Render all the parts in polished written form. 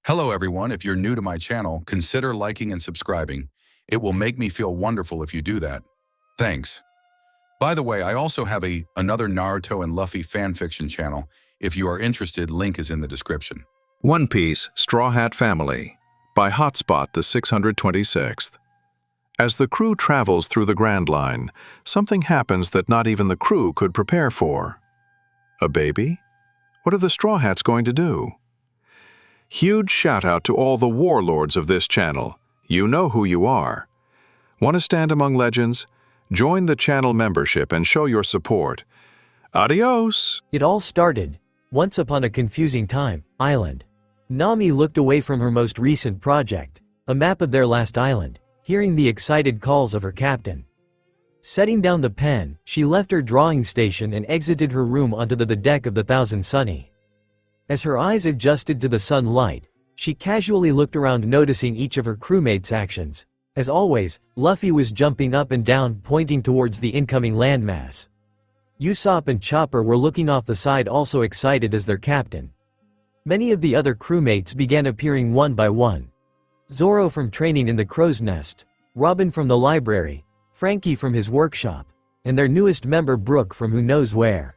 Hello everyone, if you're new to my channel, consider liking and subscribing. It will make me feel wonderful if you do that. Thanks. By the way, I also have another Naruto and Luffy fanfiction channel. If you are interested, link is in the description. One Piece Straw Hat Family by Hotspot the 626th. As the crew travels through the Grand Line, something happens that not even the crew could prepare for. A baby? What are the Straw Hats going to do? Huge shout out to all the warlords of this channel. You know who you are. Want to stand among legends? Join the channel membership and show your support. Adios! It all started, once upon a confusing time, island. Nami looked away from her most recent project, a map of their last island, hearing the excited calls of her captain. Setting down the pen, she left her drawing station and exited her room onto the deck of the Thousand Sunny. As her eyes adjusted to the sunlight, she casually looked around, noticing each of her crewmates' actions. As always, Luffy was jumping up and down, pointing towards the incoming landmass. Usopp and Chopper were looking off the side, also excited as their captain. Many of the other crewmates began appearing one by one. Zoro from training in the crow's nest, Robin from the library, Frankie from his workshop, and their newest member Brook from who knows where.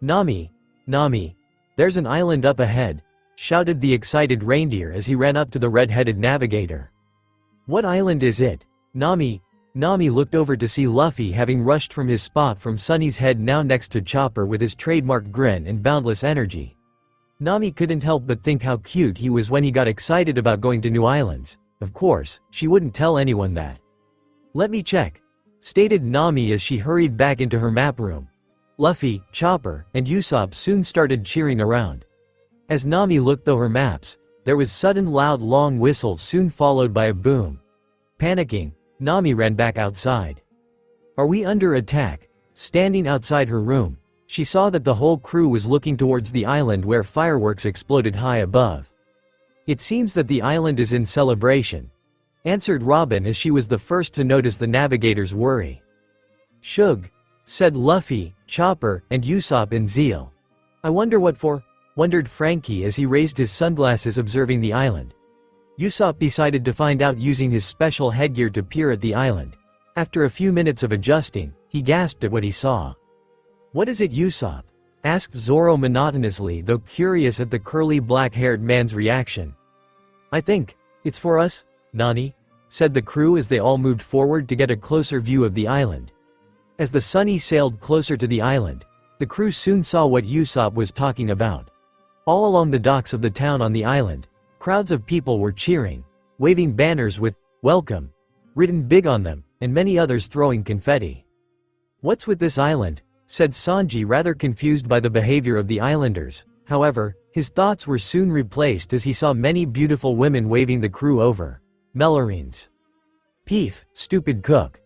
Nami, there's an island up ahead, shouted the excited reindeer as he ran up to the red-headed navigator. What island is it? Nami looked over to see Luffy having rushed from his spot from Sunny's head, now next to Chopper with his trademark grin and boundless energy. Nami couldn't help but think how cute he was when he got excited about going to new islands. Of course, she wouldn't tell anyone that. Let me check, stated Nami as she hurried back into her map room. Luffy, Chopper, and Usopp soon started cheering around. As Nami looked through her maps, there was sudden loud long whistle, soon followed by a boom. Panicking, Nami ran back outside. Are we under attack? Standing outside her room, she saw that the whole crew was looking towards the island where fireworks exploded high above. It seems that the island is in celebration, answered Robin as she was the first to notice the navigator's worry. Shug, said Luffy, Chopper, and Usopp in zeal. I wonder what for? Wondered Frankie as he raised his sunglasses, observing the island. Usopp decided to find out using his special headgear to peer at the island. After a few minutes of adjusting, he gasped at what he saw. What is it, Usopp? Asked Zoro monotonously, though curious at the curly black-haired man's reaction. I think it's for us, Nani, said the crew as they all moved forward to get a closer view of the island. As the Sunny sailed closer to the island, the crew soon saw what Usopp was talking about. All along the docks of the town on the island, crowds of people were cheering, waving banners with "Welcome" written big on them, and many others throwing confetti. What's with this island? Said Sanji, rather confused by the behavior of the islanders. However, his thoughts were soon replaced as he saw many beautiful women waving the crew over. Melorines. Peef, stupid cook,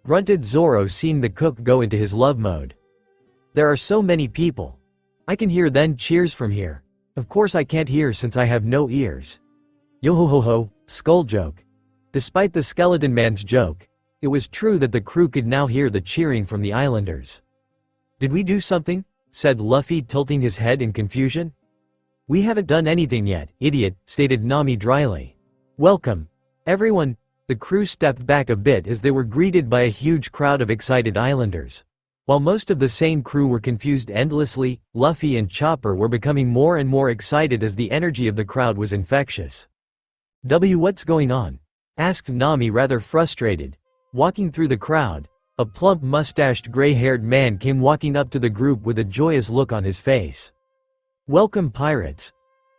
grunted Zoro, seeing the cook go into his love mode. There are so many people. I can hear then cheers from here. Of course I can't hear since I have no ears. Yo-ho-ho-ho, skull joke. Despite the skeleton man's joke, it was true that the crew could now hear the cheering from the islanders. Did we do something? Said Luffy, tilting his head in confusion. We haven't done anything yet, idiot, stated Nami dryly. Welcome, everyone. The crew stepped back a bit as they were greeted by a huge crowd of excited islanders. While most of the same crew were confused endlessly, Luffy and Chopper were becoming more and more excited as the energy of the crowd was infectious. What's going on? Asked Nami, rather frustrated. Walking through the crowd, a plump mustached gray-haired man came walking up to the group with a joyous look on his face. Welcome, pirates.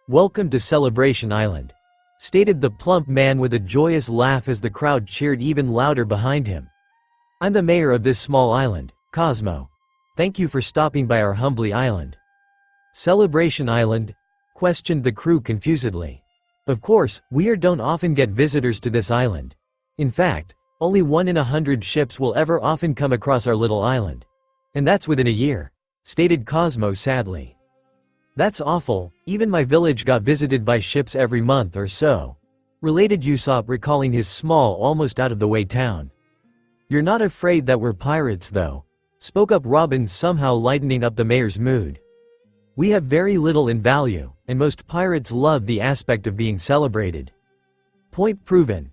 Welcome to Celebration Island, stated the plump man with a joyous laugh as the crowd cheered even louder behind him. I'm the mayor of this small island, Cosmo. Thank you for stopping by our humbly island. Celebration Island? Questioned the crew confusedly. Of course, we don't often get visitors to this island. In fact, only 1 in 100 ships will ever often come across our little island. And that's within a year, stated Cosmo sadly. That's awful, even my village got visited by ships every month or so, related Usopp, recalling his small, almost out-of-the-way town. You're not afraid that we're pirates though? Spoke up Robin, somehow lightening up the mayor's mood. We have very little in value, and most pirates love the aspect of being celebrated. Point proven,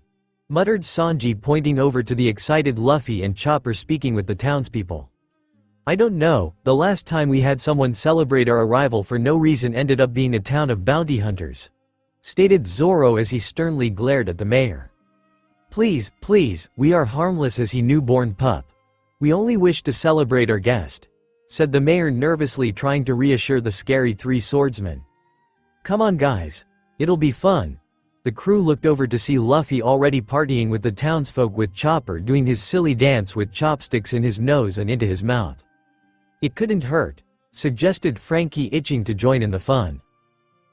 muttered Sanji, pointing over to the excited Luffy and Chopper speaking with the townspeople. I don't know, the last time we had someone celebrate our arrival for no reason ended up being a town of bounty hunters, stated Zoro as he sternly glared at the mayor. Please, please, we are harmless as he newborn pup. We only wish to celebrate our guest, said the mayor nervously, trying to reassure the scary three swordsmen. Come on guys. It'll be fun. The crew looked over to see Luffy already partying with the townsfolk, with Chopper doing his silly dance with chopsticks in his nose and into his mouth. It couldn't hurt, suggested Frankie, itching to join in the fun.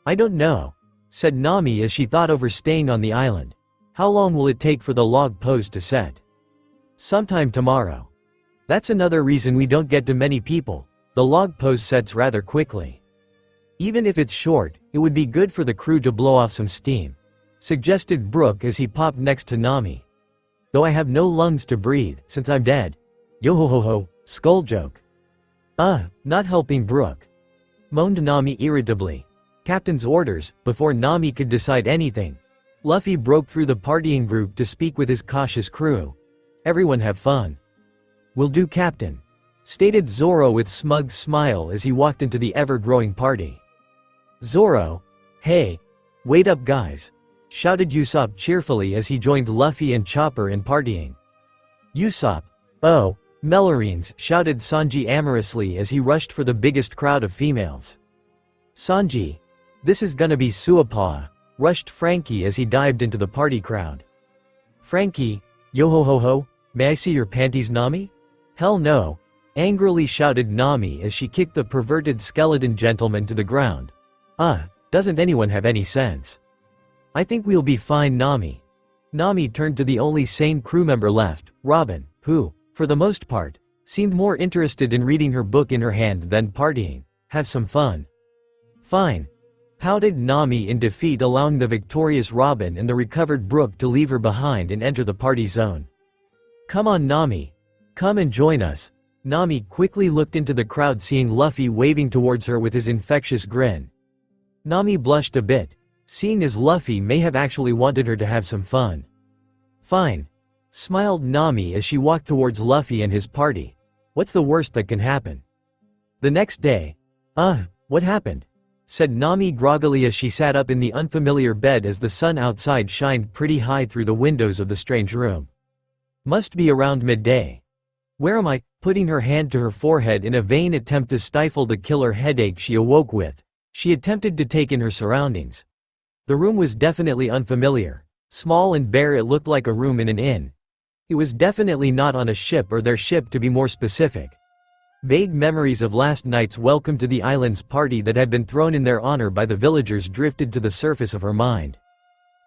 I don't know, said Nami as she thought over staying on the island. How long will it take for the log post to set? Sometime tomorrow. That's another reason we don't get to many people. The log post sets rather quickly. Even if it's short, it would be good for the crew to blow off some steam, suggested Brook as he popped next to Nami. Though I have no lungs to breathe, since I'm dead. Yo ho ho ho, skull joke. Not helping Brook, moaned Nami irritably. Captain's orders. Before Nami could decide anything, Luffy broke through the partying group to speak with his cautious crew. Everyone have fun. Will do, Captain, stated Zoro with smug smile as he walked into the ever-growing party. Zoro, hey, wait up guys, shouted Usopp cheerfully as he joined Luffy and Chopper in partying. Usopp, oh, Melorines, shouted Sanji amorously as he rushed for the biggest crowd of females. Sanji, this is gonna be Suapa, rushed Frankie as he dived into the party crowd. Frankie, yo ho ho ho, may I see your panties, Nami? Hell no, angrily shouted Nami as she kicked the perverted skeleton gentleman to the ground. Doesn't anyone have any sense? I think we'll be fine, Nami. Nami turned to the only sane crew member left, Robin, who, for the most part, seemed more interested in reading her book in her hand than partying. Have some fun. Fine, pouted Nami in defeat, allowing the victorious Robin and the recovered Brook to leave her behind and enter the party zone. Come on Nami, come and join us. Nami quickly looked into the crowd, seeing Luffy waving towards her with his infectious grin. Nami blushed a bit, seeing as Luffy may have actually wanted her to have some fun. Fine, smiled Nami as she walked towards Luffy and his party. What's the worst that can happen? The next day, what happened? Said Nami groggily as she sat up in the unfamiliar bed as the sun outside shined pretty high through the windows of the strange room. Must be around midday. Where am I? Putting her hand to her forehead in a vain attempt to stifle the killer headache she awoke with, she attempted to take in her surroundings. The room was definitely unfamiliar. Small and bare, it looked like a room in an inn. It was definitely not on a ship, or their ship to be more specific. Vague memories of last night's welcome to the island's party that had been thrown in their honor by the villagers drifted to the surface of her mind.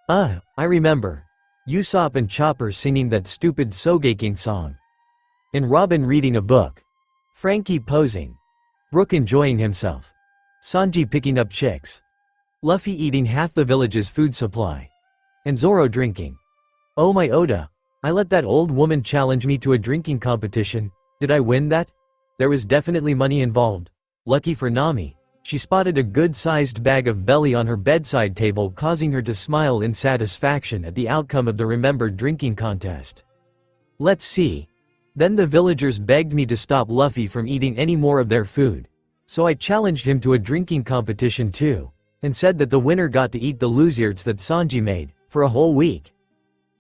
I remember. Usopp and Chopper singing that stupid Sogeking song. And Robin reading a book. Frankie posing. Brook enjoying himself. Sanji picking up chicks. Luffy eating half the village's food supply. And Zoro drinking. Oh my Oda, I let that old woman challenge me to a drinking competition. Did I win that? There was definitely money involved. Lucky for Nami, she spotted a good-sized bag of belly on her bedside table, causing her to smile in satisfaction at the outcome of the remembered drinking contest. Let's see. Then the villagers begged me to stop Luffy from eating any more of their food. So I challenged him to a drinking competition too, and said that the winner got to eat the losers that Sanji made, for a whole week.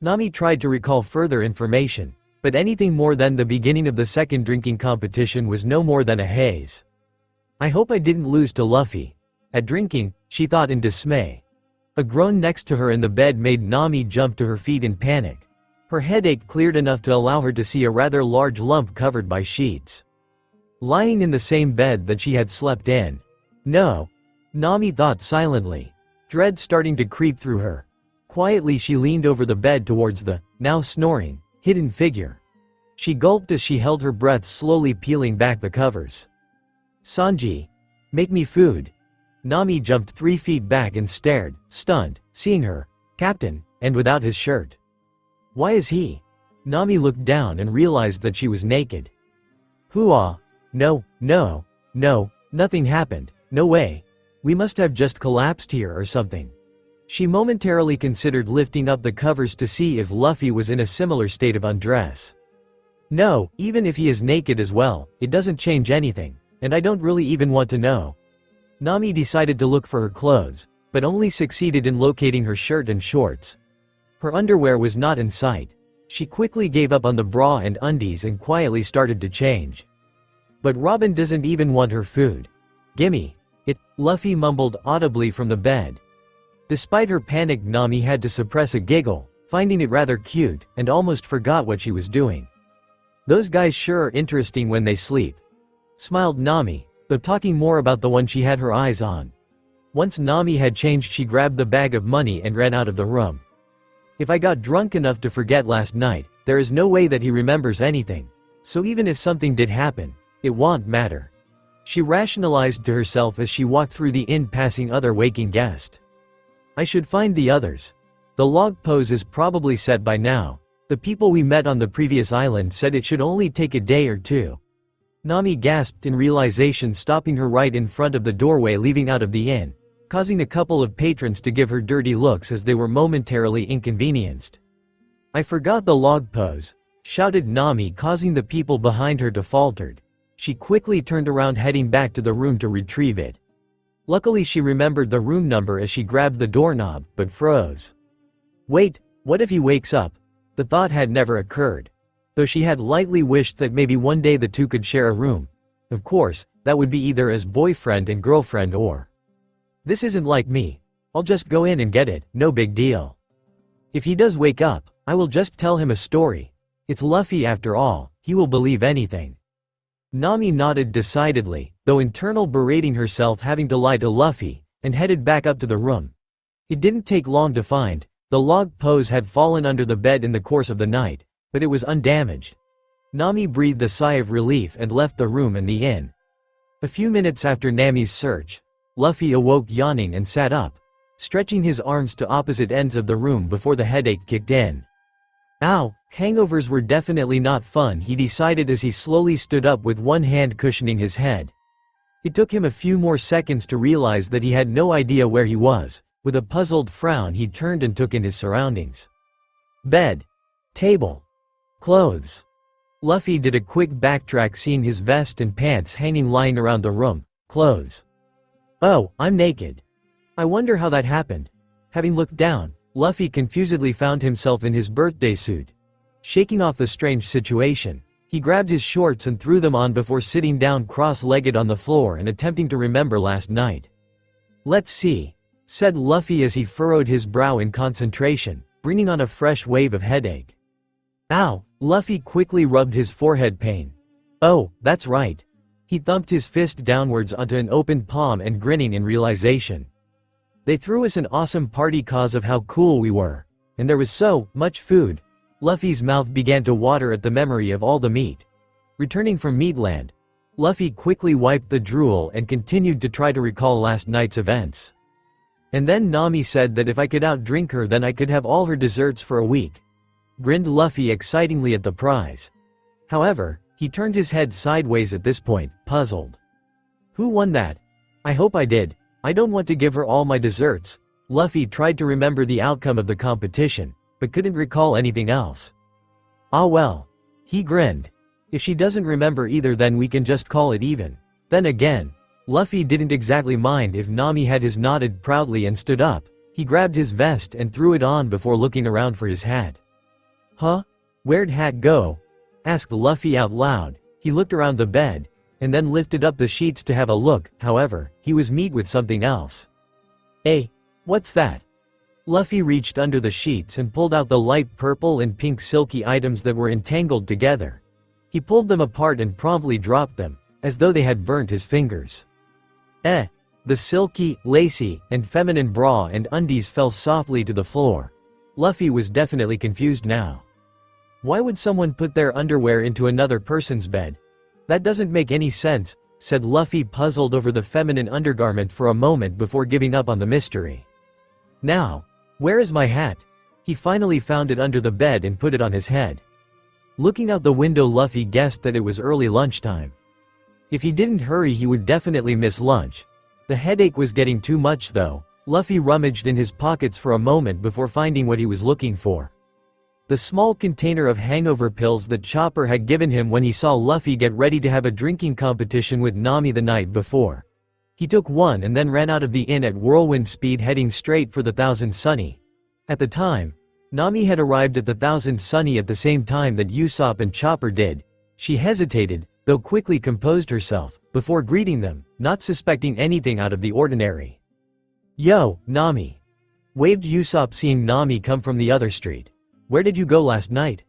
Nami tried to recall further information, but anything more than the beginning of the second drinking competition was no more than a haze. I hope I didn't lose to Luffy at drinking, she thought in dismay. A groan next to her in the bed made Nami jump to her feet in panic. Her headache cleared enough to allow her to see a rather large lump covered by sheets, lying in the same bed that she had slept in. No, Nami thought silently, dread starting to creep through her. Quietly she leaned over the bed towards the, now snoring, hidden figure. She gulped as she held her breath, slowly peeling back the covers. Sanji, make me food. Nami jumped 3 feet back and stared, stunned, seeing her, Captain, and without his shirt. Why is he? Nami looked down and realized that she was naked. Hoo-ah, no, nothing happened. No way. We must have just collapsed here or something. She momentarily considered lifting up the covers to see if Luffy was in a similar state of undress. No, even if he is naked as well, it doesn't change anything, and I don't really even want to know. Nami decided to look for her clothes, but only succeeded in locating her shirt and shorts. Her underwear was not in sight. She quickly gave up on the bra and undies and quietly started to change. But Robin doesn't even want her food. Gimme it, Luffy mumbled audibly from the bed. Despite her panic, Nami had to suppress a giggle, finding it rather cute, and almost forgot what she was doing. Those guys sure are interesting when they sleep, smiled Nami, but talking more about the one she had her eyes on. Once Nami had changed, she grabbed the bag of money and ran out of the room. If I got drunk enough to forget last night, there is no way that he remembers anything, so even if something did happen, it won't matter. She rationalized to herself as she walked through the inn passing other waking guests. I should find the others. The log pose is probably set by now. The people we met on the previous island said it should only take a day or two. Nami gasped in realization, stopping her right in front of the doorway leading out of the inn, causing a couple of patrons to give her dirty looks as they were momentarily inconvenienced. I forgot the log pose, shouted Nami, causing the people behind her to falter. She quickly turned around, heading back to the room to retrieve it. Luckily she remembered the room number as she grabbed the doorknob, but froze. Wait, what if he wakes up? The thought had never occurred. Though she had lightly wished that maybe one day the two could share a room. Of course, that would be either as boyfriend and girlfriend or... This isn't like me. I'll just go in and get it, no big deal. If he does wake up, I will just tell him a story. It's Luffy after all, he will believe anything. Nami nodded decidedly, though internal berating herself having to lie to Luffy, and headed back up to the room. It didn't take long to find. The log pose had fallen under the bed in the course of the night, but it was undamaged. Nami breathed a sigh of relief and left the room and the inn. A few minutes after Nami's search, Luffy awoke yawning and sat up, stretching his arms to opposite ends of the room before the headache kicked in. Ow, hangovers were definitely not fun, he decided as he slowly stood up with one hand cushioning his head. It took him a few more seconds to realize that he had no idea where he was. With a puzzled frown, he turned and took in his surroundings. Bed. Table. Clothes. Luffy did a quick backtrack, seeing his vest and pants hanging lying around the room. Clothes. Oh, I'm naked. I wonder how that happened. Having looked down, Luffy confusedly found himself in his birthday suit. Shaking off the strange situation, he grabbed his shorts and threw them on before sitting down cross-legged on the floor and attempting to remember last night. Let's see, said Luffy as he furrowed his brow in concentration, bringing on a fresh wave of headache. Ow, Luffy quickly rubbed his forehead pain. Oh, that's right. He thumped his fist downwards onto an opened palm and grinning in realization. They threw us an awesome party cause of how cool we were. And there was so much food. Luffy's mouth began to water at the memory of all the meat. Returning from Meatland, Luffy quickly wiped the drool and continued to try to recall last night's events. And then Nami said that if I could outdrink her, then I could have all her desserts for a week. Grinned Luffy excitingly at the prize. However, he turned his head sideways at this point, puzzled. Who won that? I hope I did. I don't want to give her all my desserts. Luffy tried to remember the outcome of the competition, but couldn't recall anything else. Ah well. He grinned. If she doesn't remember either, then we can just call it even. Then again, Luffy didn't exactly mind if Nami had his, nodded proudly and stood up. He grabbed his vest and threw it on before looking around for his hat. Huh? Where'd hat go? Asked Luffy out loud. He looked around the bed, and then lifted up the sheets to have a look. However, he was met with something else. Hey, what's that? Luffy reached under the sheets and pulled out the light purple and pink silky items that were entangled together. He pulled them apart and promptly dropped them, as though they had burnt his fingers. The silky, lacy, and feminine bra and undies fell softly to the floor. Luffy was definitely confused now. Why would someone put their underwear into another person's bed? That doesn't make any sense, said Luffy, puzzled over the feminine undergarment for a moment before giving up on the mystery. Now, where is my hat? He finally found it under the bed and put it on his head. Looking out the window, Luffy guessed that it was early lunchtime. If he didn't hurry, he would definitely miss lunch. The headache was getting too much though. Luffy rummaged in his pockets for a moment before finding what he was looking for. The small container of hangover pills that Chopper had given him when he saw Luffy get ready to have a drinking competition with Nami the night before. He took one and then ran out of the inn at whirlwind speed heading straight for the Thousand Sunny. At the time, Nami had arrived at the Thousand Sunny at the same time that Usopp and Chopper did. She hesitated, though quickly composed herself, before greeting them, not suspecting anything out of the ordinary. "Yo, Nami," waved Usopp seeing Nami come from the other street. "Where did you go last night?"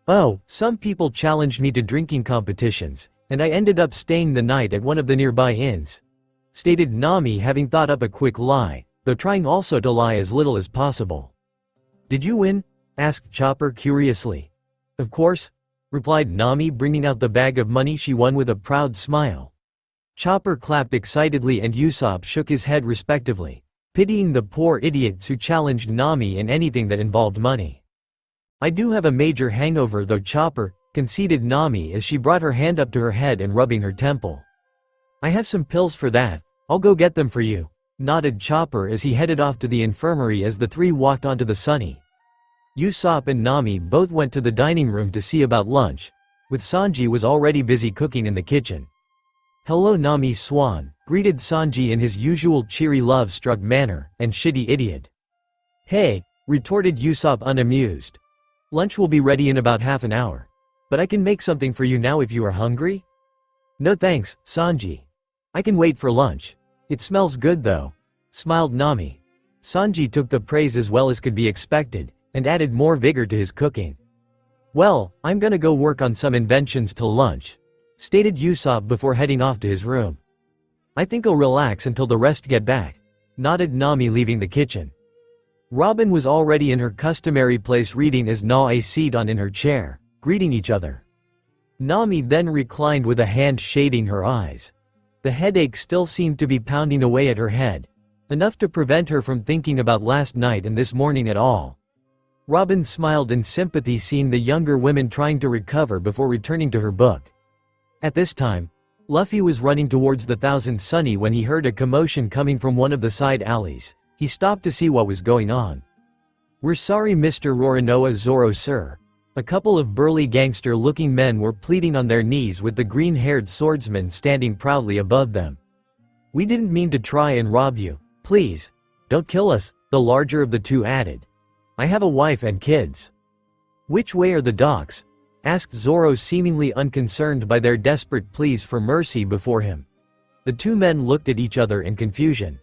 "Oh, some people challenged me to drinking competitions, and I ended up staying the night at one of the nearby inns," stated Nami, having thought up a quick lie, though trying also to lie as little as possible. "Did you win?" asked Chopper curiously. "Of course," replied Nami, bringing out the bag of money she won with a proud smile. Chopper clapped excitedly and Usopp shook his head respectively, pitying the poor idiots who challenged Nami in anything that involved money. "I do have a major hangover though, Chopper," conceded Nami as she brought her hand up to her head and rubbing her temple. "I have some pills for that, I'll go get them for you," nodded Chopper as he headed off to the infirmary as the three walked onto the Sunny. Usopp and Nami both went to the dining room to see about lunch, with Sanji was already busy cooking in the kitchen. "Hello Nami Swan," greeted Sanji in his usual cheery love-struck manner, and "shitty idiot." "Hey," retorted Usopp unamused. "Lunch will be ready in about half an hour. But I can make something for you now if you are hungry?" "No thanks, Sanji. I can wait for lunch. It smells good though," smiled Nami. Sanji took the praise as well as could be expected, and added more vigor to his cooking. "Well, I'm gonna go work on some inventions till lunch," stated Usopp before heading off to his room. "I think I'll relax until the rest get back," nodded Nami, leaving the kitchen. Robin was already in her customary place reading as Nai sat on in her chair, greeting each other. Nami then reclined with a hand shading her eyes. The headache still seemed to be pounding away at her head, enough to prevent her from thinking about last night and this morning at all. Robin smiled in sympathy seeing the younger women trying to recover before returning to her book. At this time, Luffy was running towards the Thousand Sunny when he heard a commotion coming from one of the side alleys. He stopped to see what was going on. "We're sorry Mr. Roronoa Zoro sir." A couple of burly gangster-looking men were pleading on their knees with the green-haired swordsman standing proudly above them. "We didn't mean to try and rob you. Please, don't kill us," the larger of the two added. "I have a wife and kids." "Which way are the docks?" asked Zoro, seemingly unconcerned by their desperate pleas for mercy before him. The two men looked at each other in confusion.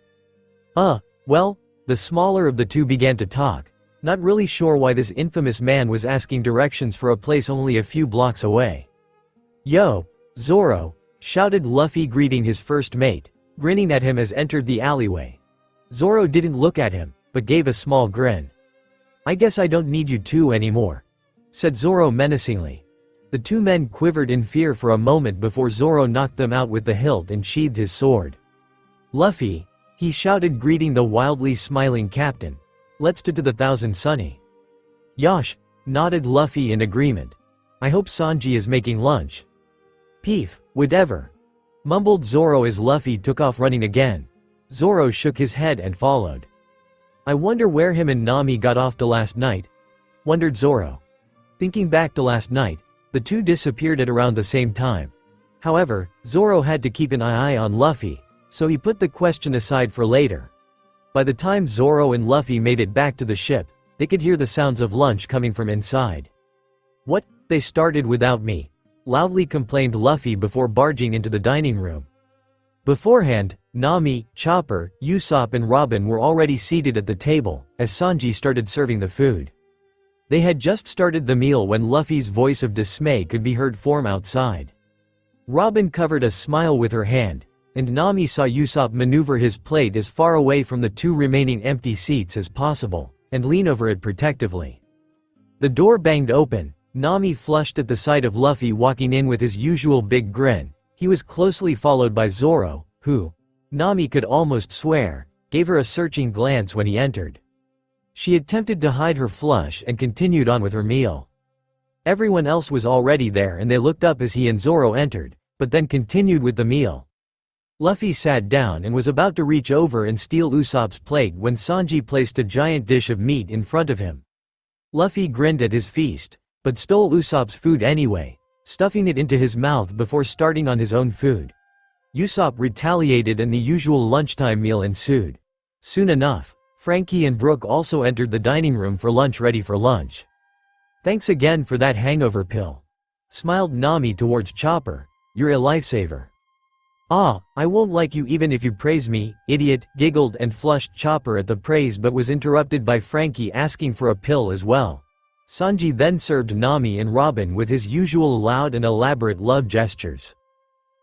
Well," the smaller of the two began to talk, not really sure why this infamous man was asking directions for a place only a few blocks away. "Yo, Zoro," shouted Luffy, greeting his first mate, grinning at him as entered the alleyway. Zoro didn't look at him, but gave a small grin. "I guess I don't need you two anymore," said Zoro menacingly. The two men quivered in fear for a moment before Zoro knocked them out with the hilt and sheathed his sword. "Luffy," he shouted, greeting the wildly smiling captain. "Let's to the Thousand Sunny." "Yosh," nodded Luffy in agreement. "I hope Sanji is making lunch." "Peef, whatever," mumbled Zoro as Luffy took off running again. Zoro shook his head and followed. "I wonder where him and Nami got off to last night," wondered Zoro. Thinking back to last night, the two disappeared at around the same time. However, Zoro had to keep an eye on Luffy, so he put the question aside for later. By the time Zoro and Luffy made it back to the ship, they could hear the sounds of lunch coming from inside. "What, they started without me?" loudly complained Luffy before barging into the dining room. Beforehand, Nami, Chopper, Usopp and Robin were already seated at the table, as Sanji started serving the food. They had just started the meal when Luffy's voice of dismay could be heard from outside. Robin covered a smile with her hand, and Nami saw Usopp maneuver his plate as far away from the two remaining empty seats as possible, and lean over it protectively. The door banged open. Nami flushed at the sight of Luffy walking in with his usual big grin. He was closely followed by Zoro, who, Nami could almost swear, gave her a searching glance when he entered. She attempted to hide her flush and continued on with her meal. Everyone else was already there and they looked up as he and Zoro entered, but then continued with the meal. Luffy sat down and was about to reach over and steal Usopp's plate when Sanji placed a giant dish of meat in front of him. Luffy grinned at his feast, but stole Usopp's food anyway, stuffing it into his mouth before starting on his own food. Usopp retaliated and the usual lunchtime meal ensued. Soon enough, Frankie and Brook also entered the dining room for lunch, ready for lunch. "Thanks again for that hangover pill," smiled Nami towards Chopper. "You're a lifesaver." "Ah, I won't like you even if you praise me, idiot," giggled and flushed Chopper at the praise but was interrupted by Frankie asking for a pill as well. Sanji then served Nami and Robin with his usual loud and elaborate love gestures.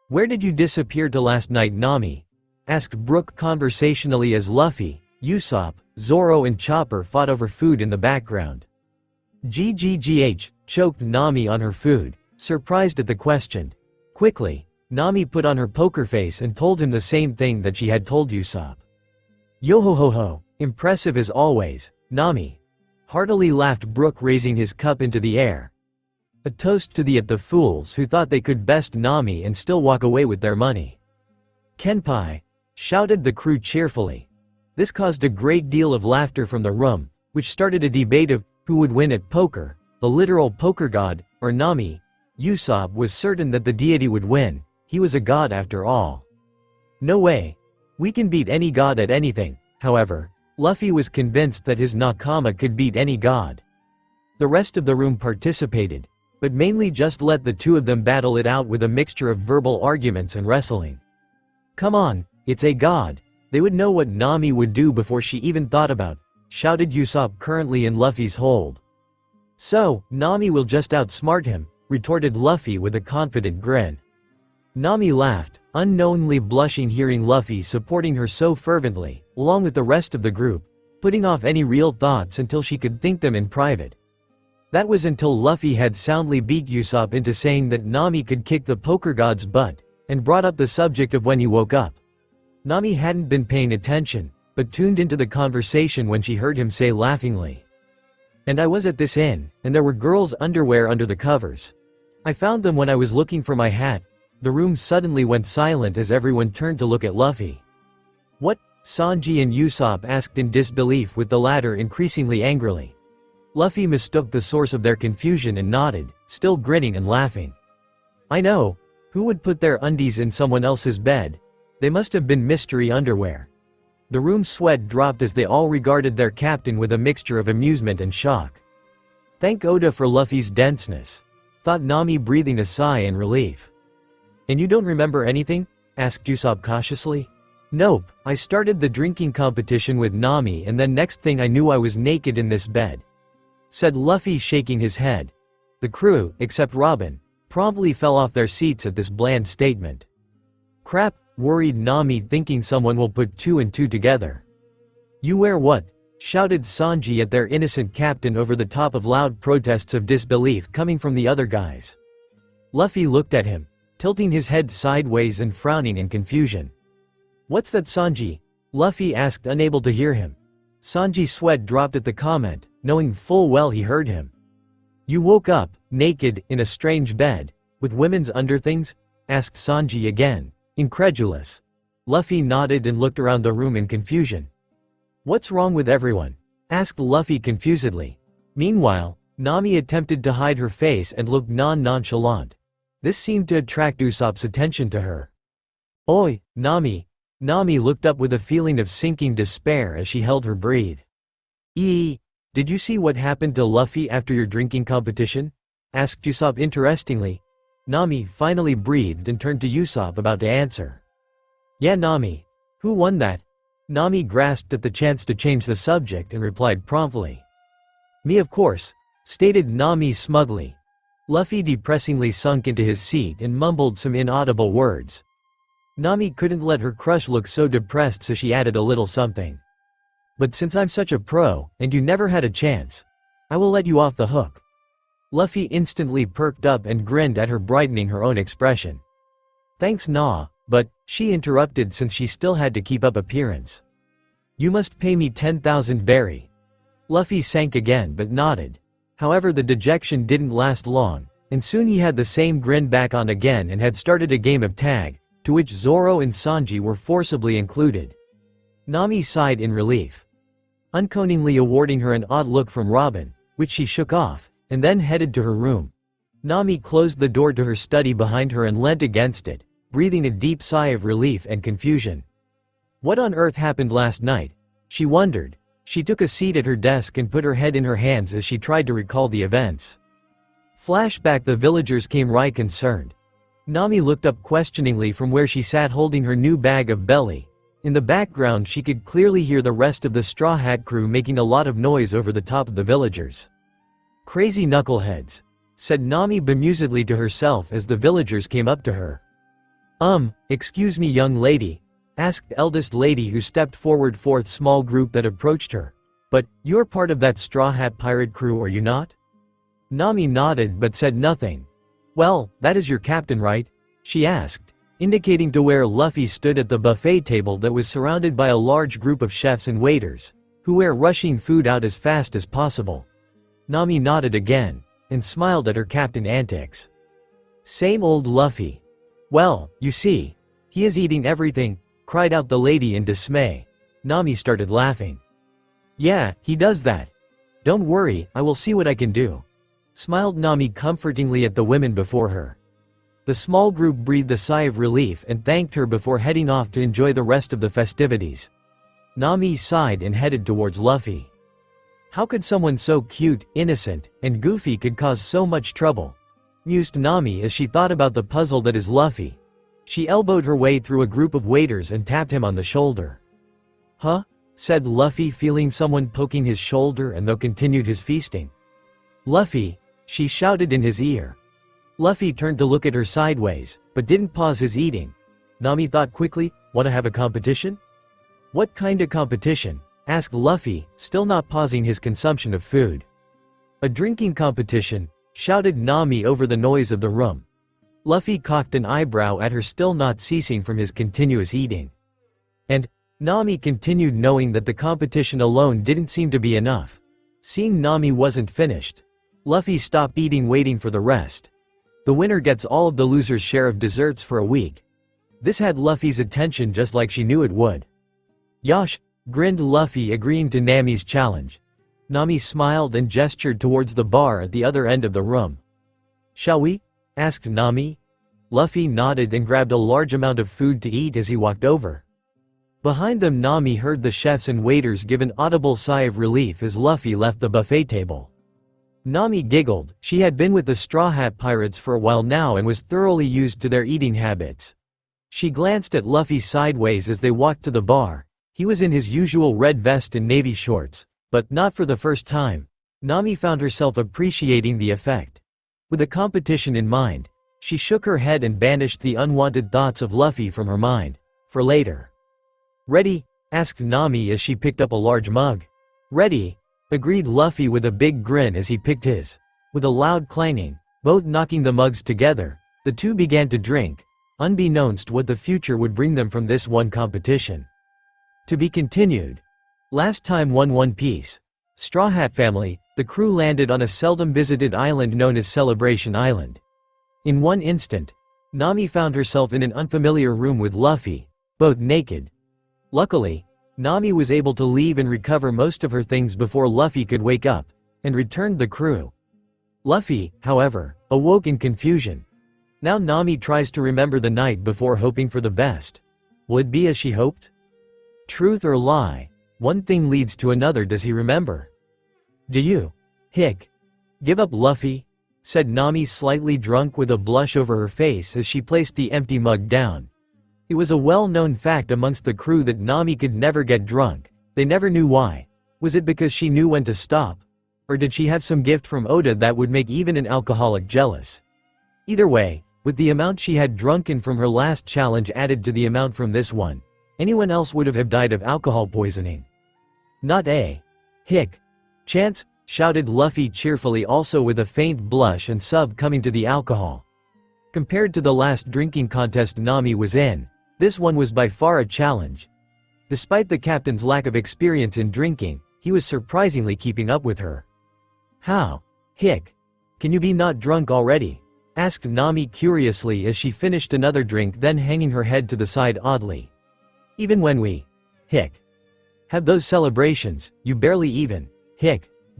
"Where did you disappear to last night, Nami?" asked Brook conversationally as Luffy, Usopp, Zoro and Chopper fought over food in the background. "GGGH," choked Nami on her food, surprised at the question. Quickly, Nami put on her poker face and told him the same thing that she had told Usopp. "Yo-ho-ho-ho, impressive as always, Nami," heartily laughed Brook, raising his cup into the air. A toast to the fools who thought they could best Nami and still walk away with their money. "Kenpai," shouted the crew cheerfully. This caused a great deal of laughter from the room, which started a debate of who would win at poker, the literal poker god, or Nami. Usopp was certain that the deity would win. He was a god after all. "No way. We can beat any god at anything." However, Luffy was convinced that his Nakama could beat any god. The rest of the room participated, but mainly just let the two of them battle it out with a mixture of verbal arguments and wrestling. "Come on, it's a god. They would know what Nami would do before she even thought about," shouted Usopp, currently in Luffy's hold. "So, Nami will just outsmart him," retorted Luffy with a confident grin. Nami laughed, unknowingly blushing hearing Luffy supporting her so fervently, along with the rest of the group, putting off any real thoughts until she could think them in private. That was until Luffy had soundly beat Usopp into saying that Nami could kick the poker god's butt, and brought up the subject of when he woke up. Nami hadn't been paying attention, but tuned into the conversation when she heard him say laughingly, "And I was at this inn, and there were girls' underwear under the covers. I found them when I was looking for my hat." The room suddenly went silent as everyone turned to look at Luffy. "What?" Sanji and Usopp asked in disbelief, with the latter increasingly angrily. Luffy mistook the source of their confusion and nodded, still grinning and laughing. "I know. Who would put their undies in someone else's bed? They must have been mystery underwear." The room's sweat dropped as they all regarded their captain with a mixture of amusement and shock. "Thank Oda for Luffy's denseness," thought Nami, breathing a sigh in relief. "And you don't remember anything?" asked Usopp cautiously. "Nope, I started the drinking competition with Nami and then next thing I knew I was naked in this bed," said Luffy, shaking his head. The crew, except Robin, promptly fell off their seats at this bland statement. "Crap," worried Nami, thinking someone will put two and two together. "You wear what?" shouted Sanji at their innocent captain over the top of loud protests of disbelief coming from the other guys. Luffy looked at him, tilting his head sideways and frowning in confusion. "What's that, Sanji?" Luffy asked, unable to hear him. Sanji's sweat dropped at the comment, knowing full well he heard him. "You woke up, naked, in a strange bed, with women's underthings?" asked Sanji again, incredulous. Luffy nodded and looked around the room in confusion. "What's wrong with everyone?" asked Luffy confusedly. Meanwhile, Nami attempted to hide her face and looked nonchalant. This seemed to attract Usopp's attention to her. "Oi, Nami." Nami looked up with a feeling of sinking despair as she held her breath. Did you see what happened to Luffy after your drinking competition?" asked Usopp interestingly. Nami finally breathed and turned to Usopp, about to answer. "Yeah, Nami. Who won that?" Nami grasped at the chance to change the subject and replied promptly. "Me, of course," stated Nami smugly. Luffy depressingly sunk into his seat and mumbled some inaudible words. Nami couldn't let her crush look so depressed, so she added a little something. "But since I'm such a pro, and you never had a chance, I will let you off the hook." Luffy instantly perked up and grinned at her, brightening her own expression. "Thanks, Nah, but," she interrupted since she still had to keep up appearance. "You must pay me 10,000 berry." Luffy sank again but nodded. However, the dejection didn't last long, and soon he had the same grin back on again and had started a game of tag, to which Zoro and Sanji were forcibly included. Nami sighed in relief, unconningly awarding her an odd look from Robin, which she shook off, and then headed to her room. Nami closed the door to her study behind her and leant against it, breathing a deep sigh of relief and confusion. What on earth happened last night? She wondered. She took a seat at her desk and put her head in her hands as she tried to recall the events. Flashback: the villagers came right concerned. Nami looked up questioningly from where she sat holding her new bag of belly. In the background she could clearly hear the rest of the Straw Hat crew making a lot of noise over the top of the villagers. "Crazy knuckleheads," said Nami bemusedly to herself as the villagers came up to her. Excuse me young lady," asked eldest lady who stepped forward fourth small group that approached her. "But, you're part of that Straw Hat pirate crew, are you not?" Nami nodded but said nothing. "Well, that is your captain, right?" she asked, indicating to where Luffy stood at the buffet table that was surrounded by a large group of chefs and waiters, who were rushing food out as fast as possible. Nami nodded again, and smiled at her captain antics. "Same old Luffy. Well, you see, he is eating everything," cried out the lady in dismay. Nami started laughing. "Yeah, he does that. Don't worry, I will see what I can do," smiled Nami comfortingly at the women before her. The small group breathed a sigh of relief and thanked her before heading off to enjoy the rest of the festivities. Nami sighed and headed towards Luffy. How could someone so cute, innocent, and goofy could cause so much trouble? Mused Nami as she thought about the puzzle that is Luffy. She elbowed her way through a group of waiters and tapped him on the shoulder. "Huh?" said Luffy, feeling someone poking his shoulder, and though continued his feasting. "Luffy," she shouted in his ear. Luffy turned to look at her sideways, but didn't pause his eating. Nami thought quickly, "Wanna have a competition?" "What kinda competition?" asked Luffy, still not pausing his consumption of food. "A drinking competition," shouted Nami over the noise of the room. Luffy cocked an eyebrow at her, still not ceasing from his continuous eating. And Nami continued, knowing that the competition alone didn't seem to be enough. Seeing Nami wasn't finished, Luffy stopped eating, waiting for the rest. The winner gets all of the loser's share of desserts for a week. This had Luffy's attention just like she knew it would. "Yosh," grinned Luffy, agreeing to Nami's challenge. Nami smiled and gestured towards the bar at the other end of the room. "Shall we?" asked Nami. Luffy nodded and grabbed a large amount of food to eat as he walked over. Behind them, Nami heard the chefs and waiters give an audible sigh of relief as Luffy left the buffet table. Nami giggled. She had been with the Straw Hat Pirates for a while now and was thoroughly used to their eating habits. She glanced at Luffy sideways as they walked to the bar. He was in his usual red vest and navy shorts, but not for the first time. Nami found herself appreciating the effect. With the competition in mind, she shook her head and banished the unwanted thoughts of Luffy from her mind. For later. "Ready?" asked Nami as she picked up a large mug. "Ready," agreed Luffy with a big grin as he picked his. With a loud clanging, both knocking the mugs together, the two began to drink, unbeknownst what the future would bring them from this one competition. To be continued. Last time on One Piece. Straw Hat family, the crew landed on a seldom visited island known as Celebration Island. In one instant, Nami found herself in an unfamiliar room with Luffy, both naked. Luckily, Nami was able to leave and recover most of her things before Luffy could wake up, and returned the crew. Luffy, however, awoke in confusion. Now Nami tries to remember the night before, hoping for the best. Will it be as she hoped? Truth or lie? One thing leads to another. Does he remember? "Do you? Hick. Give up, Luffy," said Nami, slightly drunk with a blush over her face as she placed the empty mug down. It was a well-known fact amongst the crew that Nami could never get drunk. They never knew why. Was it because she knew when to stop? Or did she have some gift from Oda that would make even an alcoholic jealous? Either way, with the amount she had drunken from her last challenge added to the amount from this one, anyone else would have died of alcohol poisoning. "Not a hick chance," shouted Luffy cheerfully, also with a faint blush and coming to the alcohol. Compared to the last drinking contest Nami was in, this one was by far a challenge. Despite the captain's lack of experience in drinking, he was surprisingly keeping up with her. "How? Hick. Can you be not drunk already?" asked Nami curiously as she finished another drink, then hanging her head to the side oddly. Even when we have those celebrations, you barely even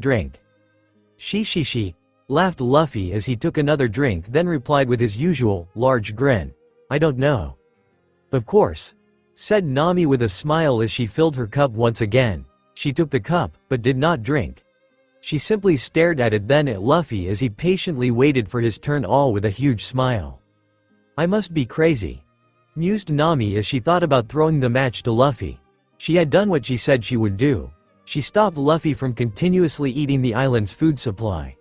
drink. She, laughed Luffy as he took another drink, then replied with his usual, large grin. I don't know. Of course, said Nami with a smile as she filled her cup once again. She took the cup, but did not drink. She simply stared at it, then at Luffy as he patiently waited for his turn, all with a huge smile. I must be crazy, mused Nami as she thought about throwing the match to Luffy. She had done what she said she would do. She stopped Luffy from continuously eating the island's food supply.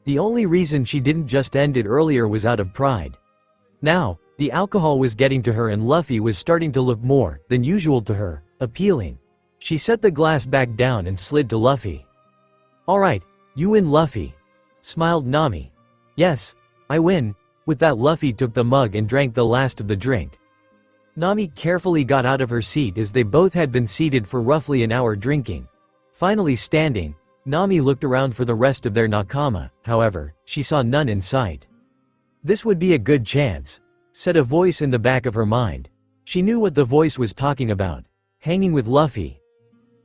The only reason she didn't just end it earlier was out of pride. Now, the alcohol was getting to her and Luffy was starting to look more than usual to her, appealing. She set the glass back down and slid to Luffy. Alright, you win, Luffy, smiled Nami. Yes, I win. With that, Luffy took the mug and drank the last of the drink. Nami carefully got out of her seat as they both had been seated for roughly an hour drinking. Finally standing, Nami looked around for the rest of their nakama, however, she saw none in sight. This would be a good chance, said a voice in the back of her mind. She knew what the voice was talking about. Hanging with Luffy.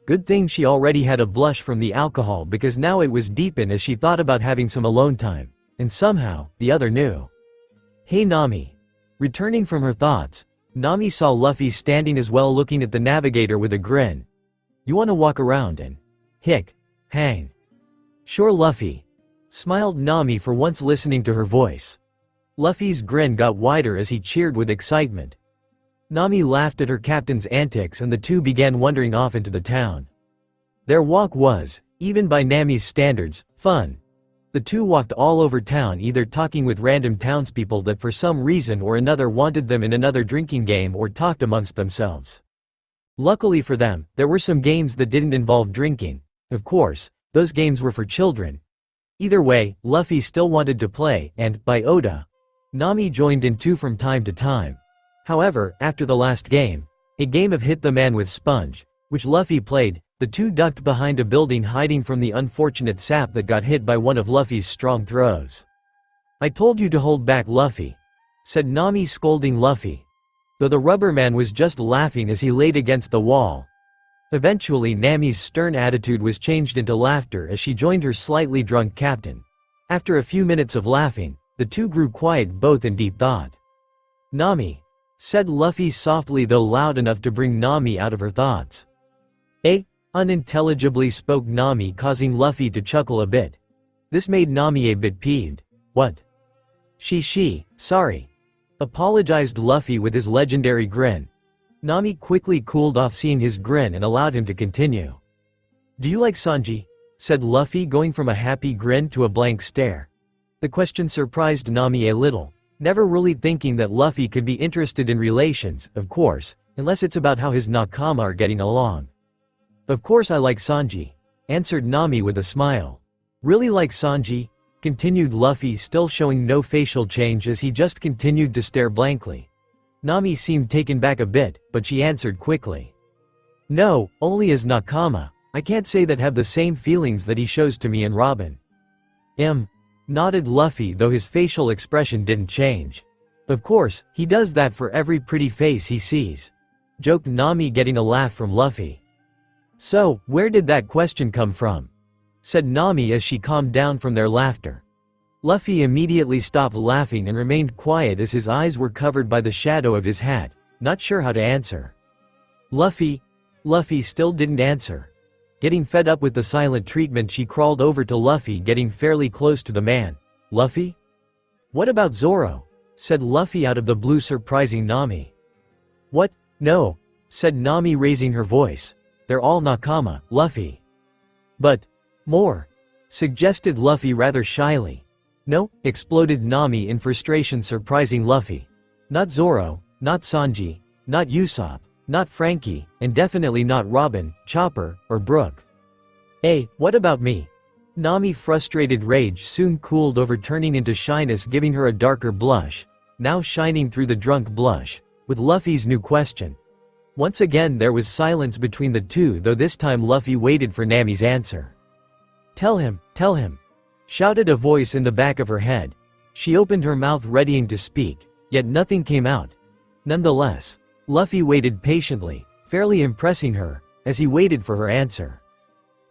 Good thing she already had a blush from the alcohol, because now it was deepened as she thought about having some alone time. And somehow, the other knew. Hey Nami. Returning from her thoughts, Nami saw Luffy standing as well, looking at the navigator with a grin. You wanna walk around and hang? Sure, Luffy, smiled Nami, for once listening to her voice. Luffy's grin got wider as he cheered with excitement. Nami laughed at her captain's antics and the two began wandering off into the town. Their walk was, even by Nami's standards, fun. The two walked all over town, either talking with random townspeople that for some reason or another wanted them in another drinking game, or talked amongst themselves. Luckily for them, there were some games that didn't involve drinking. Of course, those games were for children. Either way, Luffy still wanted to play, and, by Oda, Nami joined in too from time to time. However, after the last game, a game of Hit the Man with Sponge, which Luffy played, the two ducked behind a building, hiding from the unfortunate sap that got hit by one of Luffy's strong throws. I told you to hold back, Luffy, said Nami, scolding Luffy. Though the rubber man was just laughing as he laid against the wall. Eventually Nami's stern attitude was changed into laughter as she joined her slightly drunk captain. After a few minutes of laughing, the two grew quiet, both in deep thought. Nami, said Luffy softly, though loud enough to bring Nami out of her thoughts. Unintelligibly spoke Nami, causing Luffy to chuckle a bit. This made Nami a bit peeved. What? Sorry, apologized Luffy with his legendary grin. Nami quickly cooled off seeing his grin and allowed him to continue. Do you like Sanji? Said Luffy, going from a happy grin to a blank stare. The question surprised Nami a little, never really thinking that Luffy could be interested in relations, of course, unless it's about how his nakama are getting along. Of course I like Sanji, answered Nami with a smile. Really like Sanji? Continued Luffy, still showing no facial change as he just continued to stare blankly. Nami seemed taken back a bit, but she answered quickly. No, only as nakama. I can't say that have the same feelings that he shows to me and Robin. Nodded Luffy, though his facial expression didn't change. Of course, he does that for every pretty face he sees. Joked Nami, getting a laugh from Luffy. So, where did that question come from? Said Nami as she calmed down from their laughter. Luffy immediately stopped laughing and remained quiet as his eyes were covered by the shadow of his hat, not sure how to answer. Luffy still didn't answer. Getting fed up with the silent treatment, she crawled over to Luffy, getting fairly close to the man. Luffy? What about Zoro? Said Luffy out of the blue, surprising Nami. What? No, said Nami, raising her voice. They're all nakama, Luffy. But more, suggested Luffy rather shyly. No, exploded Nami in frustration, surprising Luffy. Not Zoro, not Sanji, not Usopp, not Frankie, and definitely not Robin, Chopper, or Brook. What about me? Nami, frustrated rage soon cooled over, turning into shyness, giving her a darker blush, now shining through the drunk blush, with Luffy's new question. Once again there was silence between the two, though this time Luffy waited for Nami's answer. Tell him, shouted a voice in the back of her head. She opened her mouth readying to speak, yet nothing came out. Nonetheless, Luffy waited patiently, fairly impressing her, as he waited for her answer.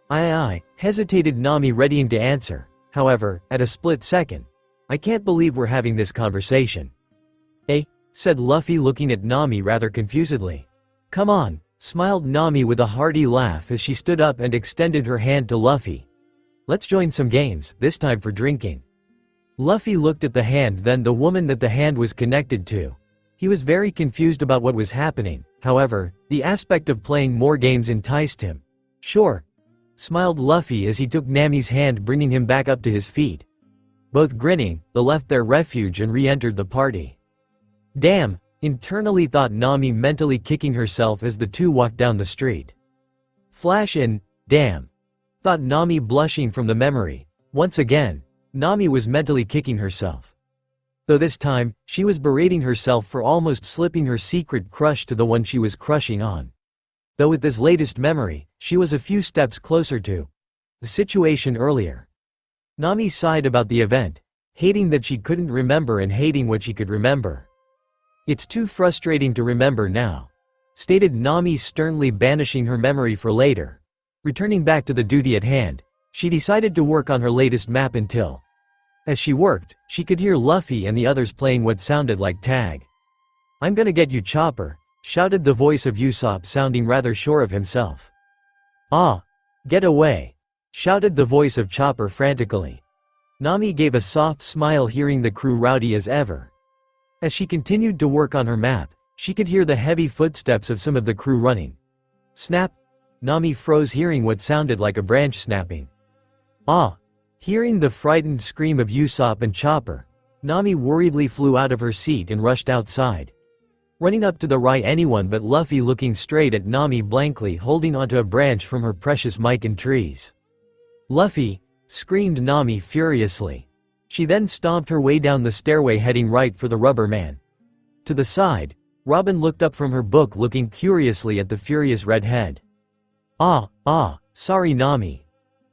I hesitated Nami readying to answer, however, at a split second. I can't believe we're having this conversation. Eh? Said Luffy looking at Nami rather confusedly. Come on, smiled Nami with a hearty laugh as she stood up and extended her hand to Luffy. Let's join some games, this time for drinking. Luffy looked at the hand, then the woman that the hand was connected to. He was very confused about what was happening, however, the aspect of playing more games enticed him. Sure, smiled Luffy as he took Nami's hand, bringing him back up to his feet. Both grinning, they left their refuge and re-entered the party. Damn, internally thought Nami, mentally kicking herself as the two walked down the street. Flash in, damn, thought Nami, blushing from the memory. Once again, Nami was mentally kicking herself. Though this time, she was berating herself for almost slipping her secret crush to the one she was crushing on. Though with this latest memory, she was a few steps closer to the situation earlier. Nami sighed about the event, hating that she couldn't remember and hating what she could remember. It's too frustrating to remember now, stated Nami, sternly banishing her memory for later. Returning back to the duty at hand, she decided to work on her latest map until, as she worked, she could hear Luffy and the others playing what sounded like tag. I'm gonna get you, Chopper, shouted the voice of Usopp, sounding rather sure of himself. Ah, get away, shouted the voice of Chopper frantically. Nami gave a soft smile, hearing the crew rowdy as ever. As she continued to work on her map, she could hear the heavy footsteps of some of the crew running. Snap! Nami froze, hearing what sounded like a branch snapping. Ah! Hearing the frightened scream of Usopp and Chopper, Nami worriedly flew out of her seat and rushed outside. Running up to the right, anyone but Luffy looking straight at Nami blankly, holding onto a branch from her precious mycon trees. Luffy! Screamed Nami furiously. She then stomped her way down the stairway, heading right for the rubber man. To the side, Robin looked up from her book, looking curiously at the furious redhead. Sorry Nami.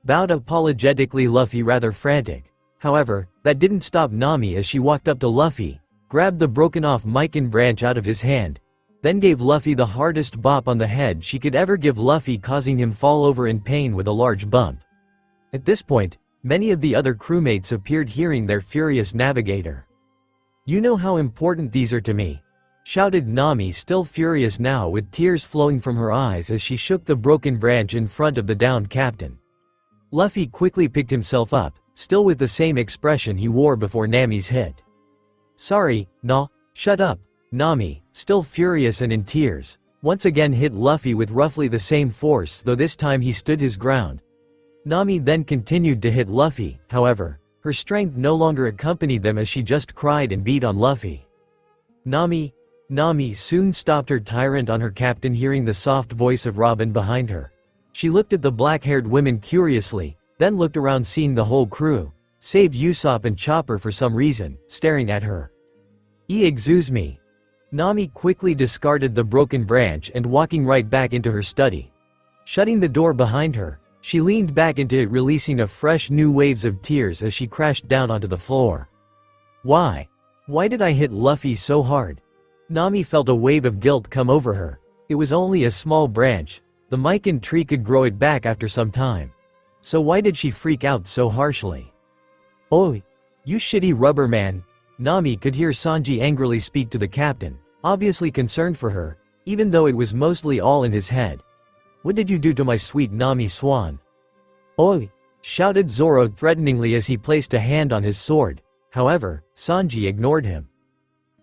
Bowed apologetically Luffy, rather frantic. However, that didn't stop Nami as she walked up to Luffy, grabbed the broken off mycon branch out of his hand, then gave Luffy the hardest bop on the head she could ever give Luffy, causing him fall over in pain with a large bump. At this point, many of the other crewmates appeared, hearing their furious navigator. You know how important these are to me, shouted Nami, still furious now, with tears flowing from her eyes as she shook the broken branch in front of the downed captain. Luffy quickly picked himself up, still with the same expression he wore before Nami's hit. Sorry, nah, shut up. Nami, still furious and in tears, once again hit Luffy with roughly the same force, though this time he stood his ground. Nami then continued to hit Luffy, however, her strength no longer accompanied them as she just cried and beat on Luffy. Nami soon stopped her tyrant on her captain, hearing the soft voice of Robin behind her. She looked at the black-haired women curiously, then looked around, seeing the whole crew, save Usopp and Chopper for some reason, staring at her. Excuse me. Nami quickly discarded the broken branch and walking right back into her study. Shutting the door behind her, she leaned back into it, releasing a fresh new waves of tears as she crashed down onto the floor. Why did I hit Luffy so hard? Nami felt a wave of guilt come over her. It was only a small branch. The mycon tree could grow it back after some time. So why did she freak out so harshly? Oi, you shitty rubber man. Nami could hear Sanji angrily speak to the captain, obviously concerned for her, even though it was mostly all in his head. What did you do to my sweet Nami Swan? Oi! Shouted Zoro threateningly as he placed a hand on his sword. However, Sanji ignored him.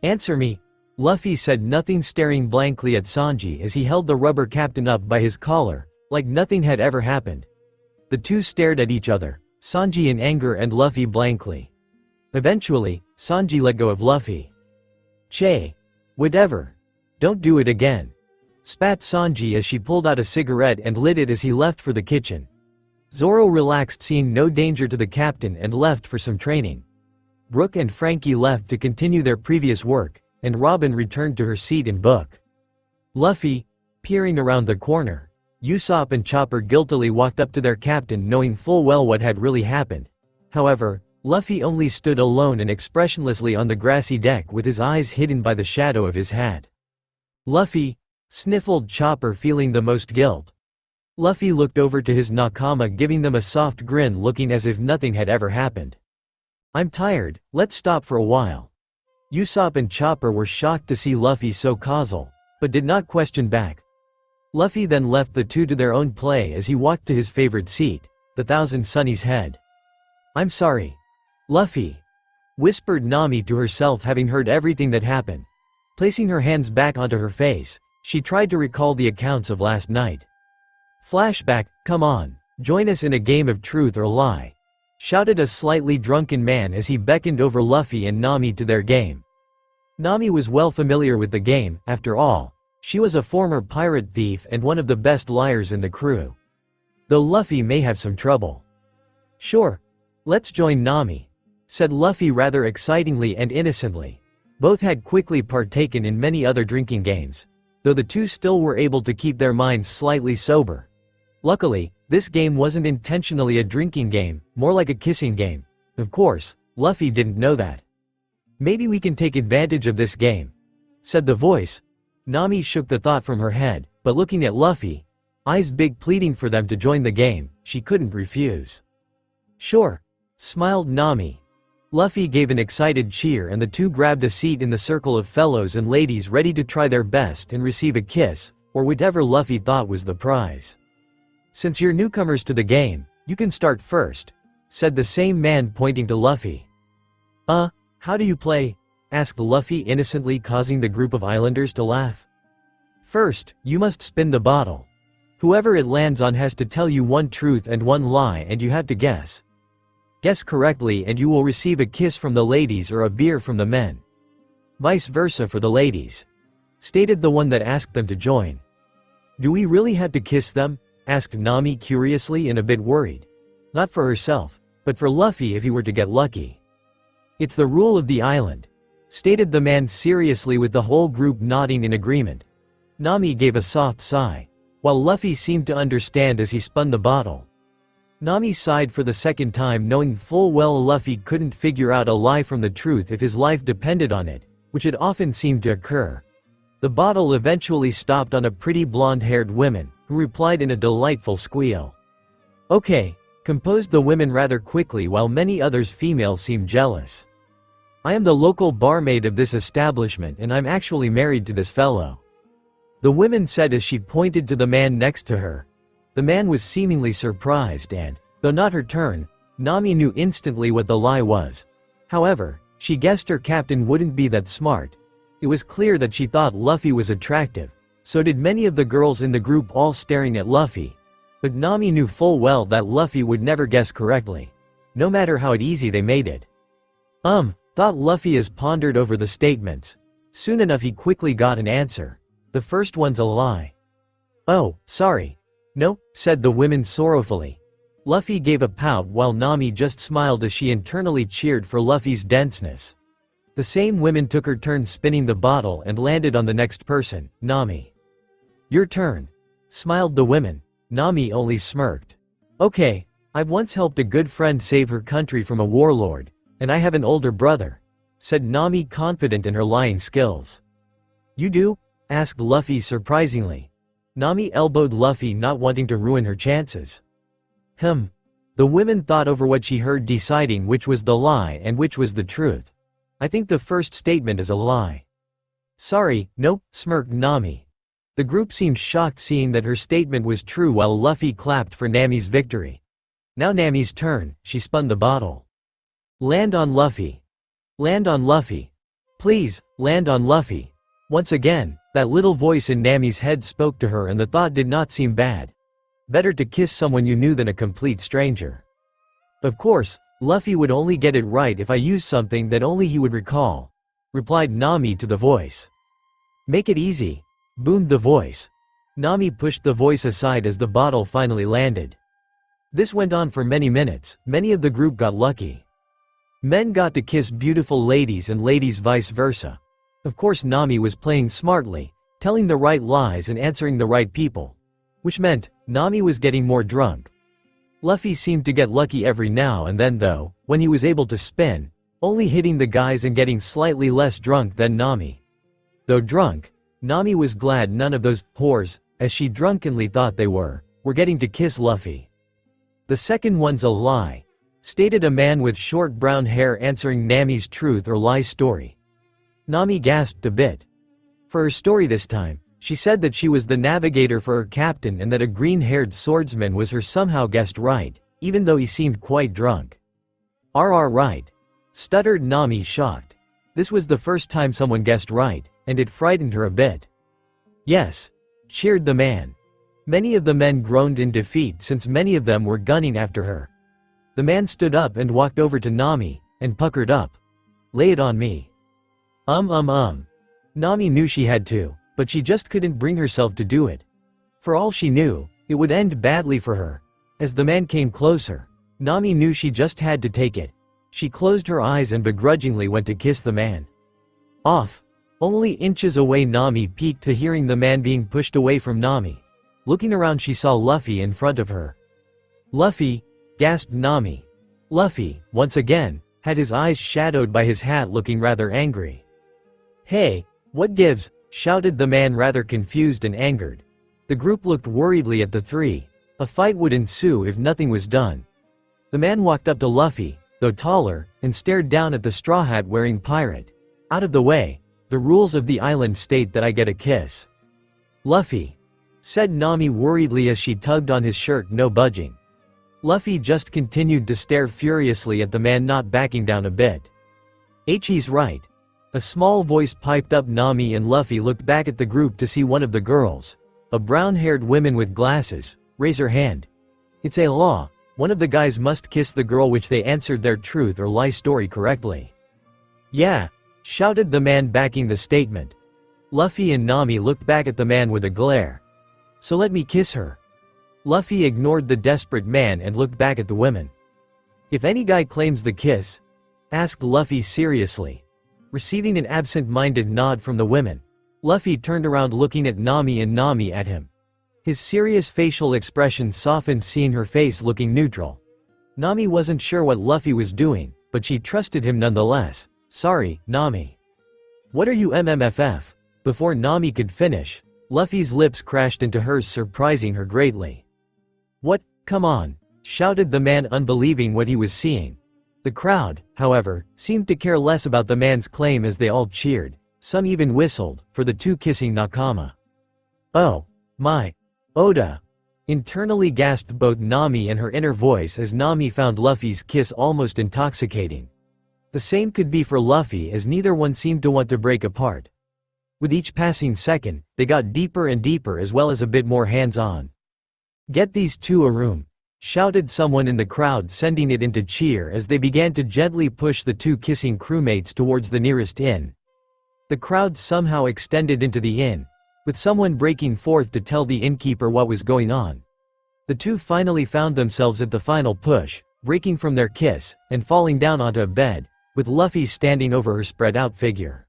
Answer me. Luffy said nothing, staring blankly at Sanji as he held the rubber captain up by his collar, like nothing had ever happened. The two stared at each other, Sanji in anger and Luffy blankly. Eventually, Sanji let go of Luffy. Che. Whatever. Don't do it again. Spat Sanji as she pulled out a cigarette and lit it as he left for the kitchen. Zoro relaxed, seeing no danger to the captain, and left for some training. Brook and Frankie left to continue their previous work, and Robin returned to her seat in book. Luffy, peering around the corner, Usopp and Chopper guiltily walked up to their captain, knowing full well what had really happened. However, Luffy only stood alone and expressionlessly on the grassy deck with his eyes hidden by the shadow of his hat. Luffy, sniffled Chopper, feeling the most guilt. Luffy looked over to his nakama, giving them a soft grin, looking as if nothing had ever happened. I'm tired, let's stop for a while. Usopp and Chopper were shocked to see Luffy so casual, but did not question back. Luffy then left the two to their own play as he walked to his favorite seat, the Thousand Sunny's head. I'm sorry. Luffy, whispered Nami to herself, having heard everything that happened. Placing her hands back onto her face, she tried to recall the accounts of last night. Flashback, come on, join us in a game of truth or lie, shouted a slightly drunken man as he beckoned over Luffy and Nami to their game. Nami was well familiar with the game, after all, she was a former pirate thief and one of the best liars in the crew. Though Luffy may have some trouble. Sure. Let's join Nami, said Luffy rather excitingly and innocently. Both had quickly partaken in many other drinking games, though the two still were able to keep their minds slightly sober. Luckily, this game wasn't intentionally a drinking game, more like a kissing game. Of course, Luffy didn't know that. Maybe we can take advantage of this game, said the voice. Nami shook the thought from her head, but looking at Luffy, eyes big, pleading for them to join the game, she couldn't refuse. Sure, smiled Nami. Luffy gave an excited cheer and the two grabbed a seat in the circle of fellows and ladies ready to try their best and receive a kiss, or whatever Luffy thought was the prize. Since you're newcomers to the game, you can start first, said the same man, pointing to Luffy. How do you play? Asked Luffy innocently, causing the group of islanders to laugh. First, you must spin the bottle. Whoever it lands on has to tell you one truth and one lie, and you have to guess. Guess correctly and you will receive a kiss from the ladies or a beer from the men. Vice versa for the ladies, stated the one that asked them to join. Do we really have to kiss them? Asked Nami curiously and a bit worried. Not for herself, but for Luffy if he were to get lucky. It's the rule of the island, stated the man seriously, with the whole group nodding in agreement. Nami gave a soft sigh, while Luffy seemed to understand as he spun the bottle. Nami sighed for the second time, knowing full well Luffy couldn't figure out a lie from the truth if his life depended on it, which had often seemed to occur. The bottle eventually stopped on a pretty blonde-haired woman, who replied in a delightful squeal. Okay, composed the women rather quickly, while many others females seemed jealous. I am the local barmaid of this establishment and I'm actually married to this fellow, the woman said as she pointed to the man next to her. The man was seemingly surprised and, though not her turn, Nami knew instantly what the lie was. However, she guessed her captain wouldn't be that smart. It was clear that she thought Luffy was attractive. So did many of the girls in the group, all staring at Luffy. But Nami knew full well that Luffy would never guess correctly, no matter how easy they made it. Thought Luffy as pondered over the statements. Soon enough he quickly got an answer. The first one's a lie. Oh, sorry. No, said the women sorrowfully. Luffy gave a pout while Nami just smiled as she internally cheered for Luffy's denseness. The same women took her turn spinning the bottle and landed on the next person, Nami. Your turn, smiled the women. Nami only smirked. Okay, I've once helped a good friend save her country from a warlord, and I have an older brother, said Nami, confident in her lying skills. You do? Asked Luffy surprisingly. Nami elbowed Luffy, not wanting to ruin her chances. The women thought over what she heard, deciding which was the lie and which was the truth. I think the first statement is a lie. Sorry, nope, smirked Nami. The group seemed shocked seeing that her statement was true while Luffy clapped for Nami's victory. Now Nami's turn, she spun the bottle. Land on Luffy. Land on Luffy. Please, land on Luffy. Once again, that little voice in Nami's head spoke to her, and the thought did not seem bad. Better to kiss someone you knew than a complete stranger. Of course, Luffy would only get it right if I used something that only he would recall, replied Nami to the voice. Make it easy, boomed the voice. Nami pushed the voice aside as the bottle finally landed. This went on for many minutes. Many of the group got lucky. Men got to kiss beautiful ladies and ladies vice versa. Of course Nami was playing smartly, telling the right lies and answering the right people, which meant Nami was getting more drunk. Luffy seemed to get lucky every now and then though, when he was able to spin, only hitting the guys and getting slightly less drunk than Nami. Though drunk, Nami was glad none of those whores, as she drunkenly thought they were getting to kiss Luffy. "The second one's a lie," stated a man with short brown hair answering Nami's truth or lie story. Nami gasped a bit. For her story this time, she said that she was the navigator for her captain and that a green-haired swordsman was her somehow guessed right, even though he seemed quite drunk. Right, stuttered Nami, shocked. This was the first time someone guessed right, and it frightened her a bit. "Yes," cheered the man. Many of the men groaned in defeat since many of them were gunning after her. The man stood up and walked over to Nami, and puckered up. "Lay it on me." Nami knew she had to, but she just couldn't bring herself to do it. For all she knew, it would end badly for her. As the man came closer, Nami knew she just had to take it. She closed her eyes and begrudgingly went to kiss the man. Off. Only inches away, Nami peeked to hearing the man being pushed away from Nami. Looking around, she saw Luffy in front of her. "Luffy," gasped Nami. Luffy, once again, had his eyes shadowed by his hat, looking rather angry. "Hey, what gives?" shouted the man, rather confused and angered. The group looked worriedly at the three. A fight would ensue if nothing was done. The man walked up to Luffy, though taller, and stared down at the straw hat wearing pirate. "Out of the way. The rules of the island state that I get a kiss." "Luffy," said Nami worriedly as she tugged on his shirt, no budging. Luffy just continued to stare furiously at the man, not backing down a bit. "He's right." A small voice piped up. Nami and Luffy looked back at the group to see one of the girls, a brown-haired woman with glasses, raise her hand. "It's a law. One of the guys must kiss the girl," which they answered their truth or lie story correctly. "Yeah," shouted the man backing the statement. Luffy and Nami looked back at the man with a glare. "So let me kiss her." Luffy ignored the desperate man and looked back at the women. "If any guy claims the kiss?" asked Luffy seriously. Receiving an absent-minded nod from the women, Luffy turned around looking at Nami and Nami at him. His serious facial expression softened, seeing her face looking neutral. Nami wasn't sure what Luffy was doing, but she trusted him nonetheless. "Sorry, Nami." "What are you MMFF?" Before Nami could finish, Luffy's lips crashed into hers, surprising her greatly. "What? Come on," shouted the man, unbelieving what he was seeing. The crowd, however, seemed to care less about the man's claim as they all cheered. Some even whistled for the two kissing nakama. "Oh my, Oda!" internally gasped both Nami and her inner voice as Nami found Luffy's kiss almost intoxicating. The same could be for Luffy, as neither one seemed to want to break apart. With each passing second, they got deeper and deeper, as well as a bit more hands-on. "Get these two a room," shouted someone in the crowd, sending it into cheer as they began to gently push the two kissing crewmates towards the nearest inn. The crowd somehow extended into the inn, with someone breaking forth to tell the innkeeper what was going on. The two finally found themselves at the final push, breaking from their kiss, and falling down onto a bed, with Luffy standing over her spread-out figure.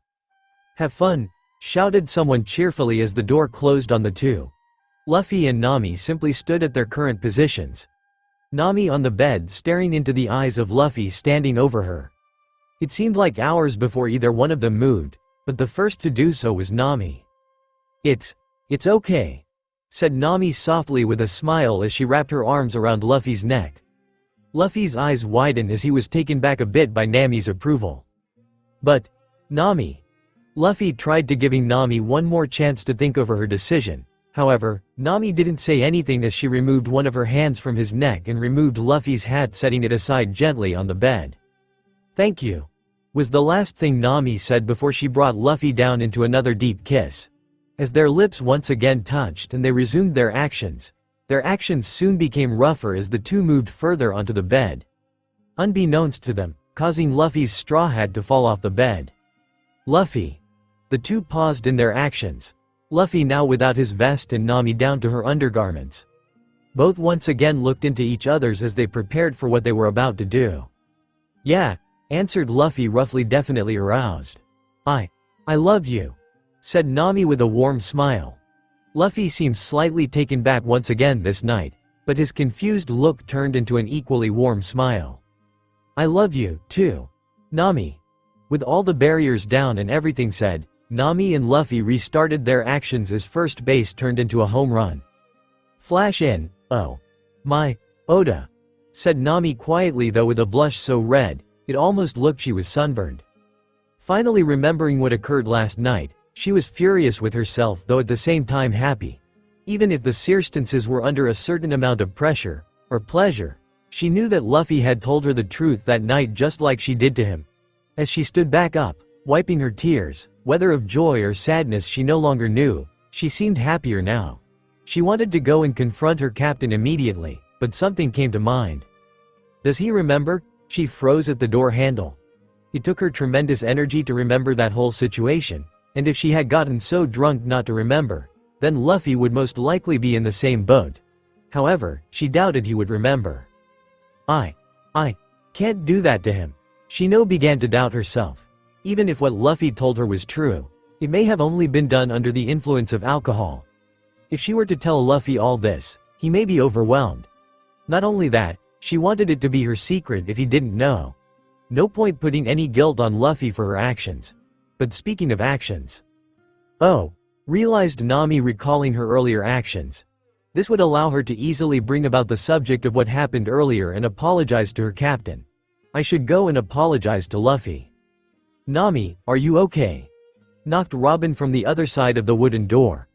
"Have fun," shouted someone cheerfully as the door closed on the two. Luffy and Nami simply stood at their current positions. Nami on the bed, staring into the eyes of Luffy standing over her. It seemed like hours before either one of them moved, but the first to do so was Nami. It's okay," said Nami softly with a smile as she wrapped her arms around Luffy's neck. Luffy's eyes widened as he was taken back a bit by Nami's approval. "But, Nami..." Luffy tried to giving Nami one more chance to think over her decision. However, Nami didn't say anything as she removed one of her hands from his neck and removed Luffy's hat, setting it aside gently on the bed. "Thank you," was the last thing Nami said before she brought Luffy down into another deep kiss. As their lips once again touched and they resumed their actions soon became rougher as the two moved further onto the bed. Unbeknownst to them, causing Luffy's straw hat to fall off the bed. "Luffy." The two paused in their actions. Luffy now without his vest and Nami down to her undergarments. Both once again looked into each other's as they prepared for what they were about to do. "Yeah," answered Luffy, roughly, definitely aroused. I love you," said Nami with a warm smile. Luffy seemed slightly taken back once again this night. but his confused look turned into an equally warm smile. "I love you, too, Nami." With all the barriers down and everything said, Nami and Luffy restarted their actions as first base turned into a home run. "Flash in, oh. My, Oda," said Nami quietly, though with a blush so red, it almost looked she was sunburned. Finally remembering what occurred last night, she was furious with herself, though at the same time happy. Even if the circumstances were under a certain amount of pressure, or pleasure, she knew that Luffy had told her the truth that night, just like she did to him. As she stood back up, wiping her tears, whether of joy or sadness she no longer knew, she seemed happier now. She wanted to go and confront her captain immediately, but something came to mind. Does he remember? She froze at the door handle. It took her tremendous energy to remember that whole situation, and if she had gotten so drunk not to remember, then Luffy would most likely be in the same boat. However, she doubted he would remember. I can't do that to him. She began to doubt herself. Even if what Luffy told her was true, it may have only been done under the influence of alcohol. If she were to tell Luffy all this, he may be overwhelmed. Not only that, she wanted it to be her secret if he didn't know. No point putting any guilt on Luffy for her actions. But speaking of actions. Oh, realized Nami, recalling her earlier actions. This would allow her to easily bring about the subject of what happened earlier and apologize to her captain. I should go and apologize to Luffy. "Nami, are you okay?" knocked Robin from the other side of the wooden door.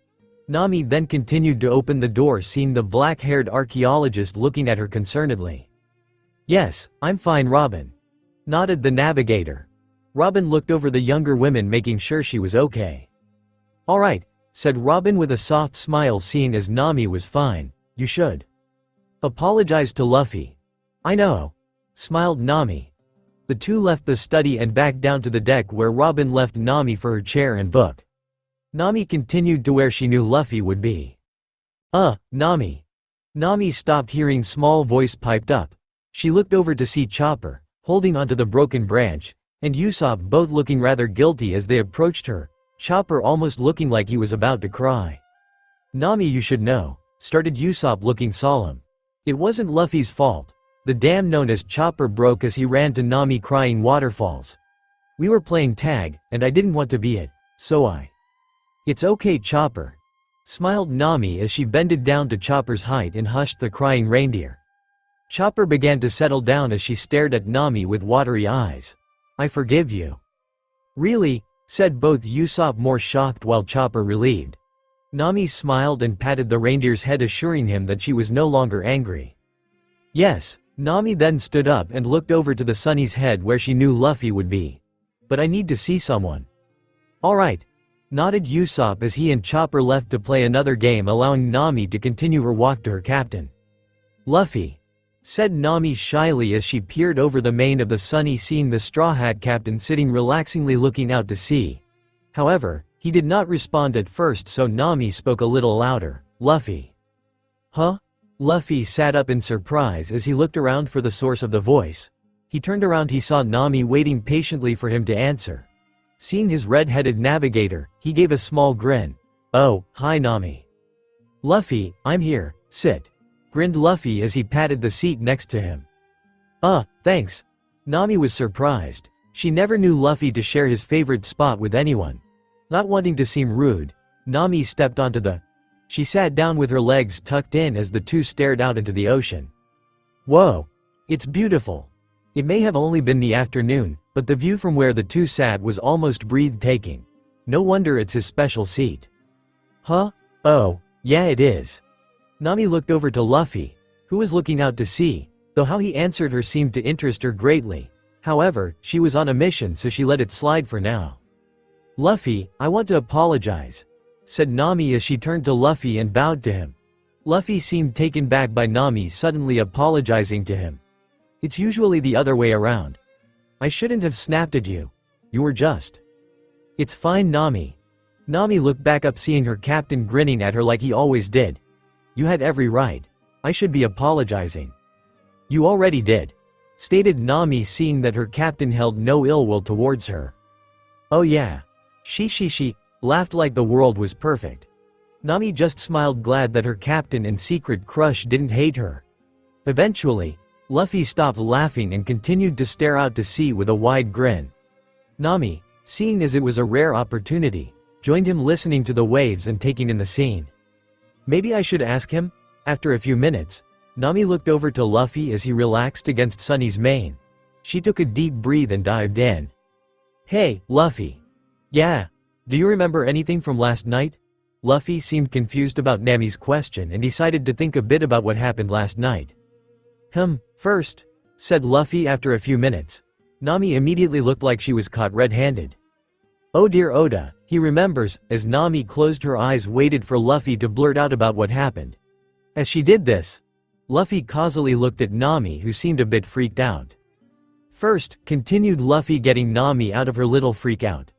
Nami then continued to open the door, seeing the black-haired archaeologist looking at her concernedly. "Yes, I'm fine, Robin," nodded the navigator. Robin looked over the younger women, making sure she was okay. "All right," said Robin with a soft smile, seeing as Nami was fine. "You should apologize to Luffy." "I know," smiled Nami. The two left the study and back down to the deck, where Robin left Nami for her chair and book. Nami continued to where she knew Luffy would be. Nami." Nami stopped, hearing small voice piped up. She looked over to see Chopper, holding onto the broken branch, and Usopp, both looking rather guilty as they approached her, Chopper almost looking like he was about to cry. "Nami, you should know," started Usopp, looking solemn. "It wasn't Luffy's fault. The dam known as Chopper broke as he ran to Nami crying waterfalls. We were playing tag, and I didn't want to be it, so I—" "It's okay, Chopper," smiled Nami as she bended down to Chopper's height and hushed the crying reindeer. Chopper began to settle down as she stared at Nami with watery eyes. "I forgive you." "Really?" said both Usopp, more shocked while Chopper relieved. Nami smiled and patted the reindeer's head, assuring him that she was no longer angry. "Yes." Nami then stood up and looked over to the Sunny's head, where she knew Luffy would be. "But I need to see someone." "All right," nodded Usopp as he and Chopper left to play another game, allowing Nami to continue her walk to her captain. "Luffy," said Nami shyly as she peered over the mane of the Sunny, seeing the Straw Hat captain sitting relaxingly looking out to sea. However, he did not respond at first, so Nami spoke a little louder. "Luffy." "Huh?" Luffy sat up in surprise as he looked around for the source of the voice. He turned around, he saw Nami waiting patiently for him to answer. Seeing his red-headed navigator, he gave a small grin. "Oh, hi Nami." "Luffy, I'm here, sit," grinned Luffy as he patted the seat next to him. Thanks." Nami was surprised. She never knew Luffy to share his favorite spot with anyone. Not wanting to seem rude, Nami stepped onto the— She sat down with her legs tucked in as the two stared out into the ocean. "Whoa. It's beautiful." It may have only been the afternoon, but the view from where the two sat was almost breathtaking. No wonder it's his special seat. "Huh? Oh, yeah it is." Nami looked over to Luffy, who was looking out to sea, though how he answered her seemed to interest her greatly. However, she was on a mission, so she let it slide for now. "Luffy, I want to apologize," said Nami as she turned to Luffy and bowed to him. Luffy seemed taken back by Nami suddenly apologizing to him. It's usually the other way around. "I shouldn't have snapped at you. You were just—" "It's fine, Nami." Nami looked back up, seeing her captain grinning at her like he always did. "You had every right. I should be apologizing." "You already did," stated Nami, seeing that her captain held no ill will towards her. "Oh yeah." She laughed like the world was perfect. Nami just smiled, glad that her captain and secret crush didn't hate her. Eventually, Luffy stopped laughing and continued to stare out to sea with a wide grin. Nami, seeing as it was a rare opportunity, joined him, listening to the waves and taking in the scene. Maybe I should ask him? After a few minutes, Nami looked over to Luffy as he relaxed against Sunny's mane. She took a deep breath and dived in. Hey, Luffy. Yeah. Do you remember anything from last night? Luffy seemed confused about Nami's question and decided to think a bit about what happened last night. First, said Luffy after a few minutes. Nami immediately looked like she was caught red-handed. Oh dear Oda, he remembers. As Nami closed her eyes, waited for Luffy to blurt out about what happened. As she did this, Luffy causally looked at Nami, who seemed a bit freaked out. First, continued Luffy, getting Nami out of her little freak out.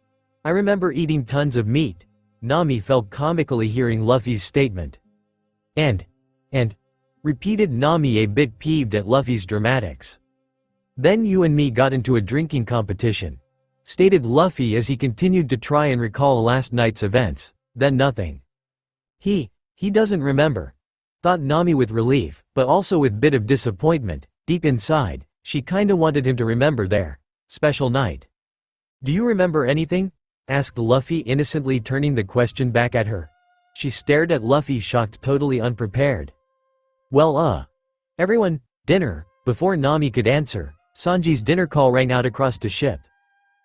I remember eating tons of meat. Nami felt comically hearing Luffy's statement. And, repeated Nami, a bit peeved at Luffy's dramatics. Then you and me got into a drinking competition, stated Luffy as he continued to try and recall last night's events. Then nothing. He doesn't remember, thought Nami with relief, but also with bit of disappointment. Deep inside, she kinda wanted him to remember their special night. Do you remember anything? Asked Luffy, innocently turning the question back at her. She stared at Luffy, shocked, totally unprepared. Well, everyone, dinner. Before Nami could answer, Sanji's dinner call rang out across the ship.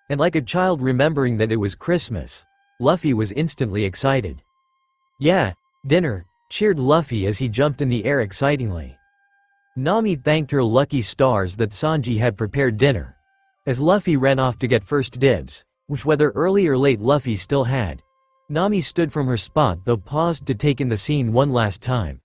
And like a child remembering that it was Christmas, Luffy was instantly excited. Yeah, dinner, cheered Luffy as he jumped in the air excitingly. Nami thanked her lucky stars that Sanji had prepared dinner. As Luffy ran off to get first dibs, which whether early or late Luffy still had, Nami stood from her spot, though paused to take in the scene one last time.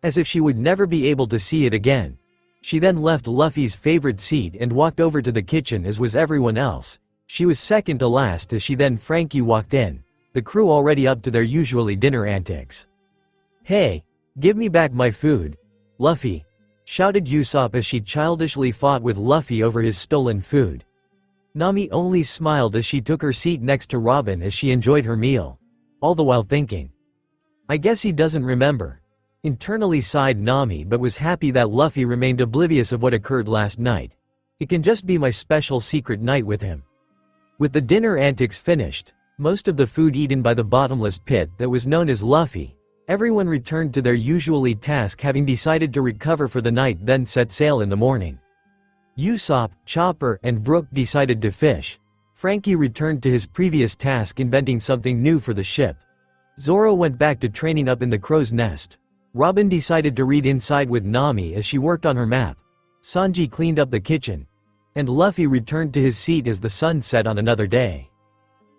As if she would never be able to see it again. She then left Luffy's favorite seat and walked over to the kitchen, as was everyone else. She was second to last as Frankie walked in, the crew already up to their usually dinner antics. Hey, give me back my food, Luffy, shouted Usopp as she childishly fought with Luffy over his stolen food. Nami only smiled as she took her seat next to Robin as she enjoyed her meal, all the while thinking, I guess he doesn't remember. Internally sighed Nami, but was happy that Luffy remained oblivious of what occurred last night. It can just be my special secret night with him. With the dinner antics finished, most of the food eaten by the bottomless pit that was known as Luffy, everyone returned to their usually task, having decided to recover for the night, then set sail in the morning. Usopp, Chopper, and Brook decided to fish. Frankie returned to his previous task, inventing something new for the ship. Zoro went back to training up in the crow's nest. Robin decided to read inside with Nami as she worked on her map. Sanji cleaned up the kitchen. And Luffy returned to his seat as the sun set on another day.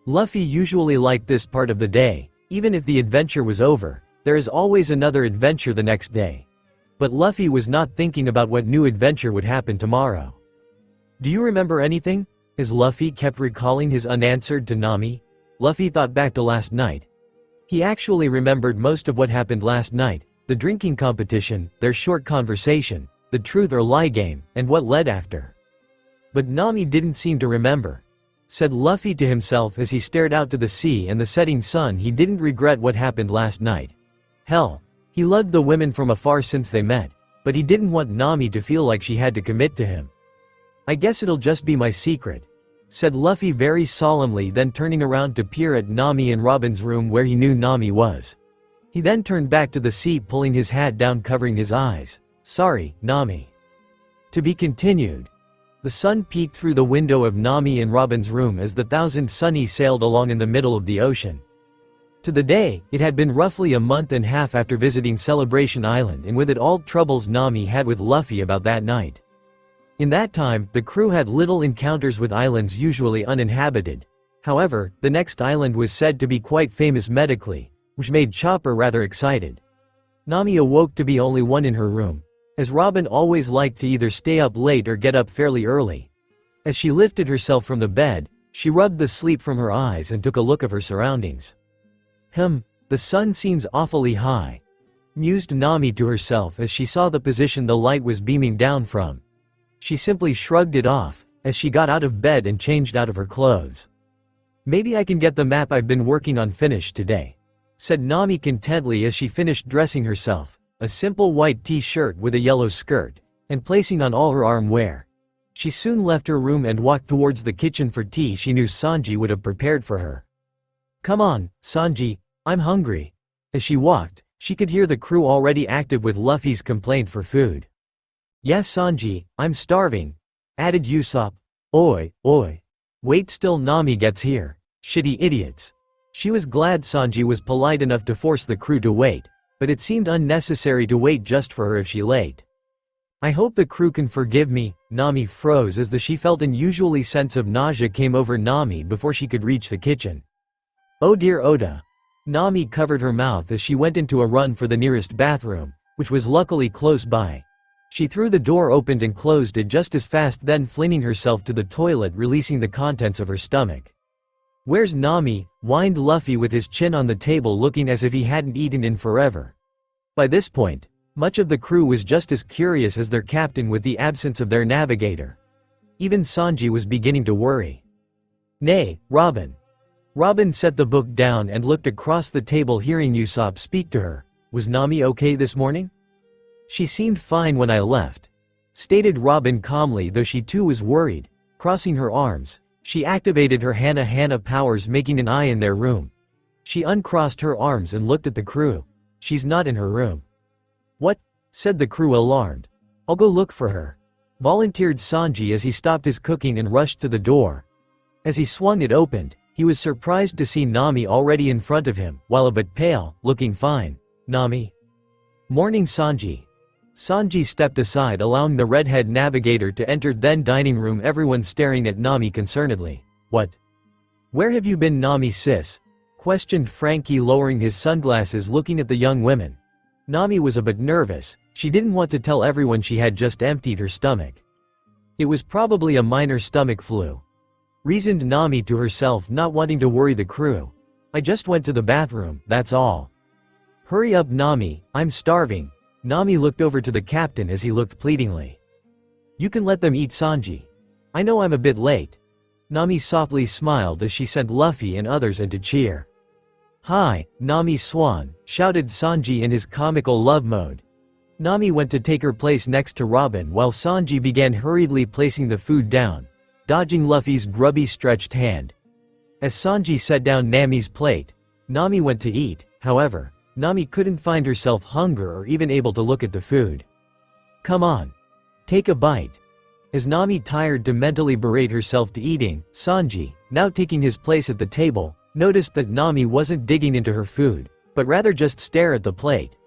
Luffy usually liked this part of the day. Even if the adventure was over, there is always another adventure the next day. But Luffy was not thinking about what new adventure would happen tomorrow. Do you remember anything? As Luffy kept recalling his unanswered to Nami, Luffy thought back to last night. He actually remembered most of what happened last night. The drinking competition, their short conversation, the truth or lie game, and what led after. But Nami didn't seem to remember, said Luffy to himself as he stared out to the sea and the setting sun. He didn't regret what happened last night. Hell, he loved the women from afar since they met, but he didn't want Nami to feel like she had to commit to him. I guess it'll just be my secret, said Luffy very solemnly, then turning around to peer at Nami in Robin's room where he knew Nami was. He then turned back to the sea, pulling his hat down, covering his eyes. Sorry, Nami. To be continued. The sun peeked through the window of Nami in Robin's room as the Thousand Sunny sailed along in the middle of the ocean. To the day, it had been roughly a month and a half after visiting Celebration Island, and with it all troubles Nami had with Luffy about that night. In that time, the crew had little encounters with islands usually uninhabited. However, the next island was said to be quite famous medically, which made Chopper rather excited. Nami awoke to be only one in her room, as Robin always liked to either stay up late or get up fairly early. As she lifted herself from the bed, she rubbed the sleep from her eyes and took a look of her surroundings. The sun seems awfully high, mused Nami to herself as she saw the position the light was beaming down from. She simply shrugged it off, as she got out of bed and changed out of her clothes. Maybe I can get the map I've been working on finished today, said Nami contentedly as she finished dressing herself, a simple white t-shirt with a yellow skirt, and placing on all her arm wear. She soon left her room and walked towards the kitchen for tea she knew Sanji would have prepared for her. "Come on, Sanji, I'm hungry." As she walked, she could hear the crew already active with Luffy's complaint for food. "Yes Sanji, I'm starving," added Usopp. "Oi, oi. Wait till Nami gets here. Shitty idiots." She was glad Sanji was polite enough to force the crew to wait, but it seemed unnecessary to wait just for her if she late. "I hope the crew can forgive me." Nami froze as she felt an unusual sense of nausea came over Nami before she could reach the kitchen. "Oh dear Oda." Nami covered her mouth as she went into a run for the nearest bathroom, which was luckily close by. She threw the door open and closed it just as fast, then flinging herself to the toilet, releasing the contents of her stomach. "Where's Nami?" whined Luffy with his chin on the table, looking as if he hadn't eaten in forever. By this point, much of the crew was just as curious as their captain with the absence of their navigator. Even Sanji was beginning to worry. "Nay, Robin." Robin set the book down and looked across the table, hearing Usopp speak to her. "Was Nami okay this morning?" "She seemed fine when I left," stated Robin calmly, though she too was worried. Crossing her arms, she activated her Hana powers, making an eye in their room. She uncrossed her arms and looked at the crew. "She's not in her room." "What?" said the crew, alarmed. "I'll go look for her," volunteered Sanji as he stopped his cooking and rushed to the door. As he swung it open, he was surprised to see Nami already in front of him, while a bit pale, looking fine. "Nami." "Morning Sanji." Sanji stepped aside, allowing the redhead navigator to enter. Then dining room, everyone staring at Nami concernedly. "What? Where have you been, Nami sis?" questioned Frankie, lowering his sunglasses, looking at the young women. Nami was a bit nervous. She didn't want to tell everyone she had just emptied her stomach. It was probably a minor stomach flu, reasoned Nami to herself, not wanting to worry the crew. "I just went to the bathroom, that's all." "Hurry up Nami, I'm starving." Nami looked over to the captain as he looked pleadingly. "You can let them eat Sanji. I know I'm a bit late." Nami softly smiled as she sent Luffy and others in to cheer. "Hi, Nami Swan," shouted Sanji in his comical love mode. Nami went to take her place next to Robin while Sanji began hurriedly placing the food down, dodging Luffy's grubby stretched hand. As Sanji set down Nami's plate, Nami went to eat. However, Nami couldn't find herself hunger or even able to look at the food. "Come on. Take a bite." As Nami tired to mentally berate herself to eating, Sanji, now taking his place at the table, noticed that Nami wasn't digging into her food, but rather just stare at the plate.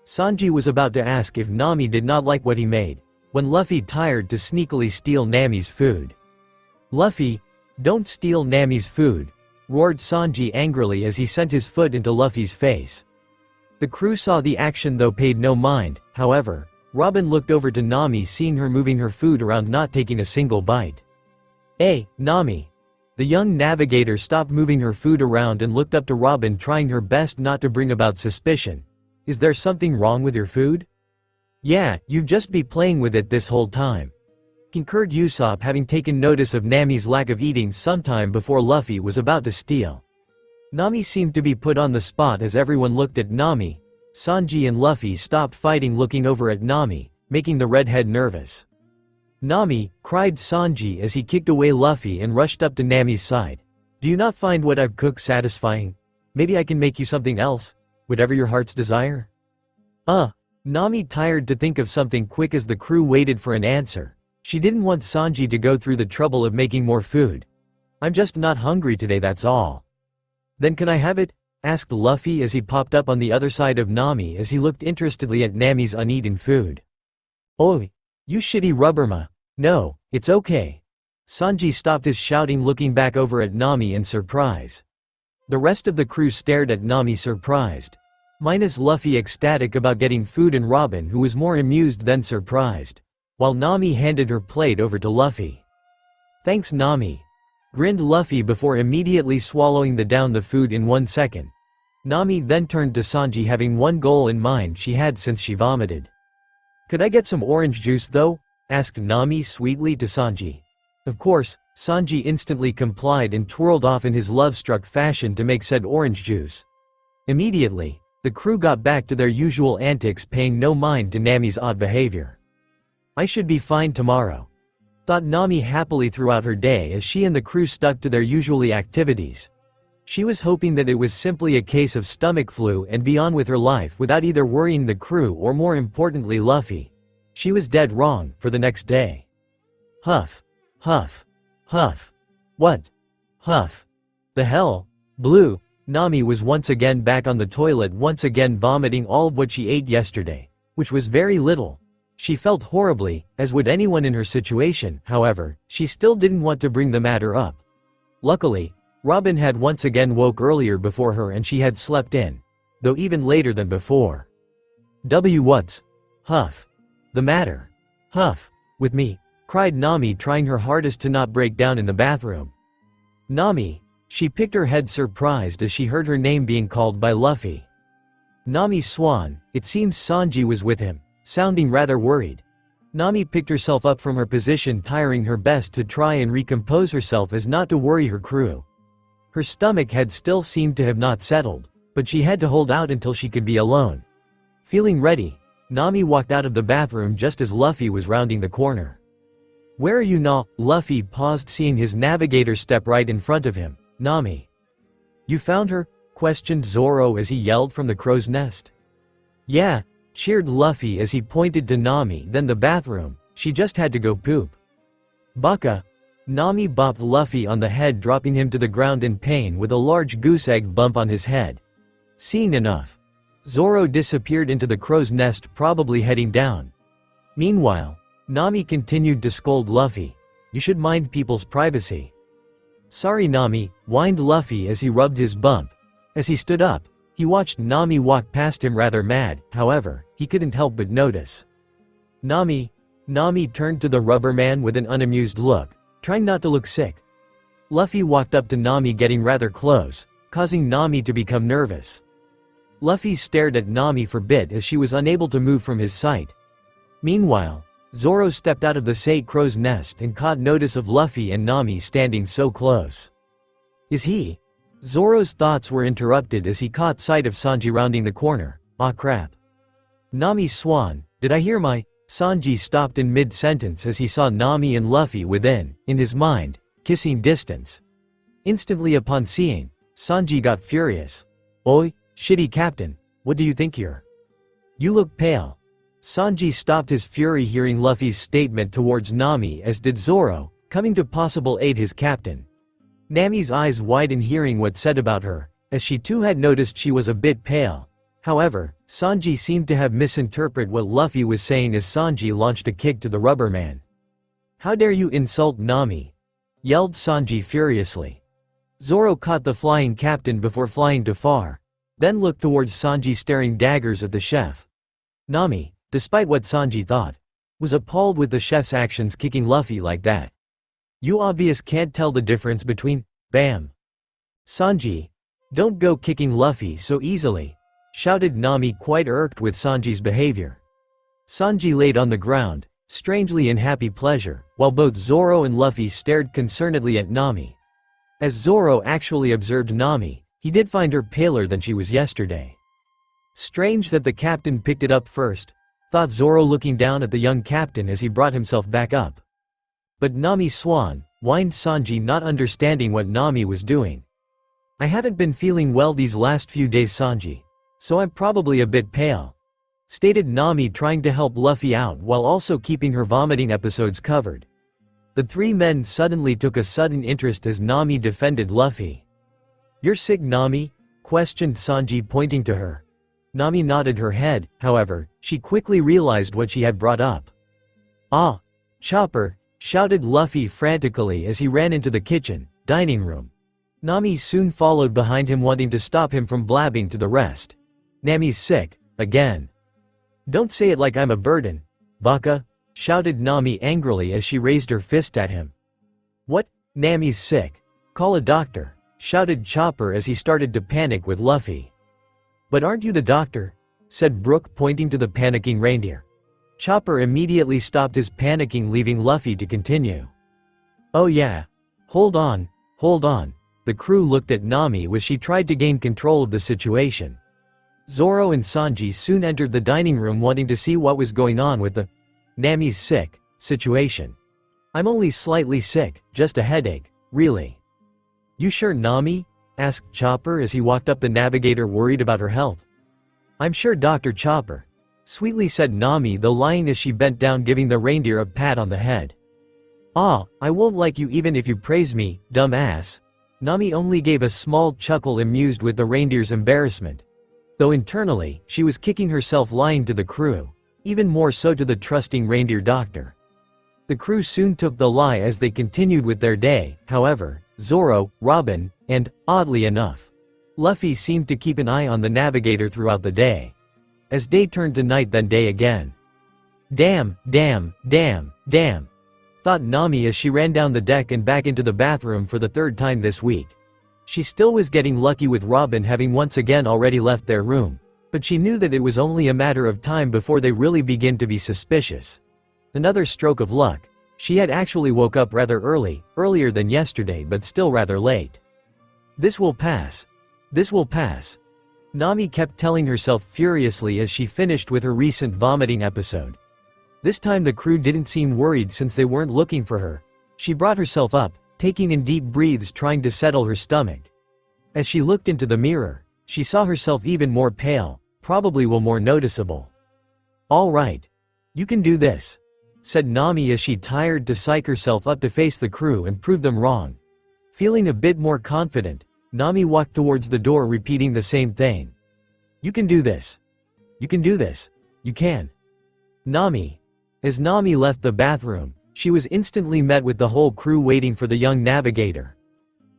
Sanji was about to ask if Nami did not like what he made, when Luffy tired to sneakily steal Nami's food. "Luffy, don't steal Nami's food," roared Sanji angrily as he sent his foot into Luffy's face. The crew saw the action though paid no mind. However, Robin looked over to Nami, seeing her moving her food around, not taking a single bite. "Hey, Nami." The young navigator stopped moving her food around and looked up to Robin, trying her best not to bring about suspicion. "Is there something wrong with your food?" "Yeah, you've just been playing with it this whole time," concurred Usopp, having taken notice of Nami's lack of eating sometime before Luffy was about to steal. Nami seemed to be put on the spot as everyone looked at Nami. Sanji and Luffy stopped fighting, looking over at Nami, making the redhead nervous. "Nami," cried Sanji as he kicked away Luffy and rushed up to Nami's side. "Do you not find what I've cooked satisfying? Maybe I can make you something else? Whatever your heart's desire?" Nami tired to think of something quick as the crew waited for an answer. She didn't want Sanji to go through the trouble of making more food. "I'm just not hungry today, that's all." "Then can I have it?" asked Luffy as he popped up on the other side of Nami as he looked interestedly at Nami's uneaten food. "Oi, you shitty rubberma. No, it's okay." Sanji stopped his shouting, looking back over at Nami in surprise. The rest of the crew stared at Nami surprised, minus Luffy ecstatic about getting food and Robin, who was more amused than surprised, while Nami handed her plate over to Luffy. "Thanks Nami," grinned Luffy before immediately swallowing down the food in 1 second. Nami then turned to Sanji, having one goal in mind she had since she vomited. "Could I get some orange juice though?" asked Nami sweetly to Sanji. Of course, Sanji instantly complied and twirled off in his love-struck fashion to make said orange juice. Immediately, the crew got back to their usual antics, paying no mind to Nami's odd behavior. I should be fine tomorrow, thought Nami happily throughout her day as she and the crew stuck to their usual activities. She was hoping that it was simply a case of stomach flu and be on with her life without either worrying the crew or, more importantly, Luffy. She was dead wrong. For the next day. Huff. Huff. Huff. What? Huff. The hell? Blue. Nami was once again back on the toilet, once again vomiting all of what she ate yesterday, which was very little. She felt horribly, as would anyone in her situation. However, she still didn't want to bring the matter up. Luckily, Robin had once again woke earlier before her and she had slept in, though even later than before. What's, Huff, the matter? Huff, with me, cried Nami, trying her hardest to not break down in the bathroom. Nami, she picked her head surprised as she heard her name being called by Luffy. Nami Swan, it seems Sanji was with him, sounding rather worried. Nami picked herself up from her position, trying her best to try and recompose herself as not to worry her crew. Her stomach had still seemed to have not settled, but she had to hold out until she could be alone. Feeling ready, Nami walked out of the bathroom just as Luffy was rounding the corner. Where are you now? Luffy paused, seeing his navigator step right in front of him. Nami. You found her? Questioned Zoro as he yelled from the crow's nest. Yeah, cheered Luffy as he pointed to Nami. Then the bathroom, she just had to go poop. Baka. Nami bopped Luffy on the head, dropping him to the ground in pain with a large goose egg bump on his head. Seeing enough, Zoro disappeared into the crow's nest, probably heading down. Meanwhile, Nami continued to scold Luffy. You should mind people's privacy. Sorry Nami, whined Luffy as he rubbed his bump. As he stood up, he watched Nami walk past him rather mad. However, he couldn't help but notice. Nami turned to the rubber man with an unamused look, trying not to look sick. Luffy walked up to Nami, getting rather close, causing Nami to become nervous. Luffy stared at Nami for a bit as she was unable to move from his sight. Meanwhile, Zoro stepped out of the crow's nest and caught notice of Luffy and Nami standing so close. Is he? Zoro's thoughts were interrupted as he caught sight of Sanji rounding the corner. Ah crap. Nami Swan, did I hear my... Sanji stopped in mid-sentence as he saw Nami and Luffy within, in his mind, kissing distance. Instantly upon seeing, Sanji got furious. Oi, shitty captain, what do you think here? You look pale. Sanji stopped his fury hearing Luffy's statement towards Nami, as did Zoro, coming to possible aid his captain. Nami's eyes widened hearing what said about her, as she too had noticed she was a bit pale. However, Sanji seemed to have misinterpreted what Luffy was saying as Sanji launched a kick to the rubber man. How dare you insult Nami? Yelled Sanji furiously. Zoro caught the flying captain before flying too far, then looked towards Sanji, staring daggers at the chef. Nami, despite what Sanji thought, was appalled with the chef's actions, kicking Luffy like that. You obvious can't tell the difference between, bam. Sanji, don't go kicking Luffy so easily, shouted Nami, quite irked with Sanji's behavior. Sanji laid on the ground, strangely in happy pleasure, while both Zoro and Luffy stared concernedly at Nami. As Zoro actually observed Nami, he did find her paler than she was yesterday. Strange that the captain picked it up first, thought Zoro, looking down at the young captain as he brought himself back up. But Nami Swan, whined Sanji, not understanding what Nami was doing. I haven't been feeling well these last few days, Sanji, so I'm probably a bit pale, stated Nami, trying to help Luffy out while also keeping her vomiting episodes covered. The three men suddenly took a sudden interest as Nami defended Luffy. You're sick, Nami? Questioned Sanji, pointing to her. Nami nodded her head. However, she quickly realized what she had brought up. Ah, Chopper, shouted Luffy frantically as he ran into the dining room. Nami soon followed behind him, wanting to stop him from blabbing to the rest. Nami's sick, again. Don't say it like I'm a burden, Baka, shouted Nami angrily as she raised her fist at him. What? Nami's sick. Call a doctor, shouted Chopper as he started to panic with Luffy. But aren't you the doctor? Said Brook, pointing to the panicking reindeer. Chopper immediately stopped his panicking, leaving Luffy to continue. Oh yeah. Hold on. The crew looked at Nami as she tried to gain control of the situation, Zoro and Sanji soon entered the dining room wanting to see what was going on with the Nami's sick situation. "I'm only slightly sick, just a headache, really." "You sure, Nami?" asked Chopper as he walked up the navigator worried about her health. "I'm sure, Dr. Chopper," sweetly said Nami, though lying as she bent down giving the reindeer a pat on the head. "Ah, I won't like you even if you praise me, dumb ass." Nami only gave a small chuckle amused with the reindeer's embarrassment. Though internally, she was kicking herself lying to the crew, even more so to the trusting reindeer doctor. The crew soon took the lie as they continued with their day. However, Zoro, Robin, and, oddly enough, Luffy seemed to keep an eye on the navigator throughout the day. As day turned to night, then day again. Damn, thought Nami as she ran down the deck and back into the bathroom for the third time this week. She still was getting lucky with Robin having once again already left their room, but she knew that it was only a matter of time before they really begin to be suspicious. Another stroke of luck. She had actually woke up rather early, earlier than yesterday, but still rather late. This will pass. This will pass. Nami kept telling herself furiously as she finished with her recent vomiting episode. This time the crew didn't seem worried since they weren't looking for her. She brought herself up, taking in deep breaths trying to settle her stomach. As she looked into the mirror, she saw herself even more pale, probably more noticeable. "All right. You can do this," said Nami as she tired to psych herself up to face the crew and prove them wrong. Feeling a bit more confident, Nami walked towards the door repeating the same thing. "You can do this. You can do this. You can. Nami." As Nami left the bathroom, she was instantly met with the whole crew waiting for the young navigator.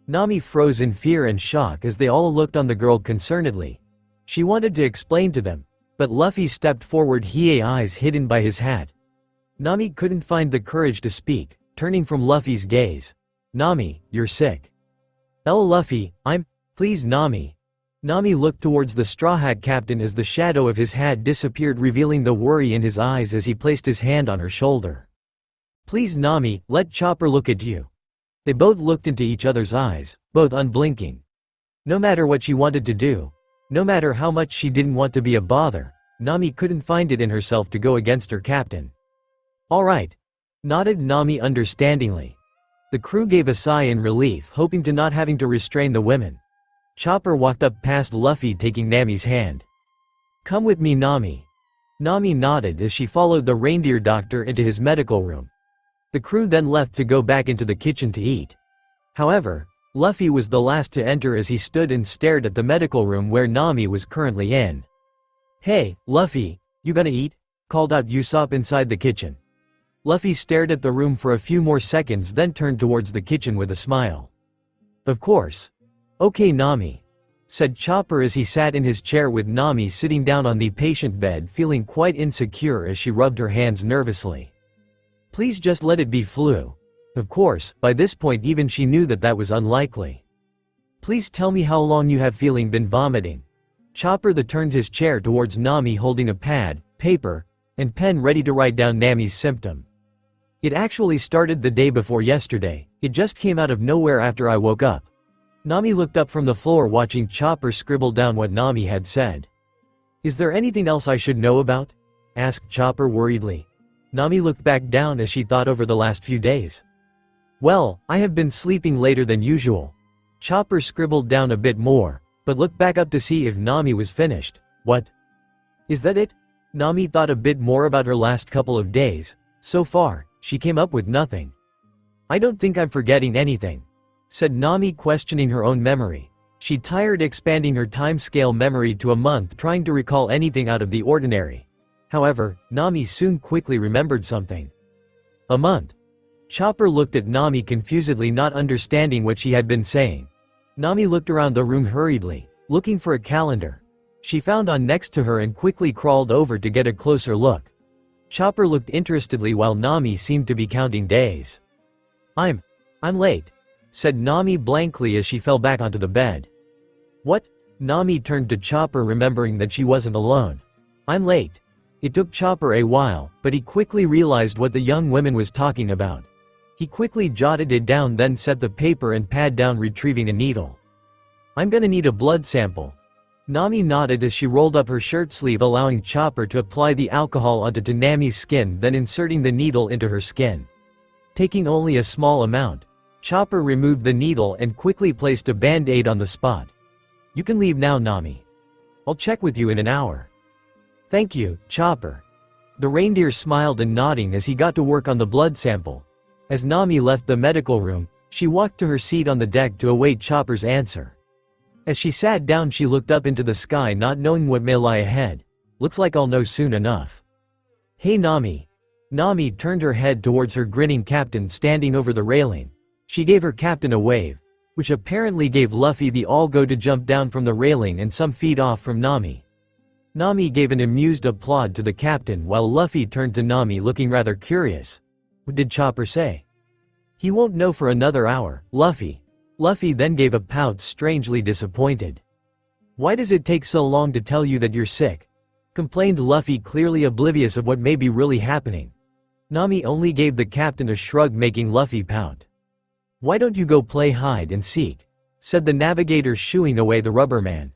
Nami froze in fear and shock as they all looked on the girl concernedly. She wanted to explain to them, but Luffy stepped forward, his eyes hidden by his hat. Nami couldn't find the courage to speak, turning from Luffy's gaze. "Nami, you're sick." Luffy, please Nami." Nami looked towards the Straw Hat Captain as the shadow of his hat disappeared, revealing the worry in his eyes as he placed his hand on her shoulder. "Please Nami, let Chopper look at you." They both looked into each other's eyes, both unblinking. No matter what she wanted to do, no matter how much she didn't want to be a bother, Nami couldn't find it in herself to go against her captain. "All right," nodded Nami understandingly. The crew gave a sigh in relief, hoping to not having to restrain the women. Chopper walked up past Luffy taking Nami's hand. "Come with me, Nami." Nami nodded as she followed the reindeer doctor into his medical room. The crew then left to go back into the kitchen to eat. However, Luffy was the last to enter as he stood and stared at the medical room where Nami was currently in. "Hey, Luffy, you gonna eat?" called out Usopp inside the kitchen. Luffy stared at the room for a few more seconds, then turned towards the kitchen with a smile. "Of course. Okay, Nami," said Chopper as he sat in his chair with Nami sitting down on the patient bed feeling quite insecure as she rubbed her hands nervously. "Please just let it be flu." Of course, by this point even she knew that that was unlikely. "Please tell me how long you have been vomiting." Chopper turned his chair towards Nami holding a pad, paper, and pen ready to write down Nami's symptom. "It actually started the day before yesterday, it just came out of nowhere after I woke up." Nami looked up from the floor watching Chopper scribble down what Nami had said. "Is there anything else I should know about?" asked Chopper worriedly. Nami looked back down as she thought over the last few days. "Well, I have been sleeping later than usual." Chopper scribbled down a bit more, but looked back up to see if Nami was finished. "What? Is that it?" Nami thought a bit more about her last couple of days. So far, she came up with nothing. "I don't think I'm forgetting anything," said Nami, questioning her own memory. She tired expanding her timescale memory to a month trying to recall anything out of the ordinary. However, Nami soon quickly remembered something. "A month?" Chopper looked at Nami confusedly, not understanding what she had been saying. Nami looked around the room hurriedly, looking for a calendar. She found one next to her and quickly crawled over to get a closer look. Chopper looked interestedly while Nami seemed to be counting days. I'm late," said Nami blankly as she fell back onto the bed. "What?" Nami turned to Chopper, remembering that she wasn't alone. "I'm late." It took Chopper a while, but he quickly realized what the young woman was talking about. He quickly jotted it down, then set the paper and pad down, retrieving a needle. "I'm gonna need a blood sample." Nami nodded as she rolled up her shirt sleeve, allowing Chopper to apply the alcohol onto Nami's skin, then inserting the needle into her skin. Taking only a small amount, Chopper removed the needle and quickly placed a band-aid on the spot. "You can leave now, Nami. I'll check with you in an hour." "Thank you, Chopper." The reindeer smiled and nodding as he got to work on the blood sample. As Nami left the medical room, she walked to her seat on the deck to await Chopper's answer. As she sat down, she looked up into the sky, not knowing what may lie ahead. "Looks like I'll know soon enough." "Hey, Nami." Nami turned her head towards her grinning captain standing over the railing. She gave her captain a wave, which apparently gave Luffy the all-go to jump down from the railing and some feet off from Nami. Nami gave an amused applaud to the captain while Luffy turned to Nami looking rather curious. "What did Chopper say?" "He won't know for another hour, Luffy." Luffy then gave a pout, strangely disappointed. "Why does it take so long to tell you that you're sick?" complained Luffy, clearly oblivious of what may be really happening. Nami only gave the captain a shrug, making Luffy pout. "Why don't you go play hide and seek?" said the navigator, shooing away the rubber man.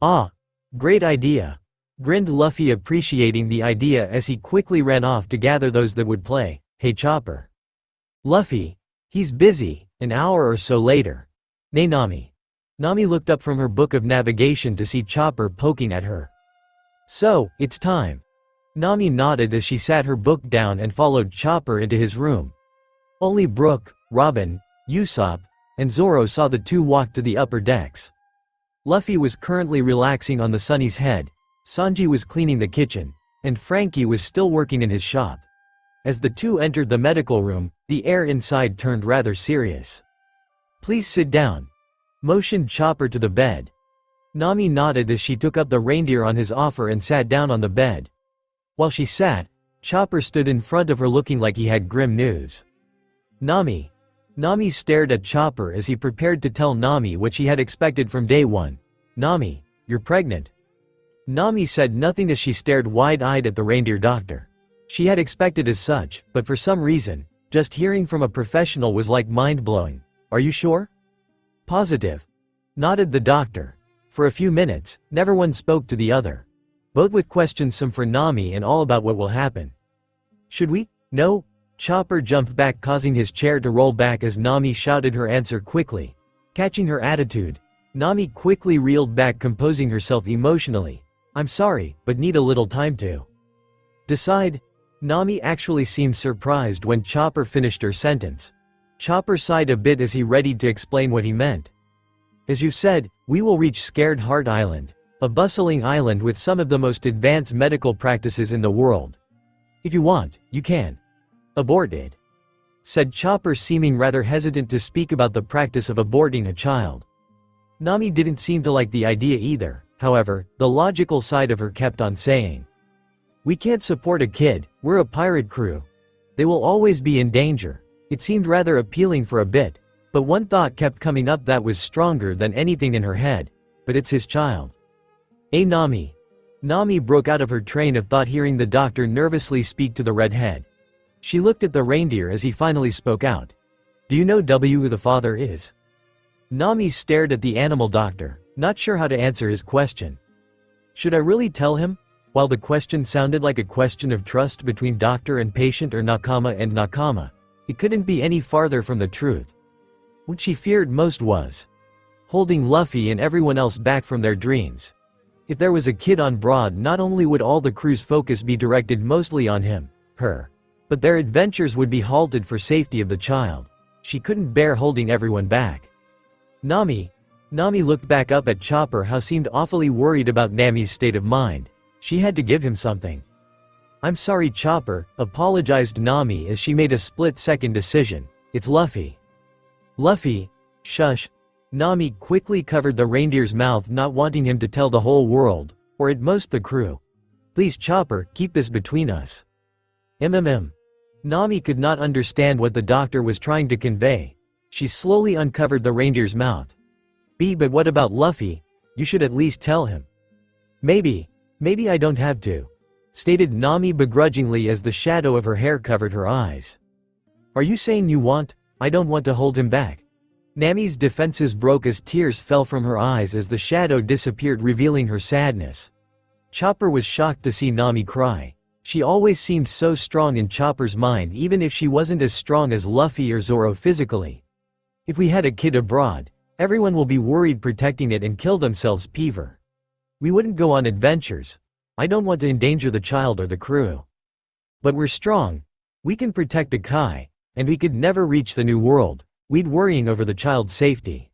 "Ah, great idea," grinned Luffy, appreciating the idea as he quickly ran off to gather those that would play. "Hey, Chopper." "Luffy. He's busy." An hour or so later. "Nay, Nami." Nami looked up from her book of navigation to see Chopper poking at her. "So, it's time." Nami nodded as she sat her book down and followed Chopper into his room. Only Brook, Robin, Usopp, and Zoro saw the two walk to the upper decks. Luffy was currently relaxing on the Sunny's head, Sanji was cleaning the kitchen, and Frankie was still working in his shop. As the two entered the medical room, the air inside turned rather serious. "Please sit down," motioned Chopper to the bed. Nami nodded as she took up the reindeer on his offer and sat down on the bed. While she sat, Chopper stood in front of her looking like he had grim news. "Nami." Nami stared at Chopper as he prepared to tell Nami what she had expected from day one. "Nami, you're pregnant." Nami said nothing as she stared wide-eyed at the reindeer doctor. She had expected as such, but for some reason, just hearing from a professional was like mind-blowing. "Are you sure?" "Positive," nodded the doctor. For a few minutes, never one spoke to the other. Both with questions, some for Nami and all about what will happen. "Should we?" "No." Chopper jumped back, causing his chair to roll back as Nami shouted her answer quickly. Catching her attitude, Nami quickly reeled back, composing herself emotionally. "I'm sorry, but need a little time to decide." Nami actually seemed surprised when Chopper finished her sentence. Chopper sighed a bit as he readied to explain what he meant. "As you've said, we will reach Scared Heart Island, a bustling island with some of the most advanced medical practices in the world. If you want, you can abort it," said Chopper, seeming rather hesitant to speak about the practice of aborting a child. Nami didn't seem to like the idea either. However, the logical side of her kept on saying, "We can't support a kid, we're a pirate crew. They will always be in danger." It seemed rather appealing for a bit, but one thought kept coming up that was stronger than anything in her head. But it's his child. "Hey, Nami." Nami broke out of her train of thought hearing the doctor nervously speak to the redhead. She looked at the reindeer as he finally spoke out. "Do you know who the father is?" Nami stared at the animal doctor, not sure how to answer his question. Should I really tell him? While the question sounded like a question of trust between doctor and patient or nakama and nakama, it couldn't be any farther from the truth. What she feared most was holding Luffy and everyone else back from their dreams. If there was a kid on board, not only would all the crew's focus be directed mostly on him, her, but their adventures would be halted for safety of the child. She couldn't bear holding everyone back. Nami looked back up at Chopper, who seemed awfully worried about Nami's state of mind. She had to give him something. "I'm sorry, Chopper," apologized Nami as she made a split-second decision. "It's Luffy." "Luffy? Shush." Nami quickly covered the reindeer's mouth, not wanting him to tell the whole world, or at most the crew. "Please, Chopper, keep this between us." Nami could not understand what the doctor was trying to convey. She slowly uncovered the reindeer's mouth. But what about Luffy? You should at least tell him." Maybe I don't have to," stated Nami begrudgingly as the shadow of her hair covered her eyes. "Are you saying you want? I don't want to hold him back." Nami's defenses broke as tears fell from her eyes as the shadow disappeared, revealing her sadness. Chopper was shocked to see Nami cry. She always seemed so strong in Chopper's mind, even if she wasn't as strong as Luffy or Zoro physically. If we had a kid abroad, everyone will be worried protecting it and kill themselves. Peever. We wouldn't go on adventures. I don't want to endanger the child or the crew. But we're strong. We can protect Akai, and we could never reach the new world. We'd worrying over the child's safety.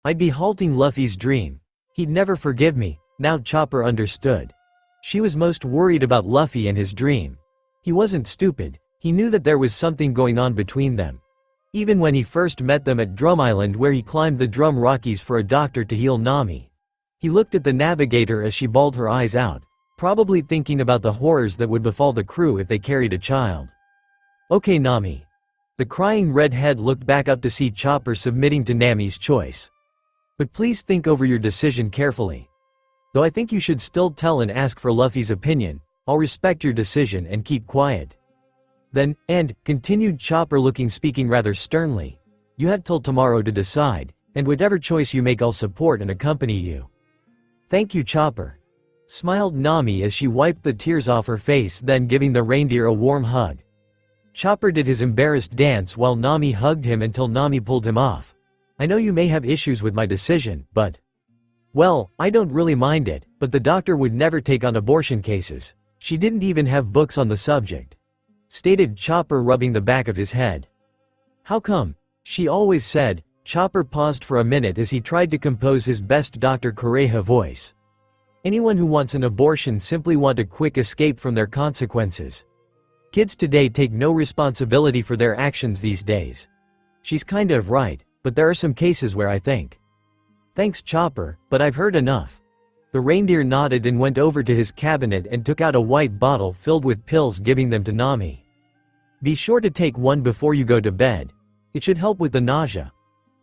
I'd be halting Luffy's dream. He'd never forgive me. Now Chopper understood. She was most worried about Luffy and his dream. He wasn't stupid. He knew that there was something going on between them. Even when he first met them at Drum Island, where he climbed the Drum Rockies for a doctor to heal Nami. He looked at the navigator as she bawled her eyes out, probably thinking about the horrors that would befall the crew if they carried a child. Okay, Nami. The crying redhead looked back up to see Chopper submitting to Nami's choice. But please think over your decision carefully. Though I think you should still tell and ask for Luffy's opinion, I'll respect your decision and keep quiet. Then, continued Chopper speaking rather sternly, you have till tomorrow to decide, and whatever choice you make I'll support and accompany you. Thank you, Chopper. Smiled Nami as she wiped the tears off her face, then giving the reindeer a warm hug. Chopper did his embarrassed dance while Nami hugged him until Nami pulled him off. I know you may have issues with my decision, but… well, I don't really mind it, but the doctor would never take on abortion cases. She didn't even have books on the subject. Stated Chopper, rubbing the back of his head. How come? She always said. Chopper paused for a minute as he tried to compose his best Dr. Kureha voice. Anyone who wants an abortion simply want a quick escape from their consequences. Kids today take no responsibility for their actions these days. She's kind of right, but there are some cases where I think. Thanks, Chopper, but I've heard enough. The reindeer nodded and went over to his cabinet and took out a white bottle filled with pills, giving them to Nami. Be sure to take one before you go to bed. It should help with the nausea.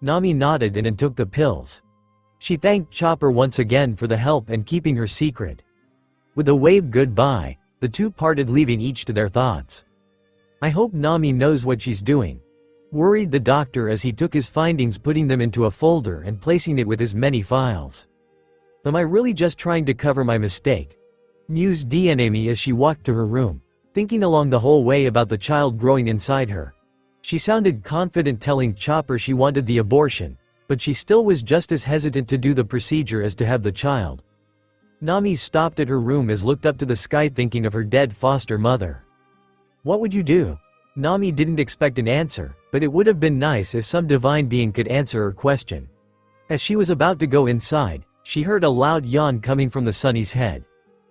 Nami nodded and took the pills. She thanked Chopper once again for the help and keeping her secret. With a wave goodbye, the two parted, leaving each to their thoughts. I hope Nami knows what she's doing, worried the doctor as he took his findings, putting them into a folder and placing it with his many files. Am I really just trying to cover my mistake? Mused Nami as she walked to her room, thinking along the whole way about the child growing inside her. She sounded confident telling Chopper she wanted the abortion, but she still was just as hesitant to do the procedure as to have the child. Nami stopped at her room as looked up to the sky, thinking of her dead foster mother. What would you do? Nami didn't expect an answer, but it would have been nice if some divine being could answer her question. As she was about to go inside, she heard a loud yawn coming from the Sunny's head.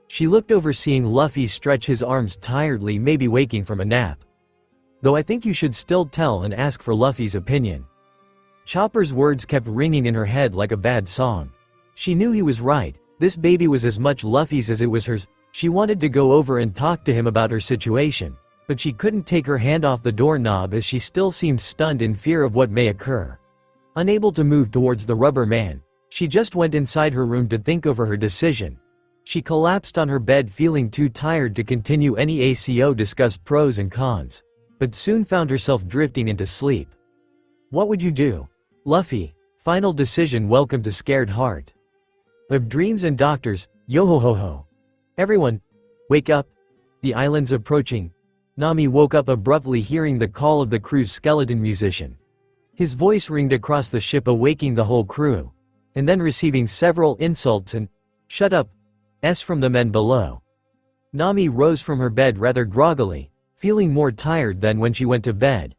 She looked over, seeing Luffy stretch his arms tiredly, maybe waking from a nap. Though I think you should still tell and ask for Luffy's opinion. Chopper's words kept ringing in her head like a bad song. She knew he was right. This baby was as much Luffy's as it was hers. She wanted to go over and talk to him about her situation, but she couldn't take her hand off the doorknob as she still seemed stunned in fear of what may occur. Unable to move towards the rubber man, she just went inside her room to think over her decision. She collapsed on her bed, feeling too tired to continue any ACO discuss pros and cons, but soon found herself drifting into sleep. What would you do? Luffy, final decision. Welcome to Scared Heart of Dreams and Doctors. Yo ho ho ho. Everyone, wake up. The island's approaching. Nami woke up abruptly, hearing the call of the crew's skeleton musician. His voice ringed across the ship, awaking the whole crew, and then receiving several insults and "shut up" from the men below. Nami rose from her bed rather groggily, feeling more tired than when she went to bed.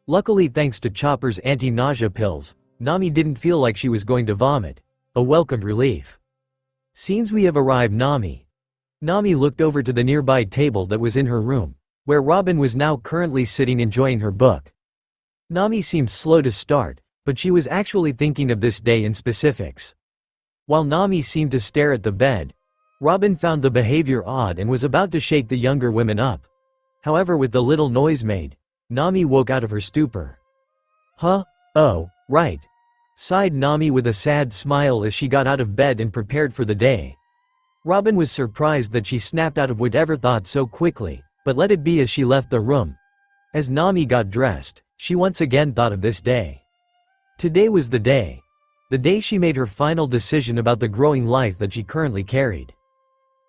Luckily, thanks to Chopper's anti-nausea pills, Nami didn't feel like she was going to vomit. A welcomed relief. Seems we have arrived, Nami. Nami looked over to the nearby table that was in her room, where Robin was now currently sitting enjoying her book. Nami seemed slow to start, but she was actually thinking of this day in specifics. While Nami seemed to stare at the bed, Robin found the behavior odd and was about to shake the younger women up. However, with the little noise made, Nami woke out of her stupor. Huh? Oh, right. Sighed Nami with a sad smile as she got out of bed and prepared for the day. Robin was surprised that she snapped out of whatever thought so quickly, but let it be as she left the room. As Nami got dressed, she once again thought of this day. Today was the day. The day she made her final decision about the growing life that she currently carried.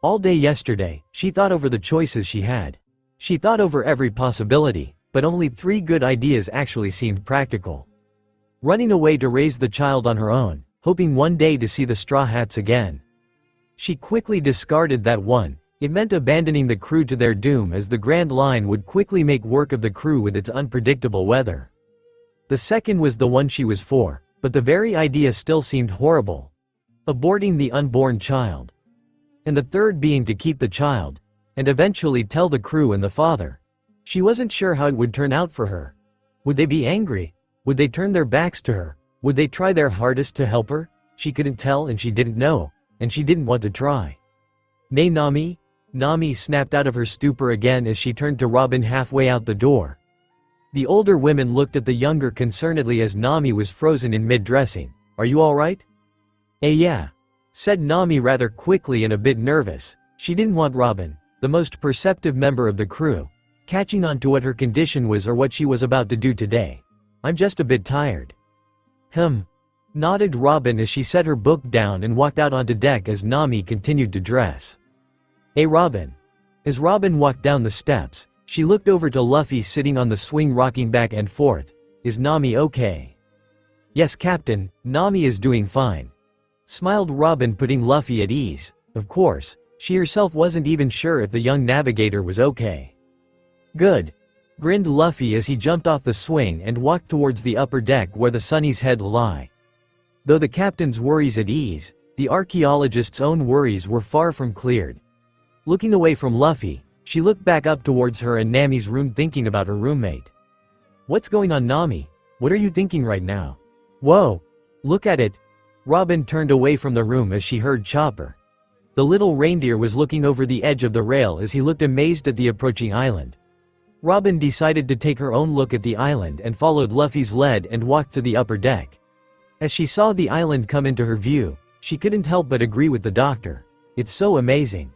All day yesterday, she thought over the choices she had. She thought over every possibility, but only 3 good ideas actually seemed practical. Running away to raise the child on her own, hoping one day to see the Straw Hats again. She quickly discarded that one. It meant abandoning the crew to their doom, as the Grand Line would quickly make work of the crew with its unpredictable weather. The second was the one she was for, but the very idea still seemed horrible. Aborting the unborn child. And the third being to keep the child, and eventually tell the crew and the father. She wasn't sure how it would turn out for her. Would they be angry? Would they turn their backs to her? Would they try their hardest to help her? She couldn't tell, and she didn't know, and she didn't want to try. "Nay, Nami?" Nami snapped out of her stupor again as she turned to Robin halfway out the door. The older women looked at the younger concernedly as Nami was frozen in mid-dressing. "Are you alright?" Yeah," said Nami rather quickly and a bit nervous. She didn't want Robin, the most perceptive member of the crew, catching on to what her condition was or what she was about to do today. "I'm just a bit tired." Nodded Robin as she set her book down and walked out onto deck as Nami continued to dress. "Hey Robin." As Robin walked down the steps, she looked over to Luffy sitting on the swing rocking back and forth. "Is Nami okay?" "Yes, Captain, Nami is doing fine," smiled Robin, putting Luffy at ease. Of course, she herself wasn't even sure if the young navigator was okay. "Good," grinned Luffy as he jumped off the swing and walked towards the upper deck where the Sunny's head lie. Though the captain's worries at ease, the archaeologist's own worries were far from cleared. Looking away from Luffy, she looked back up towards her and Nami's room, thinking about her roommate. "What's going on, Nami? What are you thinking right now?" "Whoa! Look at it!" Robin turned away from the room as she heard Chopper. The little reindeer was looking over the edge of the rail as he looked amazed at the approaching island. Robin decided to take her own look at the island and followed Luffy's lead and walked to the upper deck. As she saw the island come into her view, she couldn't help but agree with the doctor. "It's so amazing.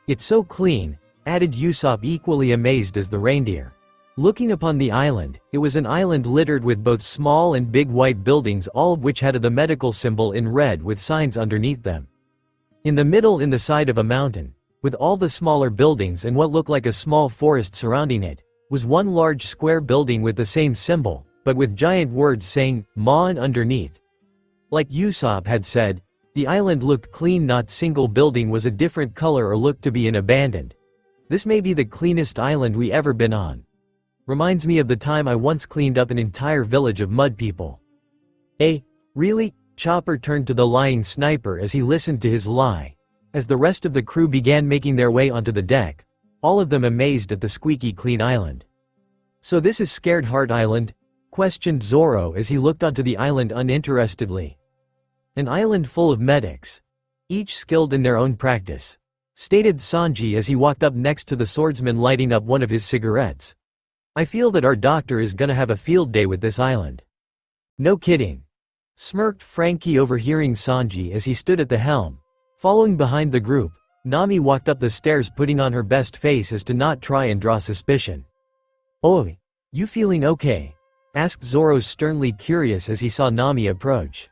It's so clean," added Usopp, equally amazed as the reindeer. Looking upon the island, it was an island littered with both small and big white buildings, all of which had the medical symbol in red with signs underneath them. In the middle, in the side of a mountain, with all the smaller buildings and what looked like a small forest surrounding it, was one large square building with the same symbol, but with giant words saying, "Ma'an" underneath. Like Usopp had said, the island looked clean, not single building was a different color or looked to be abandoned. "This may be the cleanest island we ever been on. Reminds me of the time I once cleaned up an entire village of mud people." Really?" Chopper turned to the lying sniper as he listened to his lie. As the rest of the crew began making their way onto the deck, all of them amazed at the squeaky clean island. "So this is Scared Heart Island?" questioned Zoro as he looked onto the island uninterestedly. "An island full of medics, each skilled in their own practice," stated Sanji as he walked up next to the swordsman, lighting up one of his cigarettes. "I feel that our doctor is gonna have a field day with this island." "No kidding," smirked Frankie, overhearing Sanji as he stood at the helm. Following behind the group, Nami walked up the stairs, putting on her best face as to not try and draw suspicion. "Oi, you feeling okay?" asked Zoro, sternly curious as he saw Nami approach.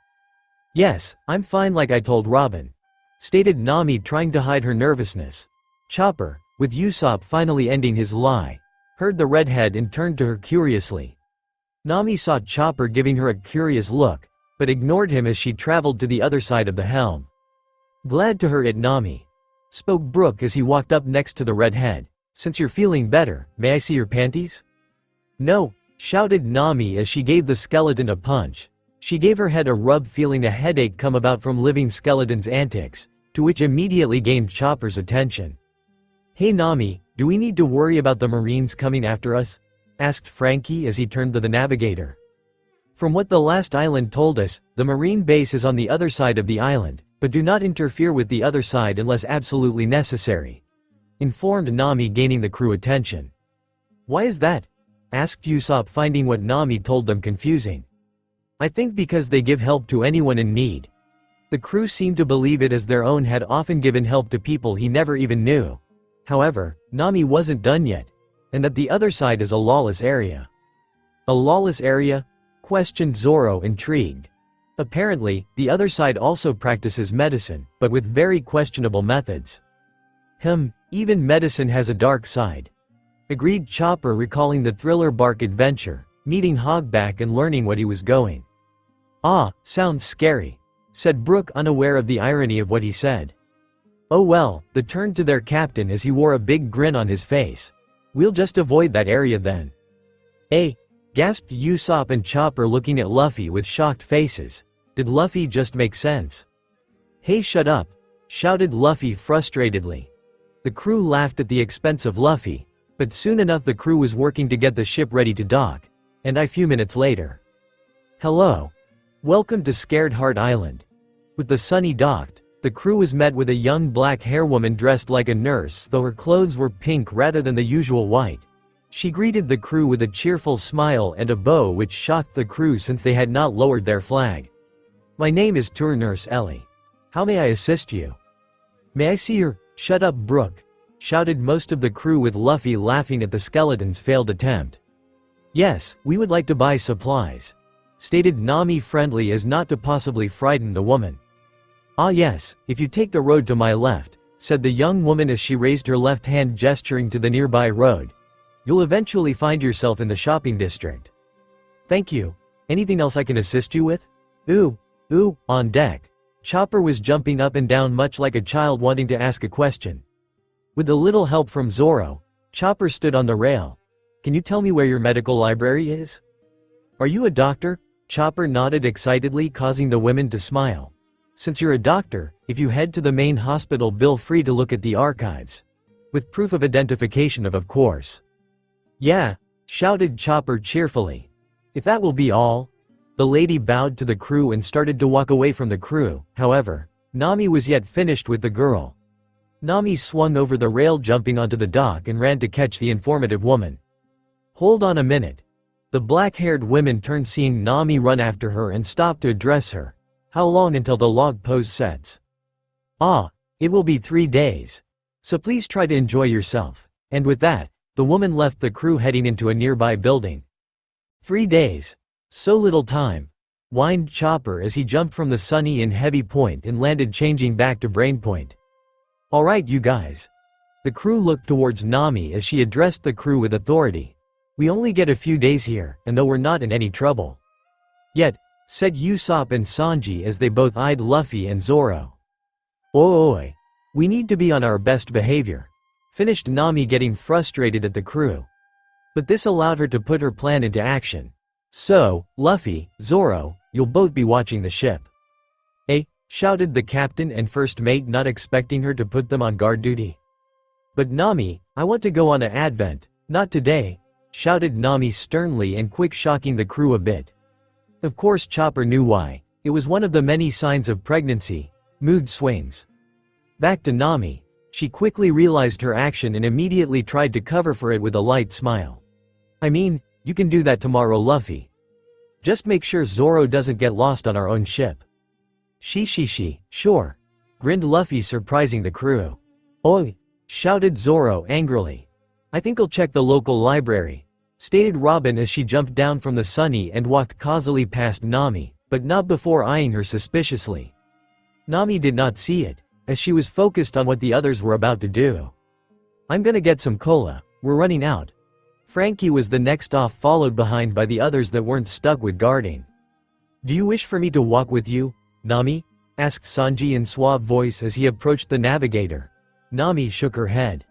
"Yes, I'm fine, like I told Robin," stated Nami, trying to hide her nervousness. Chopper, with Usopp finally ending his lie, heard the redhead and turned to her curiously. Nami saw Chopper giving her a curious look, but ignored him as she traveled to the other side of the helm. "Glad to hear it, Nami," spoke Brook as he walked up next to the redhead. "Since you're feeling better, may I see your panties?" "No," shouted Nami as she gave the skeleton a punch. She gave her head a rub, feeling a headache come about from living skeleton's antics, to which immediately gained Chopper's attention. "Hey Nami, do we need to worry about the Marines coming after us?" asked Frankie as he turned to the navigator. "From what the last island told us, the Marine base is on the other side of the island, but do not interfere with the other side unless absolutely necessary," informed Nami, gaining the crew attention. "Why is that?" asked Usopp, finding what Nami told them confusing. "I think because they give help to anyone in need." The crew seemed to believe it, as their own had often given help to people he never even knew. However, Nami wasn't done yet, and that the other side is a lawless area. "A lawless area?" questioned Zoro, intrigued. Apparently, the other side also practices medicine, but with very questionable methods. Even medicine has a dark side. Agreed Chopper, recalling the thriller bark adventure, meeting Hogback and learning what he was going. Ah, sounds scary, said Brook, unaware of the irony of what he said. Oh well, they turned to their captain as he wore a big grin on his face. We'll just avoid that area then. Gasped Usopp and Chopper, looking at Luffy with shocked faces. Did Luffy just make sense? Hey, shut up, shouted Luffy frustratedly. The crew laughed at the expense of Luffy, but soon enough the crew was working to get the ship ready to dock, and a few minutes later. Hello. Welcome to Scared Heart Island. With the Sunny docked, the crew was met with a young black hair woman dressed like a nurse, though her clothes were pink rather than the usual white. She greeted the crew with a cheerful smile and a bow, which shocked the crew since they had not lowered their flag. My name is Tour Nurse Ellie. How may I assist you? May I see your— Shut up, Brook, shouted most of the crew, with Luffy laughing at the skeleton's failed attempt. Yes, we would like to buy supplies, stated Nami, friendly as not to possibly frighten the woman. Ah yes, if you take the road to my left, said the young woman as she raised her left hand gesturing to the nearby road. You'll eventually find yourself in the shopping district. Thank you. Anything else I can assist you with? Ooh, on deck. Chopper was jumping up and down much like a child wanting to ask a question. With a little help from Zoro, Chopper stood on the rail. Can you tell me where your medical library is? Are you a doctor? Chopper nodded excitedly, causing the women to smile. Since you're a doctor, if you head to the main hospital, feel free to look at the archives. With proof of identification of course. Yeah, shouted Chopper cheerfully. If that will be all. The lady bowed to the crew and started to walk away from the crew. However, Nami was yet finished with the girl. Nami swung over the rail, jumping onto the dock, and ran to catch the informative woman. Hold on a minute. The black-haired woman turned, seeing Nami run after her, and stopped to address her. How long until the log pose sets? Ah, it will be 3 days. So please try to enjoy yourself. And with that, the woman left the crew, heading into a nearby building. 3 days. So little time, whined Chopper as he jumped from the Sunny in Heavy Point and landed, changing back to Brain Point. Alright you guys. The crew looked towards Nami as she addressed the crew with authority. We only get a few days here, and though we're not in any trouble yet, said Usopp and Sanji as they both eyed Luffy and Zoro. Oi, we need to be on our best behavior, finished Nami, getting frustrated at the crew. But this allowed her to put her plan into action. So, Luffy, Zoro, you'll both be watching the ship. Shouted the captain and first mate, not expecting her to put them on guard duty. But Nami, I want to go on an advent, not today, shouted Nami sternly and quick, shocking the crew a bit. Of course Chopper knew why. It was one of the many signs of pregnancy, mood swings. Back to Nami, she quickly realized her action and immediately tried to cover for it with a light smile. I mean, you can do that tomorrow, Luffy. Just make sure Zoro doesn't get lost on our own ship. Sure, grinned Luffy, surprising the crew. Oi, shouted Zoro angrily. I think I'll check the local library, stated Robin as she jumped down from the Sunny and walked causally past Nami, but not before eyeing her suspiciously. Nami did not see it, as she was focused on what the others were about to do. I'm gonna get some cola, we're running out. Frankie was the next off, followed behind by the others that weren't stuck with guarding. Do you wish for me to walk with you, Nami? Asked Sanji in suave voice as he approached the navigator. Nami shook her head.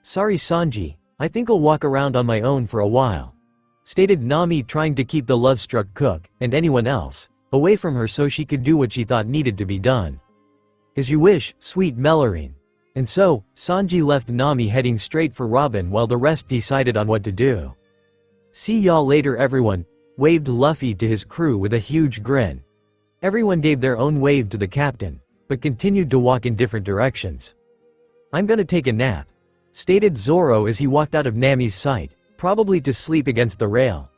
Sorry Sanji, I think I'll walk around on my own for a while, stated Nami, trying to keep the love-struck cook, and anyone else, away from her so she could do what she thought needed to be done. As you wish, sweet Melorine. And so, Sanji left Nami, heading straight for Robin while the rest decided on what to do. See y'all later everyone, waved Luffy to his crew with a huge grin. Everyone gave their own wave to the captain, but continued to walk in different directions. I'm gonna take a nap, stated Zoro as he walked out of Nami's sight, probably to sleep against the rail.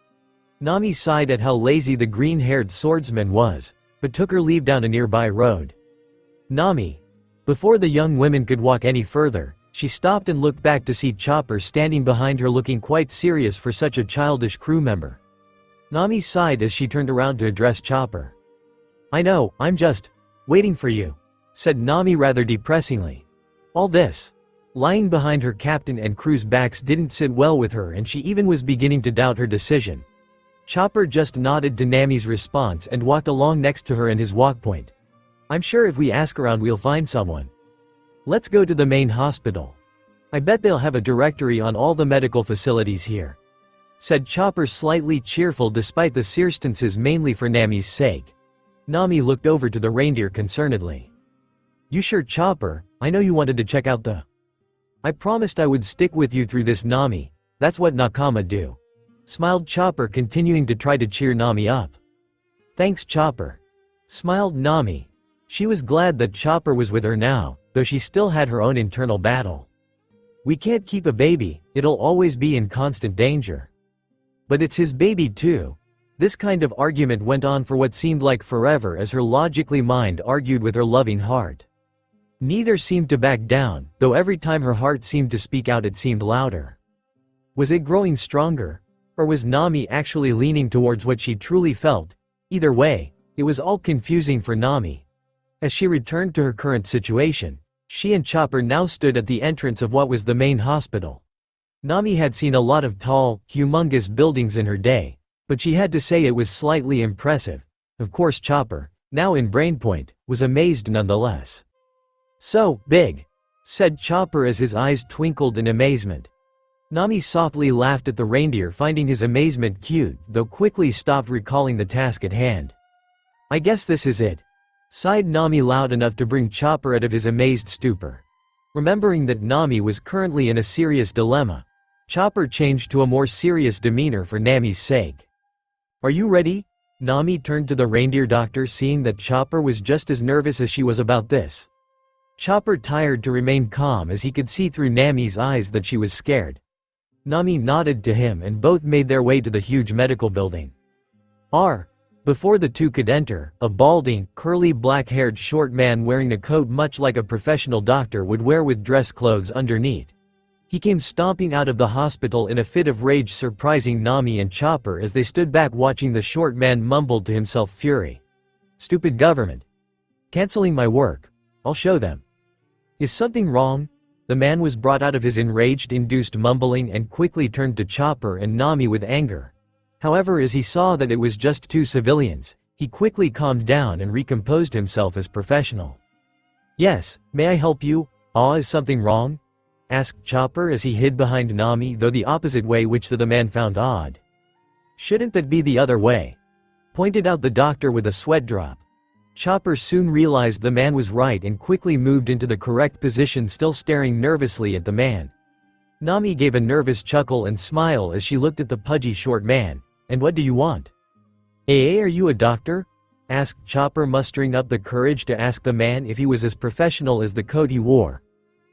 Nami sighed at how lazy the green-haired swordsman was, but took her leave down a nearby road. Nami. Before the young women could walk any further, she stopped and looked back to see Chopper standing behind her, looking quite serious for such a childish crew member. Nami sighed as she turned around to address Chopper. I know, I'm just waiting for you, said Nami rather depressingly. All this lying behind her captain and crew's backs didn't sit well with her, and she even was beginning to doubt her decision. Chopper just nodded to Nami's response and walked along next to her and his walk point. I'm sure if we ask around we'll find someone. Let's go to the main hospital. I bet they'll have a directory on all the medical facilities here, said Chopper, slightly cheerful despite the circumstances, mainly for Nami's sake. Nami looked over to the reindeer concernedly. You sure, Chopper? I know you wanted to check out the… I promised I would stick with you through this, Nami. That's what Nakama do, smiled Chopper, continuing to try to cheer Nami up. Thanks, Chopper, smiled Nami. She was glad that Chopper was with her now, though she still had her own internal battle. We can't keep a baby, it'll always be in constant danger. But it's his baby too. This kind of argument went on for what seemed like forever as her logically mind argued with her loving heart. Neither seemed to back down, though every time her heart seemed to speak out it seemed louder. Was it growing stronger? Or was Nami actually leaning towards what she truly felt? Either way, it was all confusing for Nami. As she returned to her current situation, she and Chopper now stood at the entrance of what was the main hospital. Nami had seen a lot of tall, humongous buildings in her day, but she had to say it was slightly impressive. Of course Chopper, now in Brainpoint, was amazed nonetheless. So big, said Chopper as his eyes twinkled in amazement. Nami softly laughed at the reindeer, finding his amazement cute, though quickly stopped, recalling the task at hand. I guess this is it, sighed Nami loud enough to bring Chopper out of his amazed stupor. Remembering that Nami was currently in a serious dilemma, Chopper changed to a more serious demeanor for Nami's sake. Are you ready? Nami turned to the reindeer doctor, seeing that Chopper was just as nervous as she was about this. Chopper tried to remain calm as he could see through Nami's eyes that she was scared. Nami nodded to him and both made their way to the huge medical building. Before the two could enter, a balding, curly black-haired short man wearing a coat much like a professional doctor would wear with dress clothes underneath. He came stomping out of the hospital in a fit of rage, surprising Nami and Chopper as they stood back watching. The short man mumbled to himself, fury. Stupid government. Canceling my work. I'll show them. Is something wrong? The man was brought out of his enraged-induced mumbling and quickly turned to Chopper and Nami with anger. However, as he saw that it was just two civilians, he quickly calmed down and recomposed himself as professional. Yes, may I help you? Is something wrong? Asked Chopper as he hid behind Nami, though the opposite way, which the man found odd. Shouldn't that be the other way? Pointed out the doctor with a sweat drop. Chopper soon realized the man was right and quickly moved into the correct position, still staring nervously at the man. Nami gave a nervous chuckle and smile as she looked at the pudgy short man. And what do you want? Are you a doctor? Asked Chopper, mustering up the courage to ask the man if he was as professional as the coat he wore.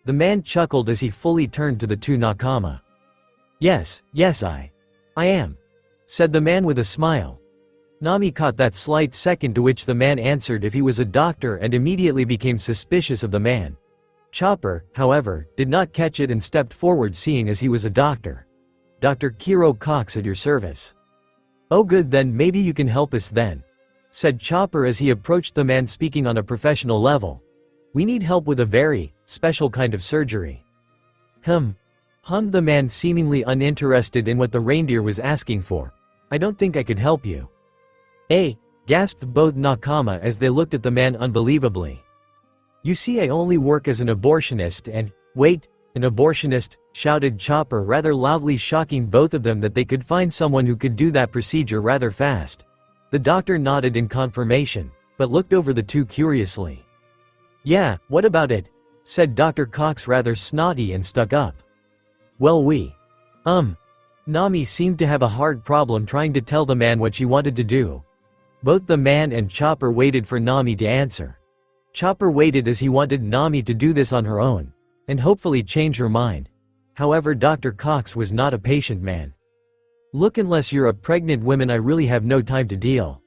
The man chuckled as he fully turned to the two Nakama. Yes, I am, said the man with a smile. Nami caught that slight second to which the man answered if he was a doctor and immediately became suspicious of the man. Chopper, however, did not catch it and stepped forward, seeing as he was a doctor. Dr. Kiro Cox, at your service. Oh good, then maybe you can help us then, said Chopper as he approached the man, speaking on a professional level. We need help with a very special kind of surgery. Hummed the man, seemingly uninterested in what the reindeer was asking for. I don't think I could help you. Gasped both Nakama as they looked at the man unbelievably. You see, I only work as an abortionist and… Wait, an abortionist? Shouted Chopper rather loudly, shocking both of them that they could find someone who could do that procedure rather fast. The doctor nodded in confirmation, but looked over the two curiously. Yeah, what about it? Said Dr. Cox, rather snotty and stuck up. Well, Nami seemed to have a hard problem trying to tell the man what she wanted to do. Both the man and Chopper waited for Nami to answer. Chopper waited as he wanted Nami to do this on her own, and hopefully change her mind. However, Dr. Cox was not a patient man. Look, unless you're a pregnant woman, I really have no time to deal.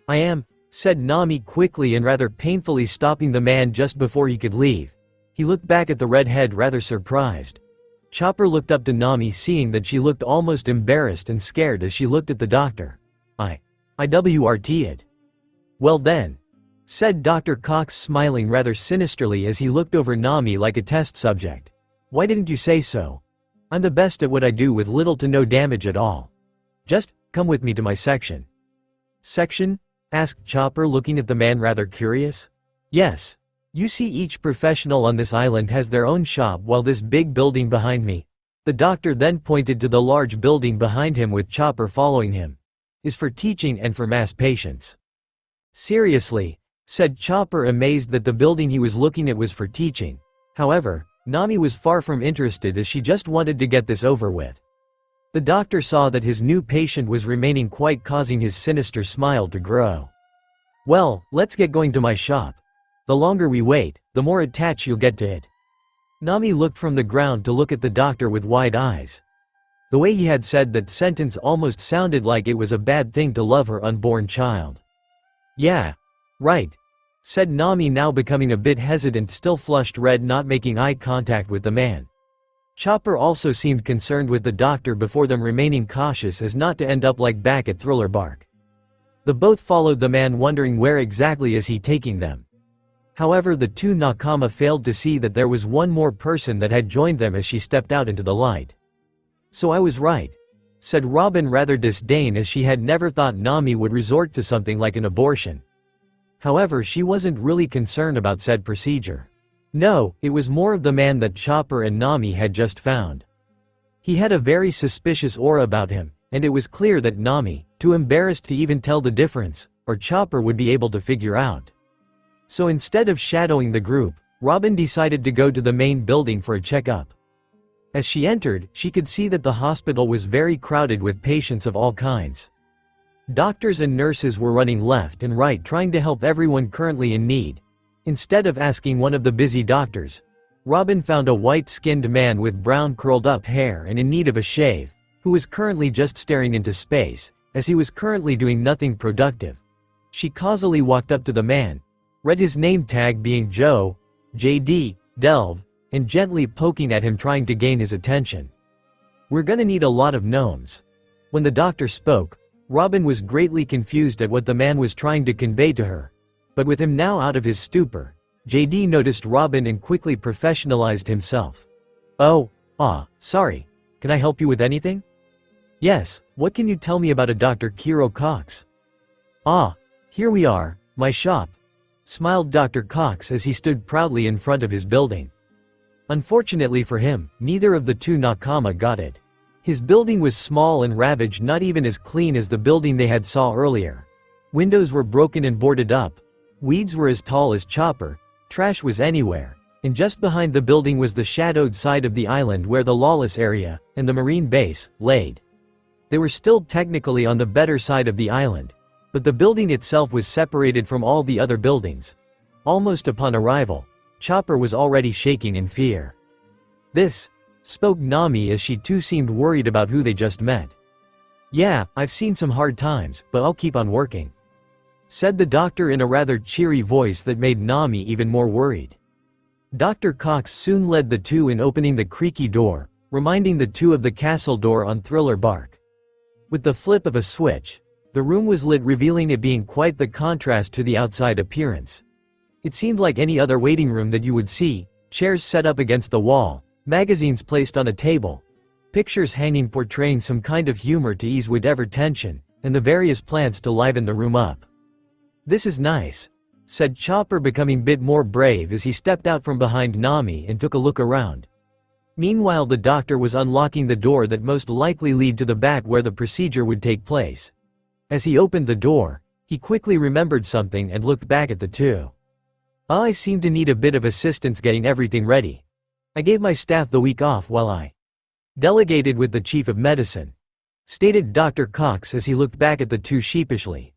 I am, said Nami quickly and rather painfully, stopping the man just before he could leave. He looked back at the redhead rather surprised. Chopper looked up to Nami, seeing that she looked almost embarrassed and scared as she looked at the doctor. IWRT it. Well then, said Dr. Cox, smiling rather sinisterly as he looked over Nami like a test subject. Why didn't you say so? I'm the best at what I do with little to no damage at all. Just come with me to my section. Section? Asked Chopper, looking at the man rather curious. Yes. You see, each professional on this island has their own shop, while this big building behind me, the doctor then pointed to the large building behind him with Chopper following him, is for teaching and for mass patients. Seriously? Said Chopper, amazed that the building he was looking at was for teaching. However, Nami was far from interested, as she just wanted to get this over with. The doctor saw that his new patient was remaining quiet, causing his sinister smile to grow. Well, let's get going to my shop. The longer we wait, the more attached you'll get to it. Nami looked from the ground to look at the doctor with wide eyes. The way he had said that sentence almost sounded like it was a bad thing to love her unborn child. Yeah. Right. Said Nami, now becoming a bit hesitant, still flushed red, not making eye contact with the man. Chopper also seemed concerned with the doctor, before them remaining cautious as not to end up like back at Thriller Bark. The both followed the man, wondering where exactly is he taking them. However, the two Nakama failed to see that there was one more person that had joined them as she stepped out into the light. So I was right, said Robin, rather disdain, as she had never thought Nami would resort to something like an abortion. However, she wasn't really concerned about said procedure. No, it was more of the man that Chopper and Nami had just found. He had a very suspicious aura about him, and it was clear that Nami, too embarrassed to even tell the difference, or Chopper would be able to figure out. So instead of shadowing the group, Robin decided to go to the main building for a checkup. As she entered, she could see that the hospital was very crowded with patients of all kinds. Doctors and nurses were running left and right, trying to help everyone currently in need. Instead of asking one of the busy doctors, Robin found a white-skinned man with brown curled-up hair and in need of a shave, who was currently just staring into space, as he was currently doing nothing productive. She causally walked up to the man, read his name tag being Joe, JD, Delve, and gently poking at him, trying to gain his attention. We're gonna need a lot of gnomes. When the doctor spoke, Robin was greatly confused at what the man was trying to convey to her. But with him now out of his stupor, JD noticed Robin and quickly professionalized himself. Oh, sorry. Can I help you with anything? Yes, what can you tell me about a Dr. Kiro Cox? Here we are, my shop, smiled Dr. Cox as he stood proudly in front of his building. Unfortunately for him, neither of the two Nakama got it. His building was small and ravaged, not even as clean as the building they had saw earlier. Windows were broken and boarded up. Weeds were as tall as Chopper, trash was anywhere, and just behind the building was the shadowed side of the island where the lawless area, and the marine base, laid. They were still technically on the better side of the island, but the building itself was separated from all the other buildings. Almost upon arrival, Chopper was already shaking in fear. This, spoke Nami as she too seemed worried about who they just met. Yeah, I've seen some hard times, but I'll keep on working, said the doctor in a rather cheery voice that made Nami even more worried. Dr. Cox soon led the two in opening the creaky door, reminding the two of the castle door on Thriller Bark. With the flip of a switch, the room was lit, revealing it being quite the contrast to the outside appearance. It seemed like any other waiting room that you would see, chairs set up against the wall, magazines placed on a table, pictures hanging portraying some kind of humor to ease whatever tension, and the various plants to liven the room up. This is nice, said Chopper, becoming bit more brave as he stepped out from behind Nami and took a look around. Meanwhile, the doctor was unlocking the door that most likely lead to the back where the procedure would take place. As he opened the door, he quickly remembered something and looked back at the two. I seem to need a bit of assistance getting everything ready. I gave my staff the week off while I delegated with the chief of medicine, stated Dr. Cox as he looked back at the two sheepishly.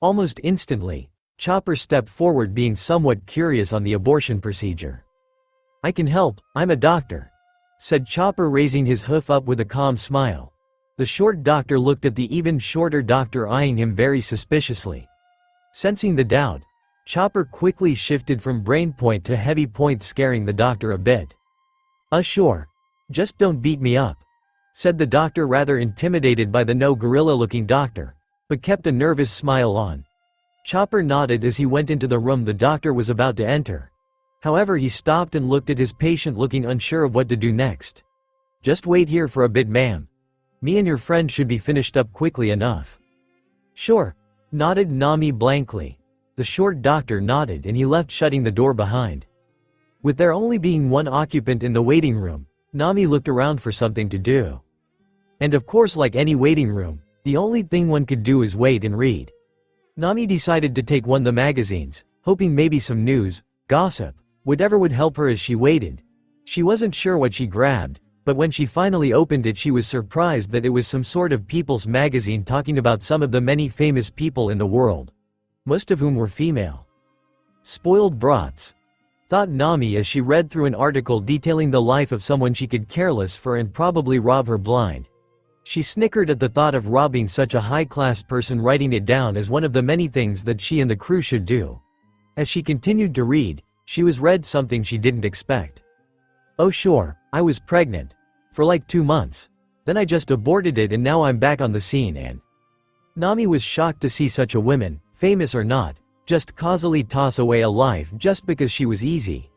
Almost instantly, Chopper stepped forward, being somewhat curious on the abortion procedure. I can help, I'm a doctor, said Chopper, raising his hoof up with a calm smile. The short doctor looked at the even shorter doctor, eyeing him very suspiciously. Sensing the doubt, Chopper quickly shifted from brain point to heavy point, scaring the doctor a bit. Sure. Just don't beat me up, said the doctor, rather intimidated by the no gorilla-looking doctor. but kept a nervous smile on. Chopper nodded as he went into the room the doctor was about to enter. However, he stopped and looked at his patient, looking unsure of what to do next. "Just wait here for a bit, ma'am. Me and your friend should be finished up quickly enough." "Sure," nodded Nami blankly. The short doctor nodded and he left, shutting the door behind. With there only being one occupant in the waiting room, Nami looked around for something to do. And of course, like any waiting room, the only thing one could do is wait and read. Nami decided to take one of the magazines, hoping maybe some news, gossip, whatever would help her as she waited. She wasn't sure what she grabbed, but when she finally opened it she was surprised that it was some sort of people's magazine talking about some of the many famous people in the world, most of whom were female. Spoiled brats, thought Nami as she read through an article detailing the life of someone she could careless for and probably rob her blind. She snickered at the thought of robbing such a high-class person, writing it down as one of the many things that she and the crew should do. As she continued to read, she read something she didn't expect. "Oh sure, I was pregnant. For like 2 months. Then I just aborted it and now I'm back on the scene and..." Nami was shocked to see such a woman, famous or not, just causally toss away a life just because she was easy.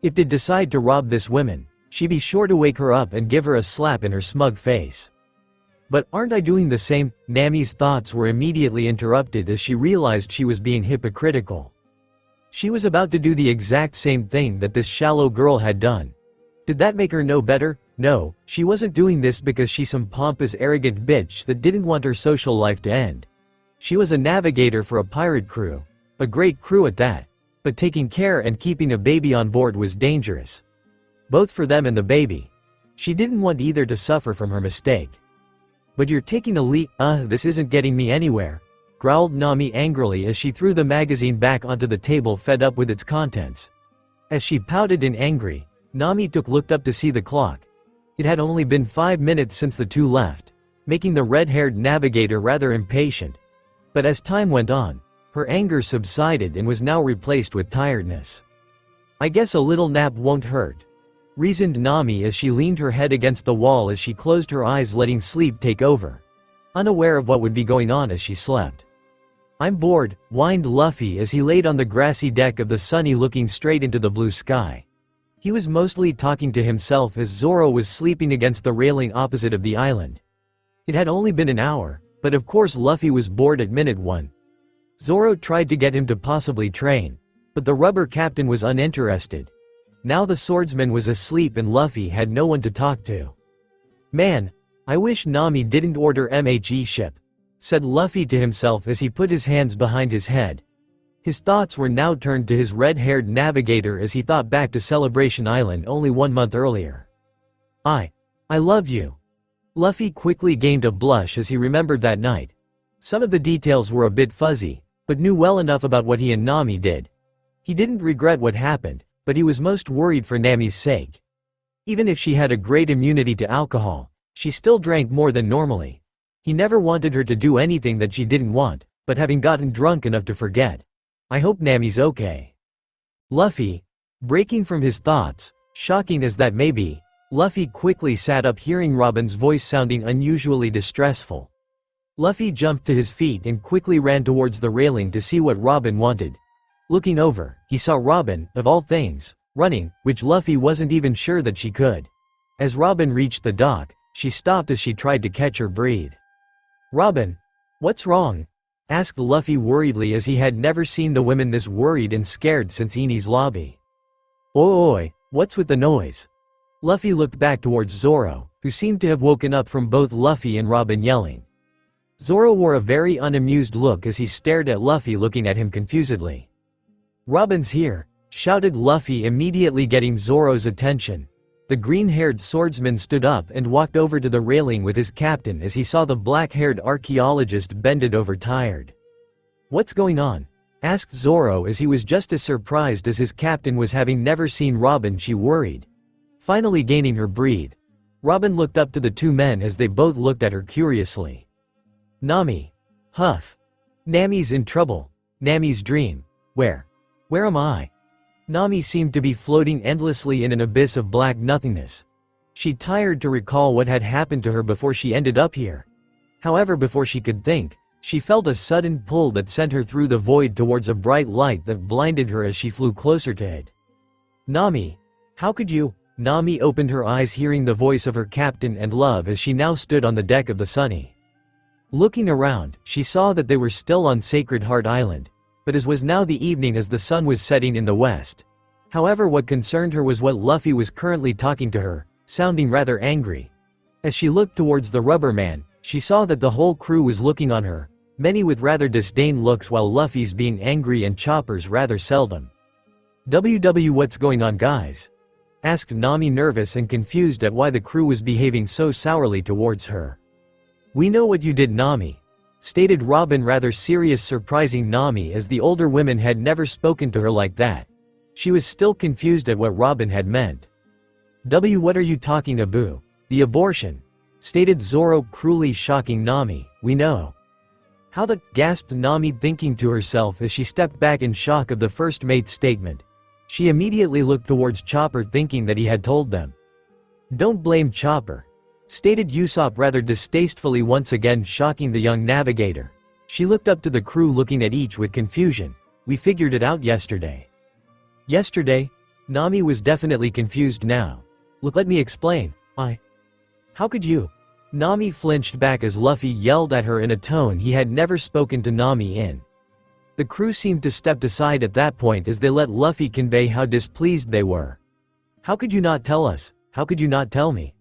If did decide to rob this woman, she'd be sure to wake her up and give her a slap in her smug face. "But aren't I doing the same?" Nami's thoughts were immediately interrupted as she realized she was being hypocritical. She was about to do the exact same thing that this shallow girl had done. Did that make her no better? No, she wasn't doing this because she's some pompous, arrogant bitch that didn't want her social life to end. She was a navigator for a pirate crew. A great crew at that. But taking care and keeping a baby on board was dangerous. Both for them and the baby. She didn't want either to suffer from her mistake. "But you're taking a leap, this isn't getting me anywhere," growled Nami angrily as she threw the magazine back onto the table, fed up with its contents. As she pouted and angry, Nami looked up to see the clock. It had only been 5 minutes since the two left, making the red-haired navigator rather impatient. But as time went on, her anger subsided and was now replaced with tiredness. "I guess a little nap won't hurt," reasoned Nami as she leaned her head against the wall as she closed her eyes, letting sleep take over, unaware of what would be going on as she slept. "I'm bored," whined Luffy as he laid on the grassy deck of the Sunny, looking straight into the blue sky. He was mostly talking to himself as Zoro was sleeping against the railing opposite of the island. It had only been an hour, but of course Luffy was bored at minute 1. Zoro tried to get him to possibly train, but the rubber captain was uninterested. Now the swordsman was asleep and Luffy had no one to talk to. "Man, I wish Nami didn't order MHE ship," said Luffy to himself as he put his hands behind his head. His thoughts were now turned to his red-haired navigator as he thought back to Celebration Island only 1 month earlier. I love you." Luffy quickly gained a blush as he remembered that night. Some of the details were a bit fuzzy, but knew well enough about what he and Nami did. He didn't regret what happened, but he was most worried for Nami's sake. Even if she had a great immunity to alcohol, she still drank more than normally. He never wanted her to do anything that she didn't want, but having gotten drunk enough to forget. "I hope Nami's okay." Luffy, breaking from his thoughts, shocking as that may be, Luffy quickly sat up, hearing Robin's voice sounding unusually distressful. Luffy jumped to his feet and quickly ran towards the railing to see what Robin wanted. Looking over, he saw Robin, of all things, running, which Luffy wasn't even sure that she could. As Robin reached the dock, she stopped as she tried to catch her breath. "Robin, what's wrong?" asked Luffy worriedly as he had never seen the women this worried and scared since Eni's lobby. Oi, what's with the noise?" Luffy looked back towards Zoro, who seemed to have woken up from both Luffy and Robin yelling. Zoro wore a very unamused look as he stared at Luffy, looking at him confusedly. "Robin's here," shouted Luffy, immediately getting Zoro's attention. The green-haired swordsman stood up and walked over to the railing with his captain as he saw the black-haired archaeologist bended over tired. "What's going on?" asked Zoro as he was just as surprised as his captain was, having never seen Robin. She worried. Finally gaining her breath, Robin looked up to the two men as they both looked at her curiously. "Nami. Huff. Nami's in trouble. Nami's dream. Where am I?" Nami seemed to be floating endlessly in an abyss of black nothingness. She tired to recall what had happened to her before she ended up here. However, before she could think, She felt a sudden pull that sent her through the void towards a bright light that blinded her as she flew closer to it. Nami. How could you? Nami opened her eyes hearing the voice of her captain and love as she now stood on the deck of the Sunny. Looking around, she saw that they were still on Sacred Heart Island, but as was now the evening as the sun was setting in the west. However, what concerned her was what Luffy was currently talking to her, sounding rather angry. As she looked towards the rubber man, she saw that the whole crew was looking on her, many with rather disdain looks while Luffy's being angry and Chopper's rather seldom. What's going on, guys? Asked Nami, nervous and confused at why the crew was behaving so sourly towards her. We know what you did, Nami, stated Robin, rather serious, surprising Nami as the older women had never spoken to her like that. She was still confused at what Robin had meant. What are you talking about? The abortion, stated Zoro, cruelly shocking Nami. We know. How the, gasped Nami, thinking to herself as she stepped back in shock of the first mate's statement. She immediately looked towards Chopper, thinking that he had told them. Don't blame Chopper, stated Usopp rather distastefully, once again shocking the young navigator. She looked up to the crew, looking at each with confusion. We figured it out yesterday. Yesterday? Nami was definitely confused now. Look, let me explain. How could you? Nami flinched back as Luffy yelled at her in a tone he had never spoken to Nami in. The crew seemed to step aside at that point as they let Luffy convey how displeased they were. How could you not tell us? How could you not tell me?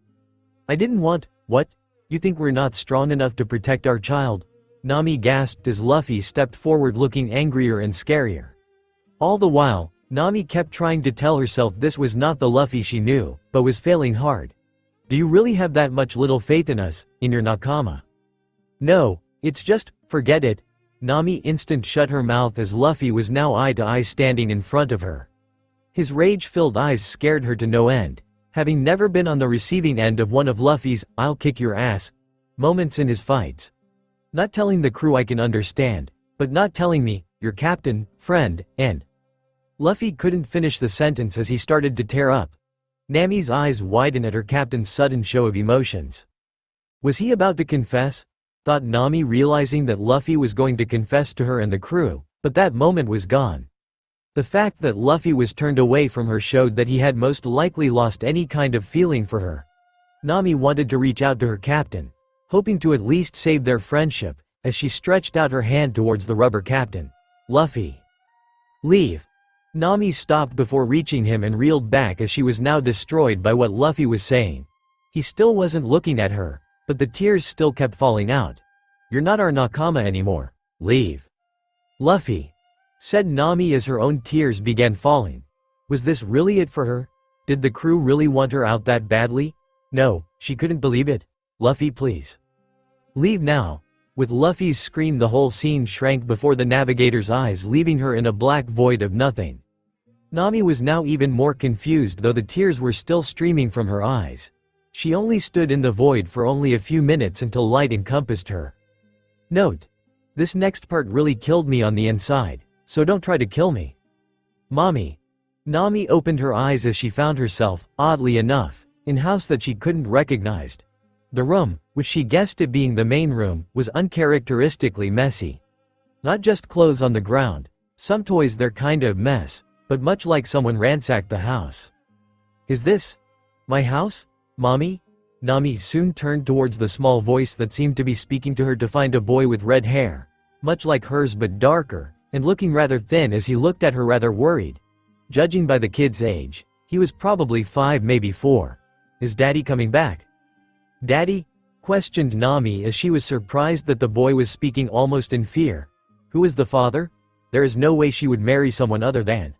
I didn't want. What? You think we're not strong enough to protect our child? Nami gasped as Luffy stepped forward, looking angrier and scarier. All the while, Nami kept trying to tell herself this was not the Luffy she knew, but was failing hard. Do you really have that much little faith in us, in your nakama? No, it's just, forget it. Nami instant shut her mouth as Luffy was now eye to eye standing in front of her. His rage-filled eyes scared her to no end, having never been on the receiving end of one of Luffy's "I'll kick your ass" moments in his fights. Not telling the crew I can understand, but not telling me, your captain, friend, and… Luffy couldn't finish the sentence as he started to tear up. Nami's eyes widened at her captain's sudden show of emotions. Was he about to confess? Thought Nami, realizing that Luffy was going to confess to her and the crew, but that moment was gone. The fact that Luffy was turned away from her showed that he had most likely lost any kind of feeling for her. Nami wanted to reach out to her captain, hoping to at least save their friendship, as she stretched out her hand towards the rubber captain. Luffy. Leave. Nami stopped before reaching him and reeled back as she was now destroyed by what Luffy was saying. He still wasn't looking at her, but the tears still kept falling out. You're not our nakama anymore. Leave. Luffy, said Nami as her own tears began falling. Was this really it for her? Did the crew really want her out that badly? No, she couldn't believe it. Luffy, please. Leave now. With Luffy's scream, the whole scene shrank before the navigator's eyes, leaving her in a black void of nothing. Nami was now even more confused, though the tears were still streaming from her eyes. She only stood in the void for only a few minutes until light encompassed her. Note: this next part really killed me on the inside, so don't try to kill me. Mommy. Nami opened her eyes as she found herself, oddly enough, in a house that she couldn't recognize. The room, which she guessed it being the main room, was uncharacteristically messy. Not just clothes on the ground, some toys, they're kind of mess, but much like someone ransacked the house. Is this my house, Mommy? Nami soon turned towards the small voice that seemed to be speaking to her to find a boy with red hair, much like hers but darker, and looking rather thin as he looked at her rather worried. Judging by the kid's age, he was probably 5, maybe 4. Is Daddy coming back? Daddy? Questioned Nami as she was surprised that the boy was speaking almost in fear. Who is the father? There is no way she would marry someone other than…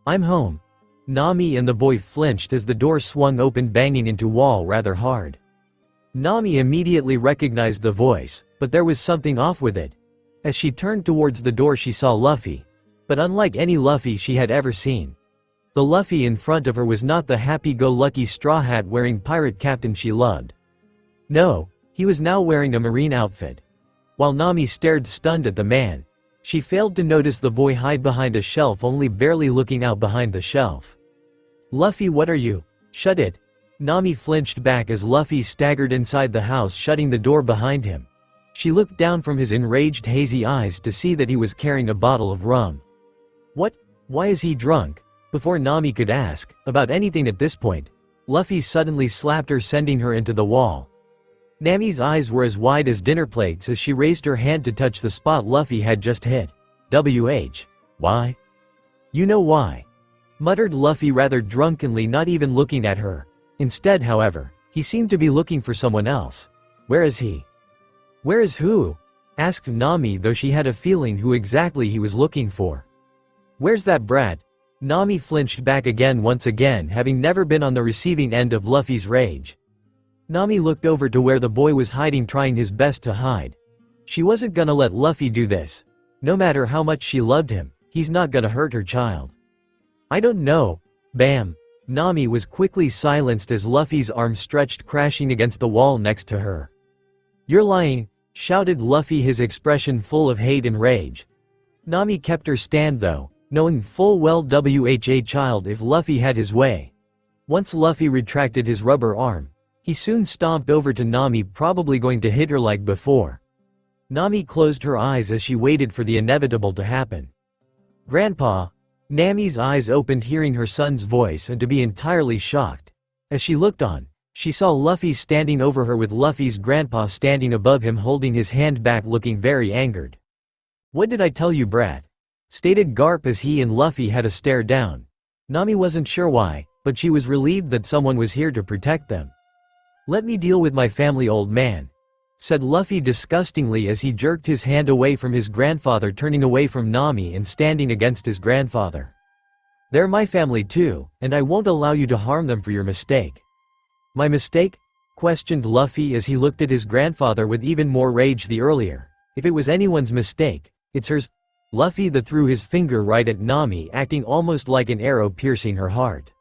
I'm home. Nami and the boy flinched as the door swung open, banging into wall rather hard. Nami immediately recognized the voice, but there was something off with it. As she turned towards the door, she saw Luffy. But unlike any Luffy she had ever seen. The Luffy in front of her was not the happy-go-lucky straw hat wearing pirate captain she loved. No, he was now wearing a marine outfit. While Nami stared stunned at the man, she failed to notice the boy hide behind a shelf, only barely looking out behind the shelf. Luffy, what are you? Shut it. Nami flinched back as Luffy staggered inside the house, shutting the door behind him. She looked down from his enraged hazy eyes to see that he was carrying a bottle of rum. What? Why is he drunk? Before Nami could ask about anything at this point, Luffy suddenly slapped her, sending her into the wall. Nami's eyes were as wide as dinner plates as she raised her hand to touch the spot Luffy had just hit. Why? You know why? Muttered Luffy rather drunkenly, not even looking at her. Instead, however, he seemed to be looking for someone else. Where is he? Where is who? Asked Nami, though she had a feeling who exactly he was looking for. Where's that brat? Nami flinched back again, once again having never been on the receiving end of Luffy's rage. Nami looked over to where the boy was hiding, trying his best to hide. She wasn't gonna let Luffy do this. No matter how much she loved him, he's not gonna hurt her child. I don't know. Bam! Nami was quickly silenced as Luffy's arm stretched, crashing against the wall next to her. You're lying, shouted Luffy, his expression full of hate and rage. Nami kept her stand though, knowing full well child if Luffy had his way. Once Luffy retracted his rubber arm, he soon stomped over to Nami, probably going to hit her like before. Nami closed her eyes as she waited for the inevitable to happen. Grandpa! Nami's eyes opened, hearing her son's voice, and to be entirely shocked. As she looked on, she saw Luffy standing over her with Luffy's grandpa standing above him, holding his hand back, looking very angered. What did I tell you, brat? Stated Garp as he and Luffy had a stare down. Nami wasn't sure why, but she was relieved that someone was here to protect them. Let me deal with my family, old man, said Luffy disgustingly as he jerked his hand away from his grandfather, turning away from Nami and standing against his grandfather. They're my family too, and I won't allow you to harm them for your mistake. My mistake? Questioned Luffy as he looked at his grandfather with even more rage than earlier. If it was anyone's mistake, it's hers. Luffy threw his finger right at Nami, acting almost like an arrow piercing her heart.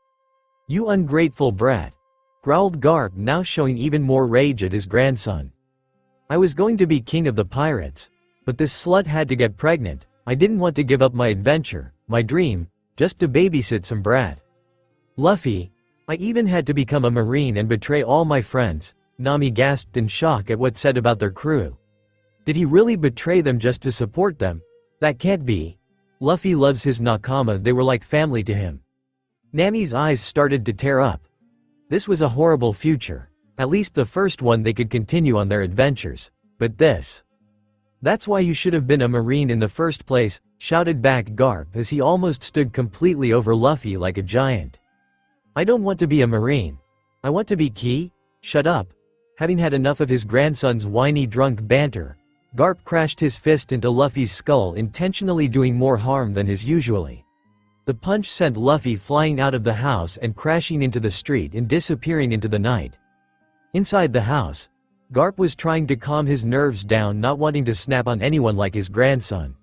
You ungrateful brat, growled Garp, now showing even more rage at his grandson. I was going to be king of the pirates, but this slut had to get pregnant. I didn't want to give up my adventure, my dream, just to babysit some brat. Luffy, I even had to become a marine and betray all my friends. Nami gasped in shock at what said about their crew. Did he really betray them just to support them? That can't be. Luffy loves his nakama, they were like family to him. Nami's eyes started to tear up. This was a horrible future. At least the first one they could continue on their adventures. But this. That's why you should have been a marine in the first place, shouted back Garp as he almost stood completely over Luffy like a giant. I don't want to be a marine. I want to be Key. Shut up. Having had enough of his grandson's whiny drunk banter, Garp crashed his fist into Luffy's skull, intentionally doing more harm than his usually. The punch sent Luffy flying out of the house and crashing into the street and disappearing into the night. Inside the house, Garp was trying to calm his nerves down, not wanting to snap on anyone like his grandson.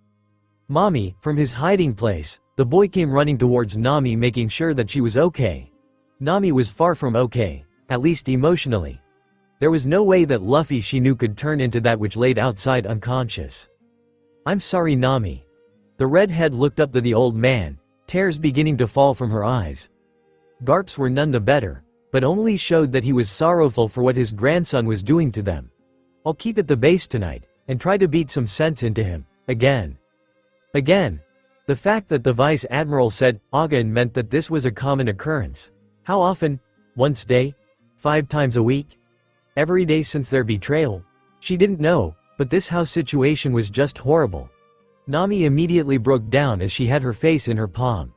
Mommy, from his hiding place, the boy came running towards Nami, making sure that she was okay. Nami was far from okay, at least emotionally. There was no way that Luffy, she knew, could turn into that which laid outside unconscious. I'm sorry, Nami. The redhead looked up to the old man, tears beginning to fall from her eyes. Garp's were none the better, but only showed that he was sorrowful for what his grandson was doing to them. I'll keep at the base tonight, and try to beat some sense into him, again. Again. The fact that the Vice Admiral said, again, meant that this was a common occurrence. How often? Once a day? 5 times a week? Every day since their betrayal? She didn't know, but this house situation was just horrible. Nami immediately broke down as she had her face in her palm.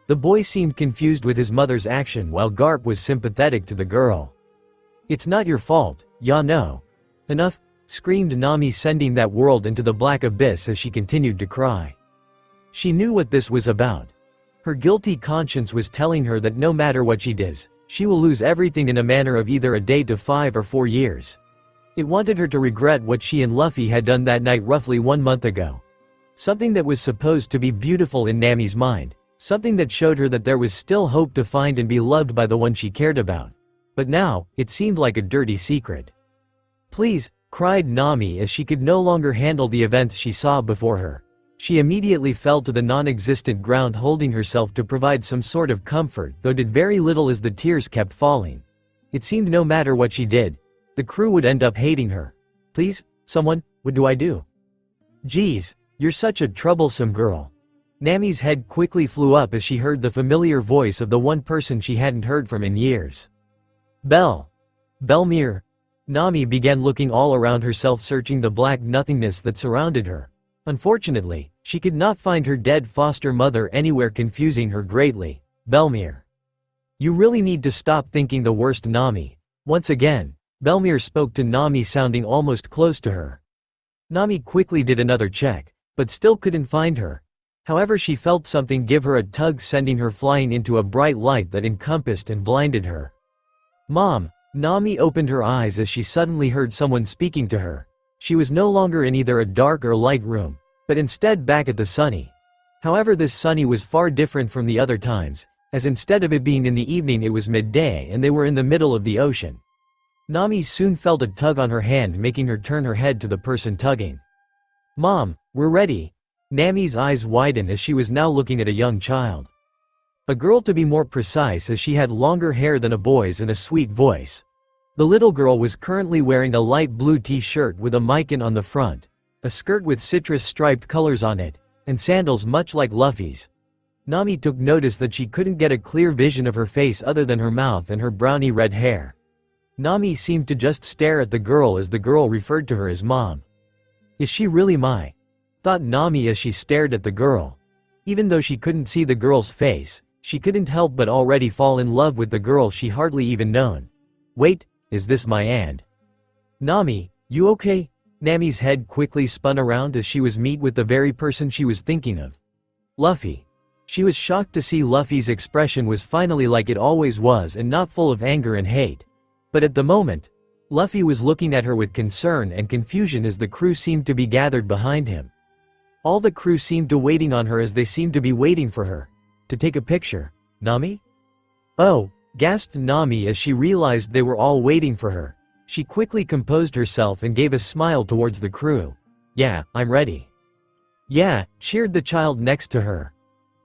The boy seemed confused with his mother's action while Garp was sympathetic to the girl. It's not your fault, ya know. Enough, screamed Nami, sending that world into the black abyss as she continued to cry. She knew what this was about. Her guilty conscience was telling her that no matter what she does, she will lose everything in a manner of either a day to 5 or 4 years. It wanted her to regret what she and Luffy had done that night roughly 1 month ago. Something that was supposed to be beautiful in Nami's mind. Something that showed her that there was still hope to find and be loved by the one she cared about. But now, it seemed like a dirty secret. Please, cried Nami as she could no longer handle the events she saw before her. She immediately fell to the non-existent ground, holding herself to provide some sort of comfort, though did very little as the tears kept falling. It seemed no matter what she did, the crew would end up hating her. Please, Someone, what do I do? Geez, you're such a troublesome girl. Nami's head quickly flew up as she heard the familiar voice of the one person she hadn't heard from in years. Belle. Belmere. Nami began looking all around herself, searching the black nothingness that surrounded her. Unfortunately, she could not find her dead foster mother anywhere, confusing her greatly. Belmere. You really need to stop thinking the worst, Nami. Once again, Belmere spoke to Nami, sounding almost close to her. Nami quickly did another check, but still couldn't find her. However, she felt something give her a tug, sending her flying into a bright light that encompassed and blinded her. Mom! Nami opened her eyes as she suddenly heard someone speaking to her. She was no longer in either a dark or light room, but instead back at the sunny. However, this sunny was far different from the other times, as instead of it being in the evening, it was midday and they were in the middle of the ocean. Nami soon felt a tug on her hand, making her turn her head to the person tugging. Mom, we're ready. Nami's eyes widened as she was now looking at a young child. A girl, to be more precise, as she had longer hair than a boy's and a sweet voice. The little girl was currently wearing a light blue t-shirt with a mikan on the front, a skirt with citrus striped colors on it, and sandals much like Luffy's. Nami took notice that she couldn't get a clear vision of her face other than her mouth and her browny red hair. Nami seemed to just stare at the girl as the girl referred to her as Mom. Is she really my? Thought Nami as she stared at the girl. Even though she couldn't see the girl's face, she couldn't help but already fall in love with the girl she hardly even known. Wait, is this my aunt? Nami, you okay? Nami's head quickly spun around as she was met with the very person she was thinking of. Luffy. She was shocked to see Luffy's expression was finally like it always was and not full of anger and hate. But at the moment, Luffy was looking at her with concern and confusion as the crew seemed to be gathered behind him. All the crew seemed to waiting on her as they seemed to be waiting for her. To take a picture. Nami? Oh, gasped Nami as she realized they were all waiting for her. She quickly composed herself and gave a smile towards the crew. Yeah, I'm ready. Yeah, cheered the child next to her.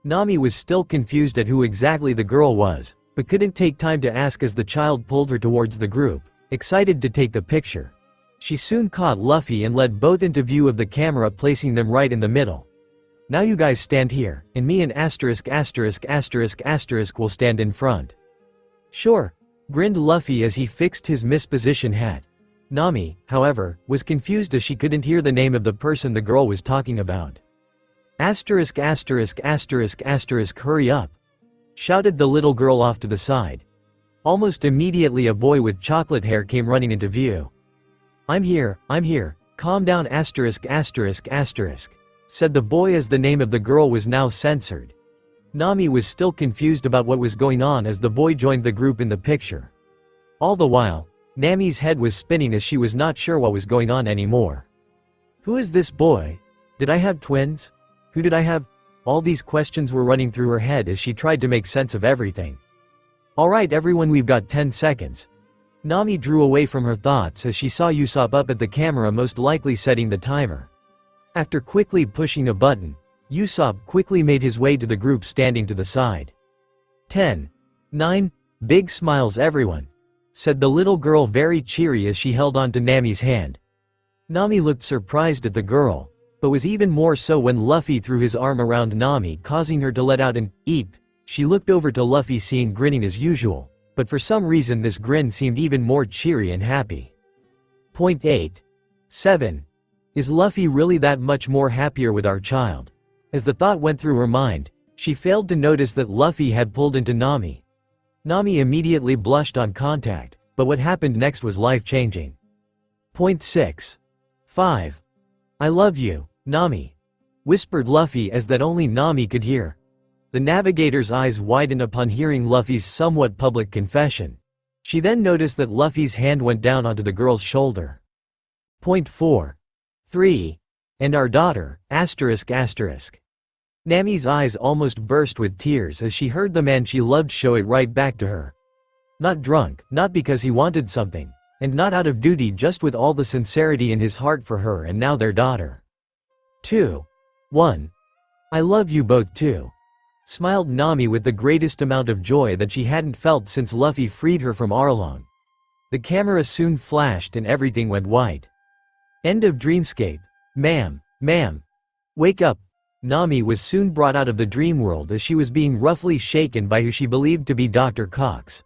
Nami was still confused at who exactly the girl was, but couldn't take time to ask as the child pulled her towards the group, excited to take the picture. She soon caught Luffy and led both into view of the camera, placing them right in the middle. Now you guys stand here, and me and ***** will stand in front. Sure, grinned Luffy as he fixed his misposition hat. Nami, however, was confused as she couldn't hear the name of the person the girl was talking about. *********, hurry up! Shouted the little girl off to the side. Almost immediately a boy with chocolate hair came running into view. I'm here, calm down ******, said the boy as the name of the girl was now censored. Nami was still confused about what was going on as the boy joined the group in the picture. All the while, Nami's head was spinning as she was not sure what was going on anymore. Who is this boy? Did I have twins? Who did I have? All these questions were running through her head as she tried to make sense of everything. Alright everyone, we've got 10 seconds. Nami drew away from her thoughts as she saw Usopp up at the camera, most likely setting the timer. After quickly pushing a button, Usopp quickly made his way to the group standing to the side. 10. 9. Big smiles everyone, said the little girl very cheery as she held on to Nami's hand. Nami looked surprised at the girl, but was even more so when Luffy threw his arm around Nami, causing her to let out an eep. She looked over to Luffy, seeing grinning as usual, but for some reason this grin seemed even more cheery and happy. Point 8. 7. Is Luffy really that much more happier with our child? As the thought went through her mind, she failed to notice that Luffy had pulled into Nami. Nami immediately blushed on contact, but what happened next was life-changing. Point 6. 5. I love you, Nami, whispered Luffy as that only Nami could hear. The navigator's eyes widened upon hearing Luffy's somewhat public confession. She then noticed that Luffy's hand went down onto the girl's shoulder. Point 4. 3. And our daughter, *****. Nami's eyes almost burst with tears as she heard the man she loved show it right back to her. Not drunk, not because he wanted something, and not out of duty, just with all the sincerity in his heart for her and now their daughter. 2. 1. I love you both too, smiled Nami with the greatest amount of joy that she hadn't felt since Luffy freed her from Arlong. The camera soon flashed and everything went white. End of dreamscape. Ma'am. Wake up. Nami was soon brought out of the dream world as she was being roughly shaken by who she believed to be Dr. Cox.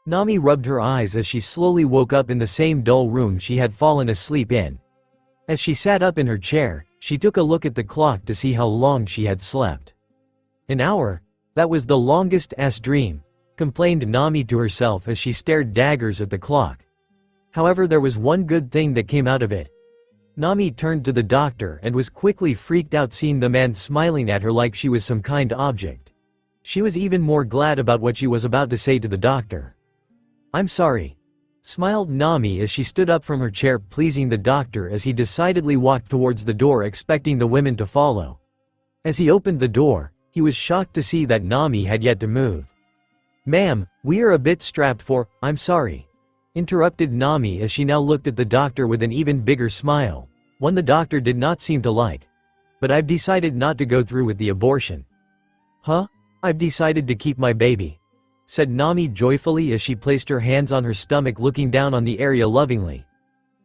Nami rubbed her eyes as she slowly woke up in the same dull room she had fallen asleep in. As she sat up in her chair, she took a look at the clock to see how long she had slept. An hour? That was the longest dream, complained Nami to herself as she stared daggers at the clock. However, there was one good thing that came out of it. Nami turned to the doctor and was quickly freaked out seeing the man smiling at her like she was some kind object. She was even more glad about what she was about to say to the doctor. "I'm sorry," smiled Nami as she stood up from her chair, pleasing the doctor as he decidedly walked towards the door expecting the women to follow. As he opened the door, he was shocked to see that Nami had yet to move. "Ma'am, we are a bit strapped for, I'm sorry," interrupted Nami as she now looked at the doctor with an even bigger smile, one the doctor did not seem to like. "But I've decided not to go through with the abortion." "Huh? I've decided to keep my baby," said Nami joyfully as she placed her hands on her stomach looking down on the area lovingly.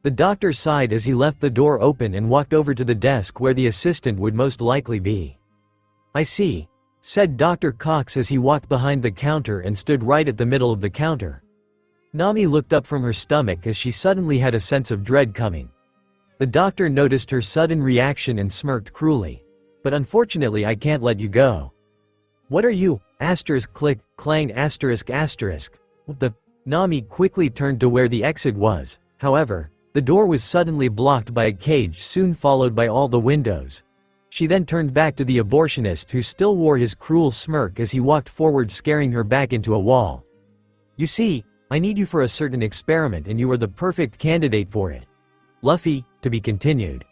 The doctor sighed as he left the door open and walked over to the desk where the assistant would most likely be. "I see," said Dr. Cox as he walked behind the counter and stood right at the middle of the counter. Nami looked up from her stomach as she suddenly had a sense of dread coming. The doctor noticed her sudden reaction and smirked cruelly. "But unfortunately I can't let you go." "What are you, click, clang, what the?" Nami quickly turned to where the exit was, however, the door was suddenly blocked by a cage soon followed by all the windows. She then turned back to the abortionist who still wore his cruel smirk as he walked forward scaring her back into a wall. "You see, I need you for a certain experiment and you are the perfect candidate for it. Luffy, to be continued."